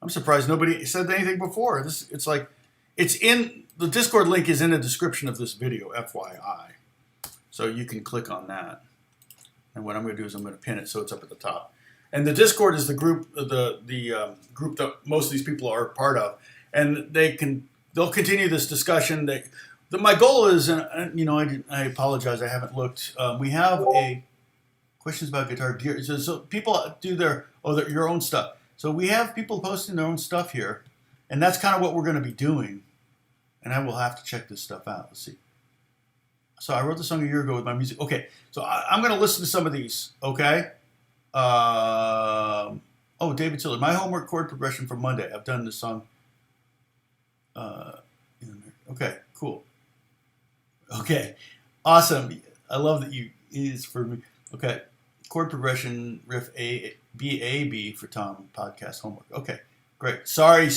I'm surprised nobody said anything before. It's like, it's in the Discord link is in the description of this video, FYI. So you can click on that. And what I'm going to do is I'm going to pin it so it's up at the top. And the Discord is the group, the group that most of these people are part of, and they'll continue this discussion. My goal is, and I apologize, I haven't looked. We have a questions about guitar gear. So people do your own stuff. So we have people posting their own stuff here, and that's kind of what we're going to be doing. And I will have to check this stuff out. Let's see. So I wrote the song a year ago with my music. Okay, so I'm going to listen to some of these. Okay. David Tiller. My homework chord progression for Monday. I've done this song. Okay, cool. Okay, awesome. I love that it is for me. Okay, chord progression riff B for Tom podcast homework. Okay, great. Sorry.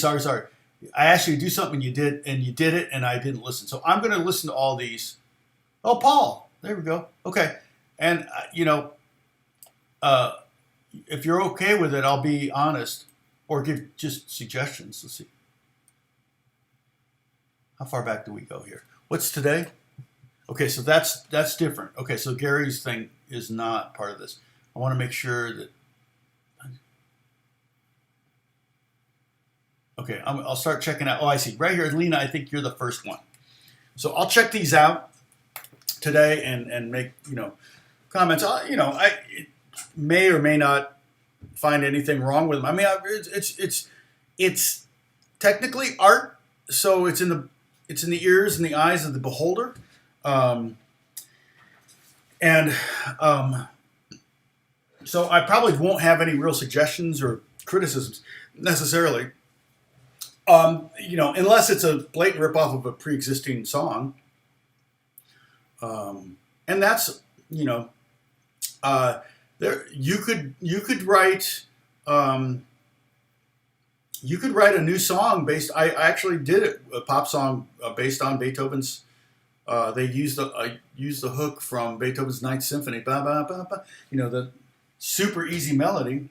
I asked you to do something you did it, and I didn't listen. So I'm going to listen to all these. Oh, Paul, there we go. Okay, and if you're okay with it, I'll be honest or give just suggestions. Let's see. How far back do we go here? What's today? Okay, so that's different. Okay, so Gary's thing is not part of this. I want to make sure that. Okay, I'll start checking out. Oh, I see. Right here, Lena, I think you're the first one. So I'll check these out today and make comments. I may or may not find anything wrong with them. I mean, it's technically art, so it's in the ears and the eyes of the beholder, and so I probably won't have any real suggestions or criticisms necessarily. Unless it's a blatant ripoff of a pre-existing song, and that's there you could write you could write a new song based. I actually did it, a pop song based on Beethoven's. They used the hook from Beethoven's Ninth Symphony. Ba, ba, ba, ba, the super easy melody.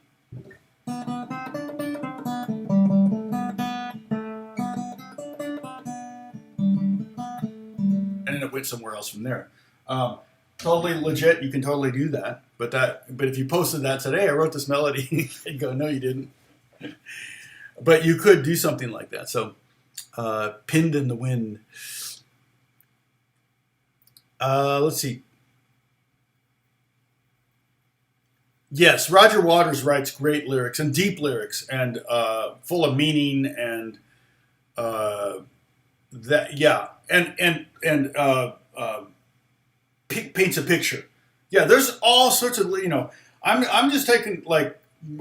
And then it went somewhere else from there. Totally legit. You can totally do that. But if you posted that today, I wrote this melody, you'd go, no, you didn't. But you could do something like that. So, pinned in the wind. Let's see. Yes, Roger Waters writes great lyrics and deep lyrics and full of meaning and that paints a picture. Yeah, there's all sorts of I'm just taking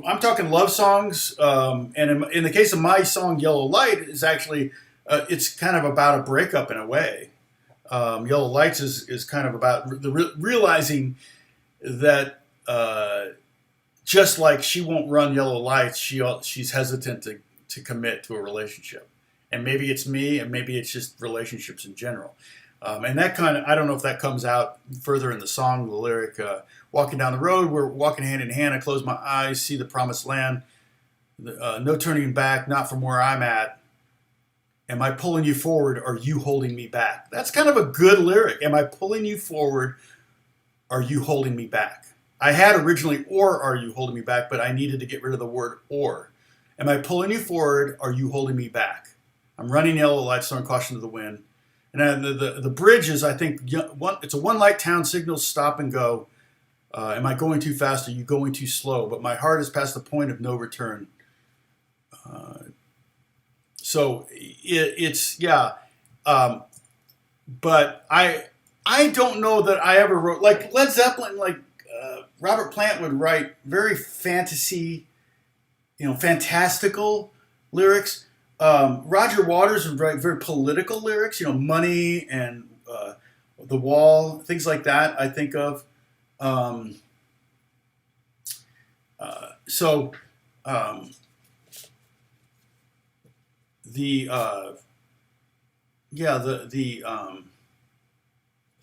I'm talking love songs, and in the case of my song "Yellow Light," is actually it's kind of about a breakup in a way. Yellow Lights is kind of about realizing that just like she won't run yellow lights, she's hesitant to commit to a relationship, and maybe it's me, and maybe it's just relationships in general. And that kind of, I don't know if that comes out further in the song, the lyric, walking down the road, we're walking hand in hand, I close my eyes, see the promised land, no turning back, not from where I'm at. Am I pulling you forward, or are you holding me back? That's kind of a good lyric. Am I pulling you forward, or are you holding me back? I had originally, or are you holding me back, but I needed to get rid of the word or. Am I pulling you forward, or are you holding me back? I'm running yellow lights, throwing caution to the wind. And then the bridge is, I think, it's a one light town, signals stop and go. Am I going too fast? Are you going too slow? But my heart is past the point of no return. So it's but I don't know that I ever wrote, like Led Zeppelin, Robert Plant would write very fantastical lyrics. Roger Waters would write very political lyrics, money and the wall, things like that. I think of. So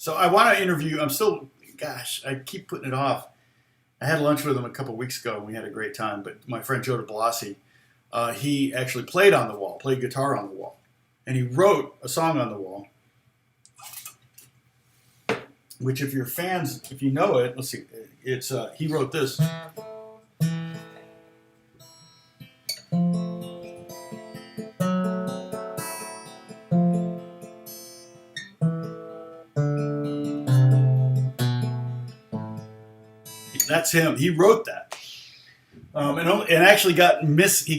I want to interview. I keep putting it off. I had lunch with him a couple weeks ago and we had a great time. But my friend Joe DeBlasi, he actually played guitar on the wall, and he wrote a song on the wall. Which, if you're fans, if you know it, let's see, it's he wrote this. That's him. He wrote that, and actually he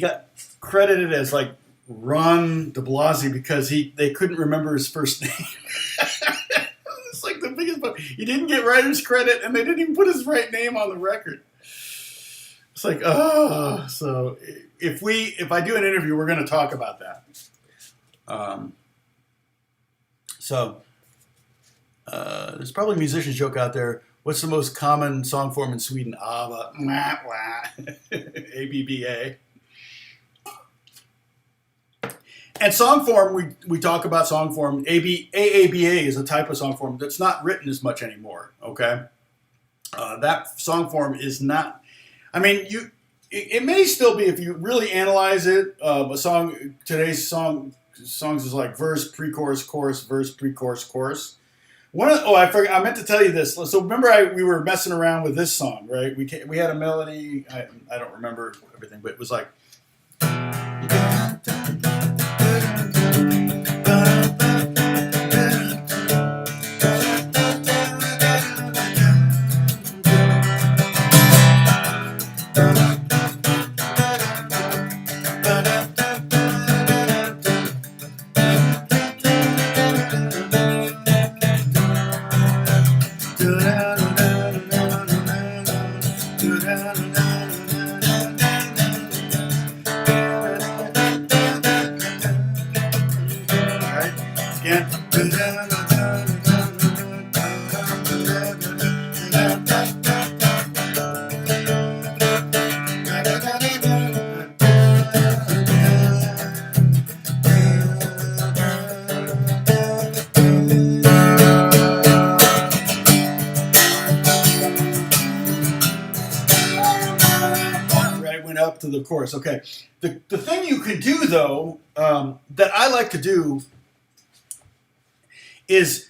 got credited as like Ron DeBlasi because they couldn't remember his first name. It's like the biggest. He didn't get writer's credit, and they didn't even put his right name on the record. It's like, oh, so if I do an interview, we're going to talk about that. There's probably a musician's joke out there. What's the most common song form in Sweden? ABBA. ABBA. And song form, we talk about song form. AABA is a type of song form that's not written as much anymore, okay? That song form is not, it may still be if you really analyze it. Today's songs is like verse, pre-chorus, chorus, verse, pre-chorus, chorus. I forgot. I meant to tell you this. So remember, we were messing around with this song, right? We had a melody. I don't remember everything, but it was like. up to the chorus. Okay. The thing you can do, though, that I like to do is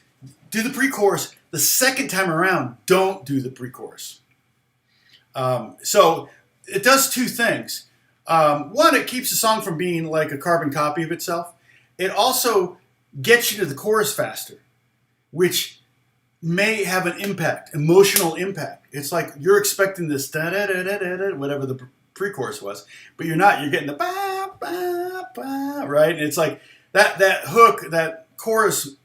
do the pre-chorus. The second time around, don't do the pre-chorus. So it does two things. One, it keeps the song from being like a carbon copy of itself. It also gets you to the chorus faster, which may have an impact, emotional impact. It's like you're expecting this da-da-da-da-da, whatever the pre-chorus was, but you're not. You're getting the ba ba ba, right? And it's like that hook, that chorus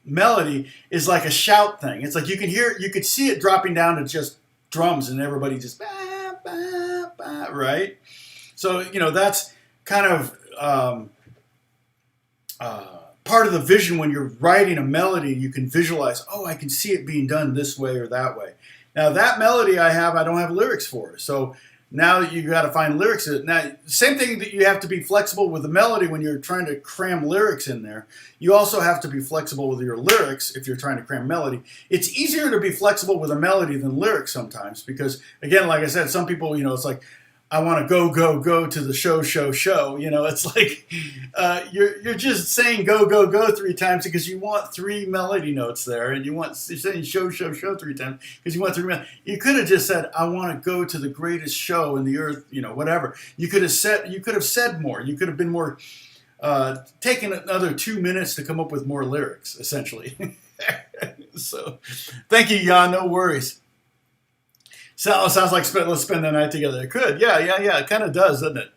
melody is like a shout thing. It's like you could see it dropping down to just drums and everybody just ba ba ba, right? So that's kind of part of the vision when you're writing a melody. You can visualize, oh, I can see it being done this way or that way. Now that melody I don't have lyrics for, so now you got to find lyrics. Now, same thing that you have to be flexible with the melody when you're trying to cram lyrics in there. You also have to be flexible with your lyrics if you're trying to cram melody. It's easier to be flexible with a melody than lyrics sometimes because, again, like I said, some people, it's like, I want to go, go, go to the show, show, show. It's like you're just saying go, go, go 3 times because you want 3 melody notes there, and you're saying show, show, show 3 times because you want 3 melody. You could have just said, I want to go to the greatest show in the earth, whatever. You could have said more. You could have been more, taken another 2 minutes to come up with more lyrics, essentially. So, thank you, Jan. No worries. Sounds like let's spend the night together. It could, yeah. It kind of does, doesn't it?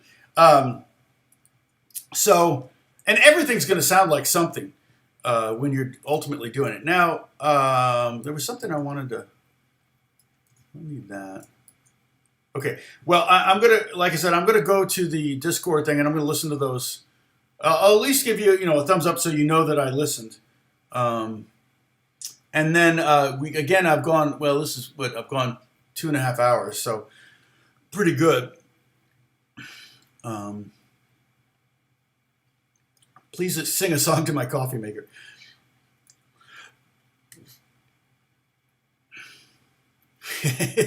So, and everything's going to sound like something when you're ultimately doing it. Now, there was something I wanted to. I need that. Okay. Well, I'm gonna, like I said, I'm gonna go to the Discord thing and I'm gonna listen to those. I'll at least give you, a thumbs up so you know that I listened. And then I've gone. Well, this is what I've gone. 2.5 hours, so pretty good. Please sing a song to my coffee maker.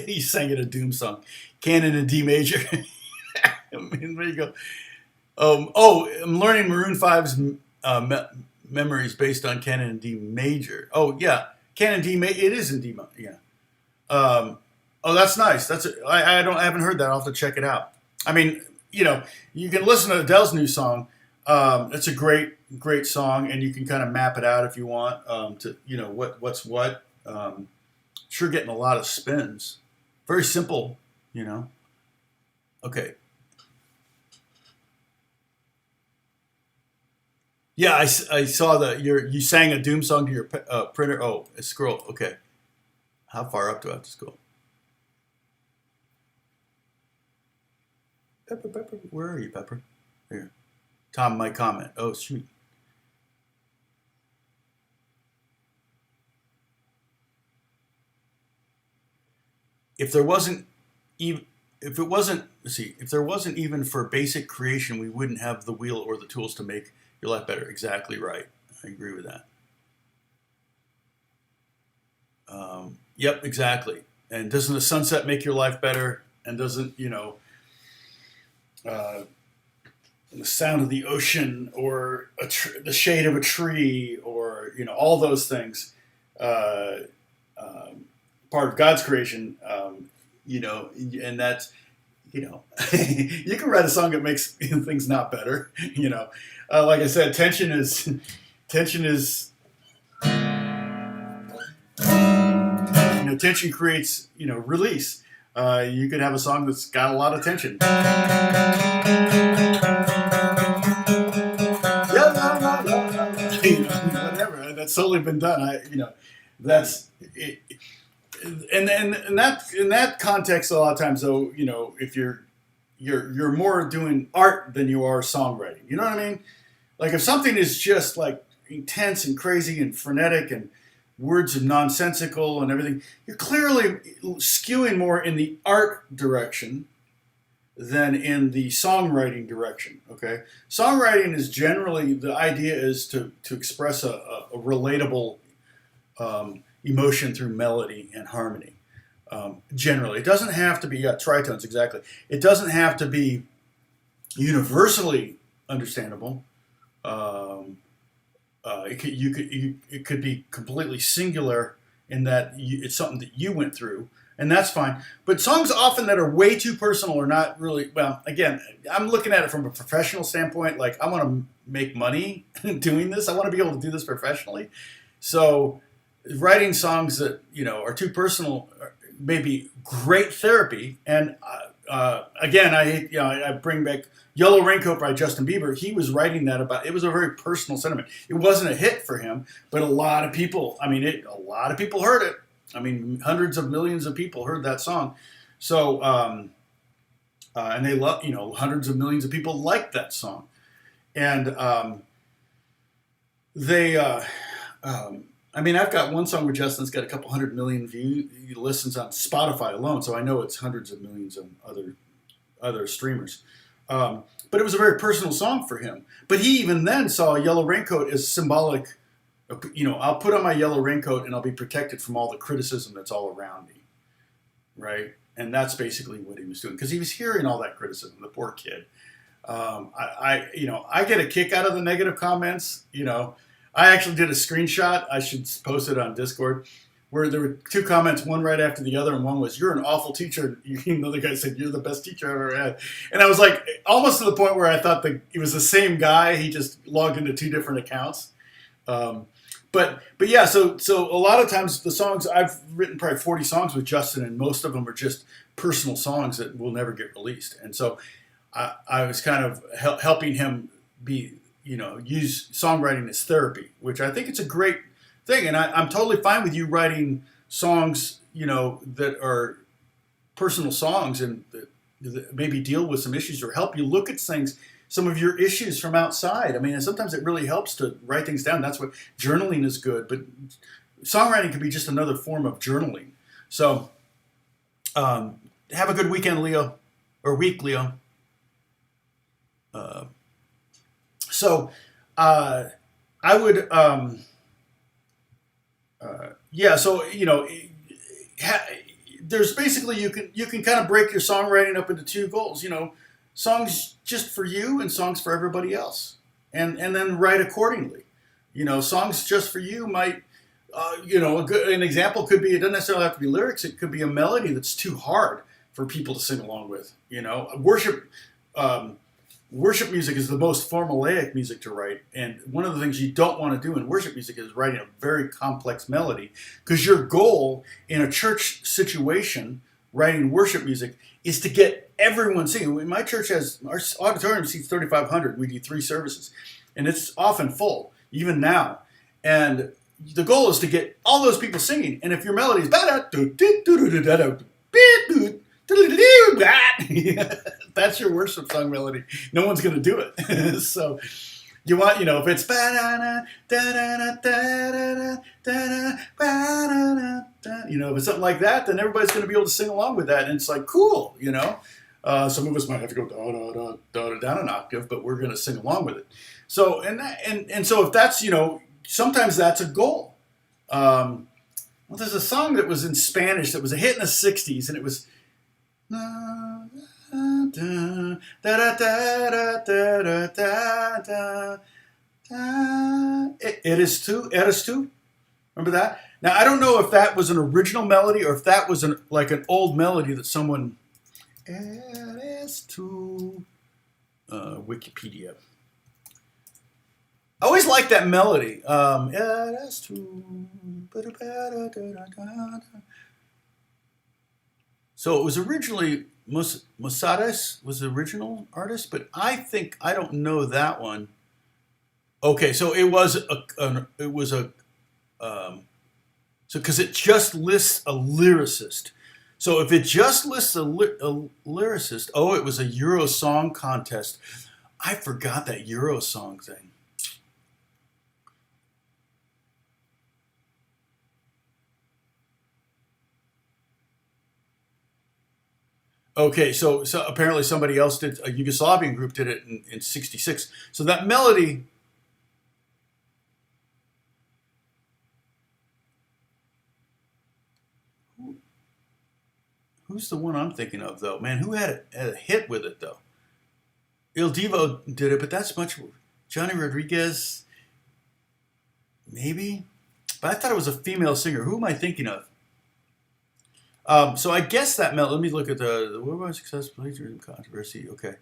He sang it a Doom song, Canon in D major. I mean, there you go. I'm learning Maroon 5's memories based on Canon in D major. Oh yeah, Canon D major. It is in D major. Yeah. Oh, that's nice. I haven't heard that. I'll have to check it out. I mean, you can listen to Adele's new song. It's a great song, and you can kind of map it out if you want to, what's what. Sure, getting a lot of spins. Very simple, Okay. Yeah, I saw that you sang a Doom song to your printer. Oh, scroll. Okay. How far up do I have to scroll? Pepper, where are you, Pepper? Here. Tom, my comment. Oh, shoot. If there wasn't even for basic creation, we wouldn't have the wheel or the tools to make your life better. Exactly right. I agree with that. Yep, exactly. And doesn't the sunset make your life better? And doesn't, the sound of the ocean or the shade of a tree or, all those things, part of God's creation, and that's, you can write a song that makes things not better, like I said, tension is, tension creates, release. You could have a song that's got a lot of tension. Whatever. That's totally been done. That's it. And in that context, a lot of times, though, if you're more doing art than you are songwriting. You know what I mean? Like if something is just like intense and crazy and frenetic and words are nonsensical and everything, you're clearly skewing more in the art direction than in the songwriting direction, okay? Songwriting is generally, the idea is to express a relatable emotion through melody and harmony. Generally, it doesn't have to be tritones exactly. It doesn't have to be universally understandable. Um, it could be completely singular in that it's something that you went through, and that's fine. But songs often that are way too personal are not really. Well, again, I'm looking at it from a professional standpoint. Like, I want to make money doing this. I want to be able to do this professionally. So writing songs that are too personal may be great therapy. And again, I bring back Yellow Raincoat by Justin Bieber. He was writing that about. It was a very personal sentiment. It wasn't a hit for him, but a lot of people. A lot of people heard it. I mean, hundreds of millions of people heard that song. So, and they love. Hundreds of millions of people liked that song, and they. I've got one song with Justin's got a couple 100 million listens on Spotify alone, so I know it's hundreds of millions on other streamers. But it was a very personal song for him. But he even then saw Yellow Raincoat as symbolic. I'll put on my yellow raincoat and I'll be protected from all the criticism that's all around me, right? And that's basically what he was doing because he was hearing all that criticism. The poor kid. I get a kick out of the negative comments. I actually did a screenshot. I should post it on Discord, where there were two comments, one right after the other, and one was, "You're an awful teacher." Another guy said, "You're the best teacher I've ever had." And I was like, almost to the point where I thought that it was the same guy. He just logged into two different accounts. But yeah, so a lot of times the songs, I've written probably 40 songs with Justin, and most of them are just personal songs that will never get released. And so I was kind of helping him use songwriting as therapy, which I think it's a great thing. And I'm totally fine with you writing songs, that are personal songs and that maybe deal with some issues or help you look at things, some of your issues from outside. I mean, and sometimes it really helps to write things down. That's what journaling is good, but songwriting can be just another form of journaling. So have a good weekend, Leo, or week, Leo. I would, there's basically, you can kind of break your songwriting up into two goals, songs just for you and songs for everybody else, and then write accordingly. Songs just for you might, an example could be, it doesn't necessarily have to be lyrics. It could be a melody that's too hard for people to sing along with. Worship music is the most formulaic music to write, and one of the things you don't want to do in worship music is writing a very complex melody, because your goal in a church situation, writing worship music, is to get everyone singing. My church our auditorium seats 3,500. We do 3 services, and it's often full, even now. And the goal is to get all those people singing, and if your melody is that's your worship song melody, no one's going to do it. So you want, if it's if it's something like that, then everybody's going to be able to sing along with that, and it's like cool. Some of us might have to go down an octave, but we're going to sing along with it. So and so if that's sometimes that's a goal. Well, there's a song that was in Spanish that was a hit in the '60s, and it was. Eres tú. Remember that? Now, I don't know if that was an original melody or if that was like an old melody that someone. Eres tú. Wikipedia. I always liked that melody. Eres tú. So it was originally Mosares was the original artist, but I don't know that one. Okay, so it was so because it just lists a lyricist. So if it just lists a lyricist, it was a Euro Song Contest. I forgot that Euro Song thing. Okay, so apparently somebody else did, a Yugoslavian group did it in '66. So that melody. Who's the one I'm thinking of, though? Man, who had a hit with it, though? Il Divo did it, but that's much... Johnny Rodriguez, maybe? But I thought it was a female singer. Who am I thinking of? So I guess that let me look at the worldwide success, plagiarism, controversy. Okay.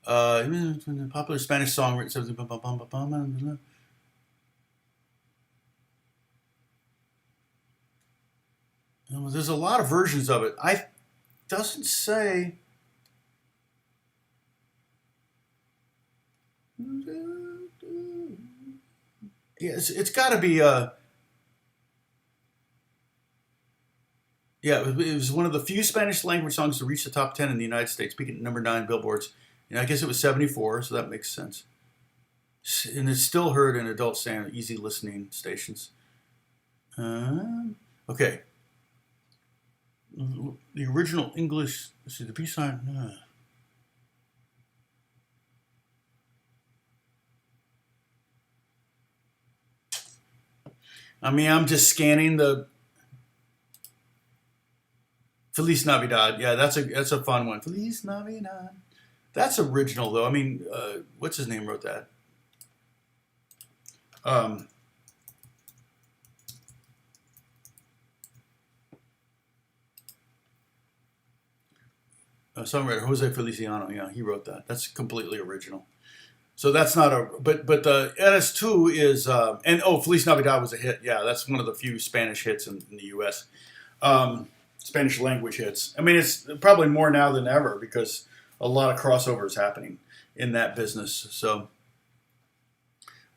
Popular Spanish song written... There's a lot of versions of it. Doesn't say... Yeah, it's got to be yeah, it was one of the few Spanish language songs to reach the top 10 in the United States, peaking at number 9 billboards. And I guess it was 74, so that makes sense. And it's still heard in adult standard, easy listening stations. Okay. The original English, let's see, the B-side. I mean, I'm just scanning the Feliz Navidad. Yeah, that's a fun one. Feliz Navidad. That's original, though. I mean, what's his name wrote that? Songwriter Jose Feliciano. Yeah, he wrote that. That's completely original. So that's not a, but the NS2 is, and Feliz Navidad was a hit. Yeah, that's one of the few Spanish hits in the U.S. Spanish language hits. I mean, it's probably more now than ever because a lot of crossovers happening in that business. So,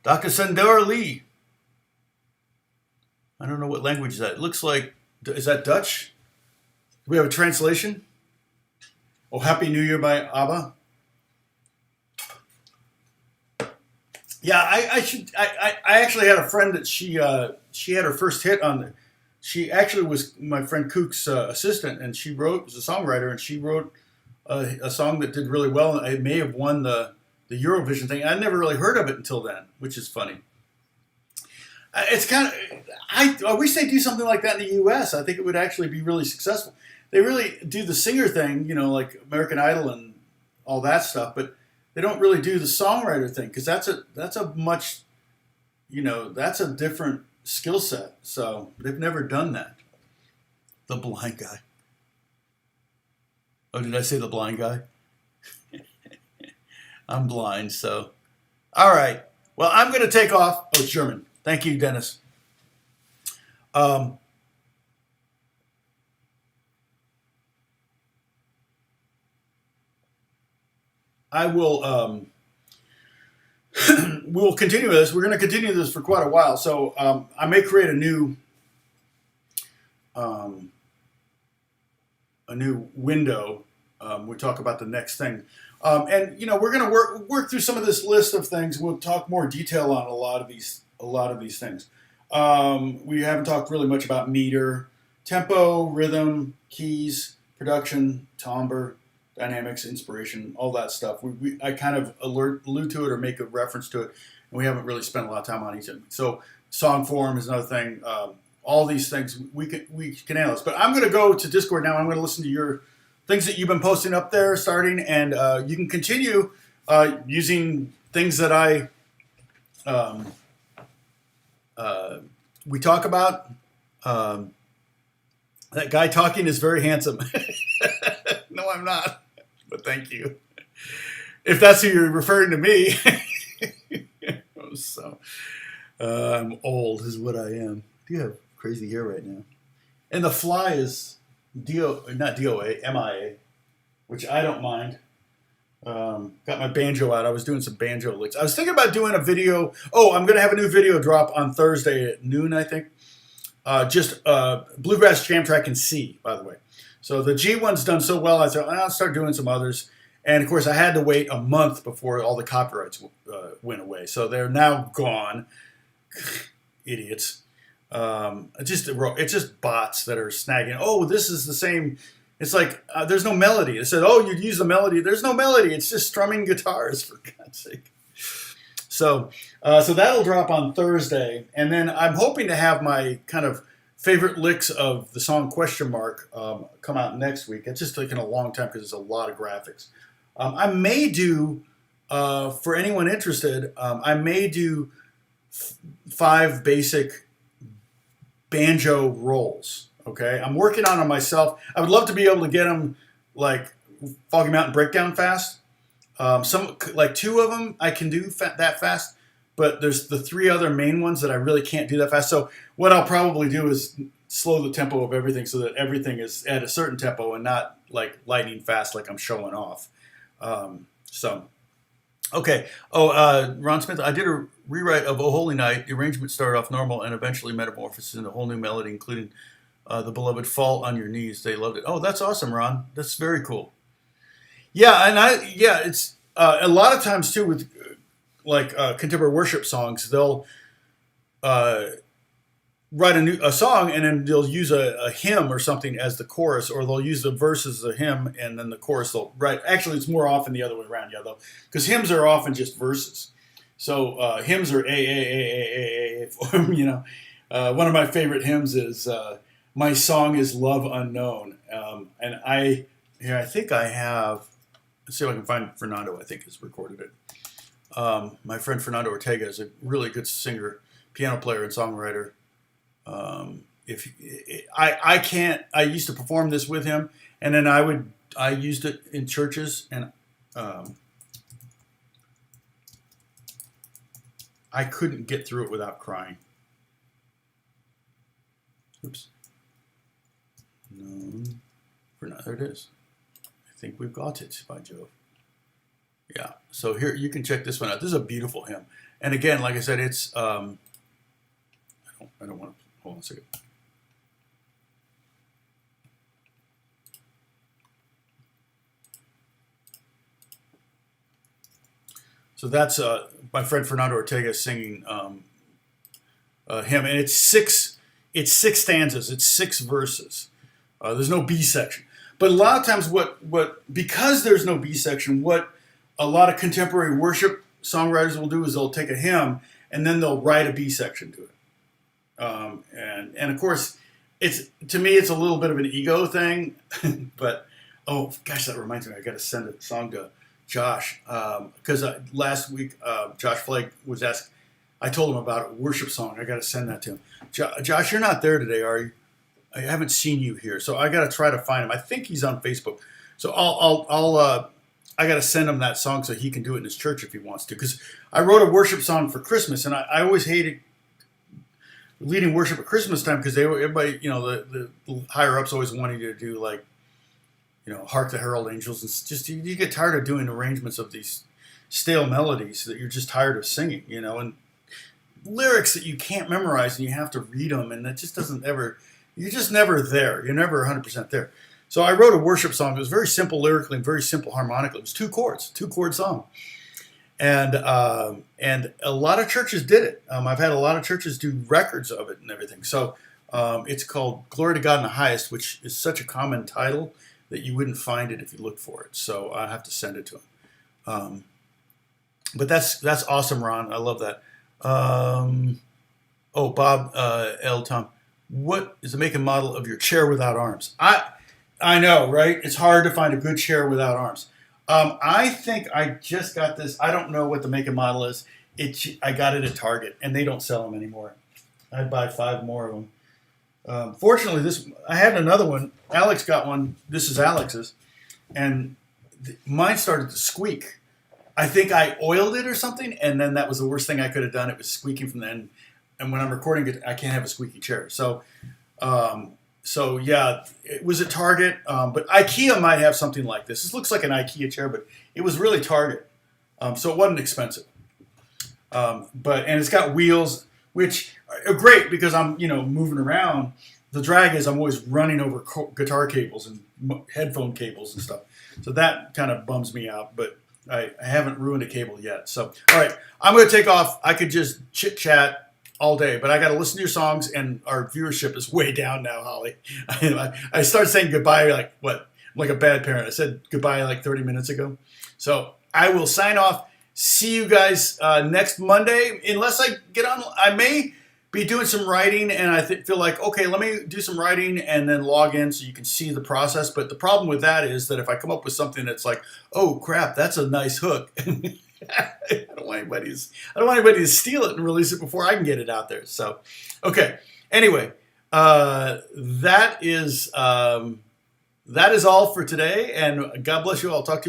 Dr. Sandor Lee. I don't know what language is that. It looks like, is that Dutch? Do we have a translation? Oh, Happy New Year by ABBA. Yeah, I actually had a friend that she had her first hit on. She actually was my friend Kook's assistant, and she was a songwriter, and she wrote a song that did really well. And it may have won the Eurovision thing. I never really heard of it until then, which is funny. It's kind of I wish they'd do something like that in the U.S. I think it would actually be really successful. They really do the singer thing, like American Idol and all that stuff, but they don't really do the songwriter thing because that's a much, that's a different skill set. So they've never done that. The blind guy. Oh, did I say the blind guy? I'm blind, so. All right. Well, I'm going to take off. Oh, it's German. Thank you, Dennis. I will. We'll continue this. We're going to continue this for quite a while. So I may create a new window. We'll talk about the next thing, and we're going to work through some of this list of things. We'll talk more detail on a lot of these things. We haven't talked really much about meter, tempo, rhythm, keys, production, timbre, dynamics, inspiration, all that stuff. I kind of allude to it or make a reference to it, and we haven't really spent a lot of time on each of them. So song form is another thing. All these things we can handle this. But I'm going to go to Discord now. I'm going to listen to your things that you've been posting up there, starting, and you can continue using things that we talk about. That guy talking is very handsome. No, I'm not. But thank you. If that's who you're referring to me. So, I'm old is what I am. I do have crazy hair right now. And the fly is not DOA, MIA, which I don't mind. Got my banjo out. I was doing some banjo licks. I was thinking about doing a video. Oh, I'm going to have a new video drop on Thursday at noon, I think. Just Bluegrass Jam Track in C, by the way. So the G one's done so well, I thought, I'll start doing some others. And, of course, I had to wait a month before all the copyrights went away. So they're now gone. Idiots. It's just bots that are snagging. Oh, this is the same. It's like there's no melody. It said, oh, you'd use the melody. There's no melody. It's just strumming guitars, for God's sake. So that'll drop on Thursday. And then I'm hoping to have my kind of favorite licks of the song question mark come out next week. It's just taking a long time because it's a lot of graphics. I may do, for anyone interested, I may do 5 basic banjo rolls. Okay, I'm working on them myself. I would love to be able to get them like Foggy Mountain Breakdown fast. Some like 2 of them I can do that fast, but there's the 3 other main ones that I really can't do that fast. So what I'll probably do is slow the tempo of everything so that everything is at a certain tempo and not like lightning fast like I'm showing off. So, okay. Oh, Ron Smith, I did a rewrite of "Oh Holy Night." The arrangement started off normal and eventually metamorphosed into a whole new melody, including the beloved "Fall on Your Knees." They loved it. Oh, that's awesome, Ron. That's very cool. Yeah, and it's a lot of times too with like contemporary worship songs, they'll write a song and then they'll use a hymn or something as the chorus, or they'll use the verses of the hymn and then the chorus they'll write. Actually, it's more often the other way around, yeah, though, because hymns are often just verses. So hymns are a form, you know. One of my favorite hymns is "My Song Is Love Unknown," and I think I have. Let's see if I can find Fernando. I think has recorded it. My friend Fernando Ortega is a really good singer, piano player, and songwriter. I can't, I used to perform this with him, and then I used it in churches, and I couldn't get through it without crying. Oops. No, there it is. I think we've got it, by Jove. Yeah, so here, you can check this one out. This is a beautiful hymn. And again, like I said, it's, I don't want to, hold on a second. So that's my friend Fernando Ortega singing hymn, and it's six stanzas, it's 6 verses. There's no B section. But a lot of times because there's no B section, what a lot of contemporary worship songwriters will do is they'll take a hymn and then they'll write a B section to it. And of course, to me, it's a little bit of an ego thing. But, oh, gosh, that reminds me, I got to send a song to Josh. Because last week, Josh Flake was asked, I told him about a worship song. I got to send that to him. Josh, you're not there today, are you? I haven't seen you here, so I got to try to find him. I think he's on Facebook. So I got to send him that song so he can do it in his church if he wants to. Because I wrote a worship song for Christmas, and I always hated leading worship at Christmas time because everybody, you know, the higher ups always wanted you to do like, you know, "Hark the Herald Angels," and just you get tired of doing arrangements of these stale melodies that you're just tired of singing, you know, and lyrics that you can't memorize and you have to read them, and that just doesn't ever. You're just never there. You're never 100% there. So I wrote a worship song. It was very simple lyrically and very simple harmonically. It was 2 chords, 2-chord song. And a lot of churches did it. I've had a lot of churches do records of it and everything. So it's called "Glory to God in the Highest," which is such a common title that you wouldn't find it if you looked for it. So I have to send it to him. But that's awesome, Ron. I love that. Bob L. Tom. What is the make and model of your chair without arms? I know, right? It's hard to find a good chair without arms. I think I just got this. I don't know what the make and model is. I got it at Target, and they don't sell them anymore. I'd buy 5 more of them. Fortunately, I had another one. Alex got one. This is Alex's, and mine started to squeak. I think I oiled it or something, and then that was the worst thing I could have done. It was squeaking from the end. And when I'm recording it, I can't have a squeaky chair. So yeah, it was at Target. But IKEA might have something like this. This looks like an IKEA chair, but it was really Target. So it wasn't expensive. And it's got wheels, which are great because I'm, moving around. The drag is I'm always running over guitar cables and headphone cables and stuff. So that kind of bums me out, but I haven't ruined a cable yet. So, all right, I'm going to take off. I could just chit chat all day, but I got to listen to your songs, and our viewership is way down now, Holly. I started saying goodbye like a bad parent. I said goodbye like 30 minutes ago. So I will sign off. See you guys next Monday, unless I get on. I may be doing some writing, and I feel like, okay, let me do some writing and then log in so you can see the process. But the problem with that is that if I come up with something that's like, oh crap, that's a nice hook, I don't want anybody to steal it and release it before I can get it out there. So, okay. Anyway, that is all for today, and God bless you all. I'll talk to you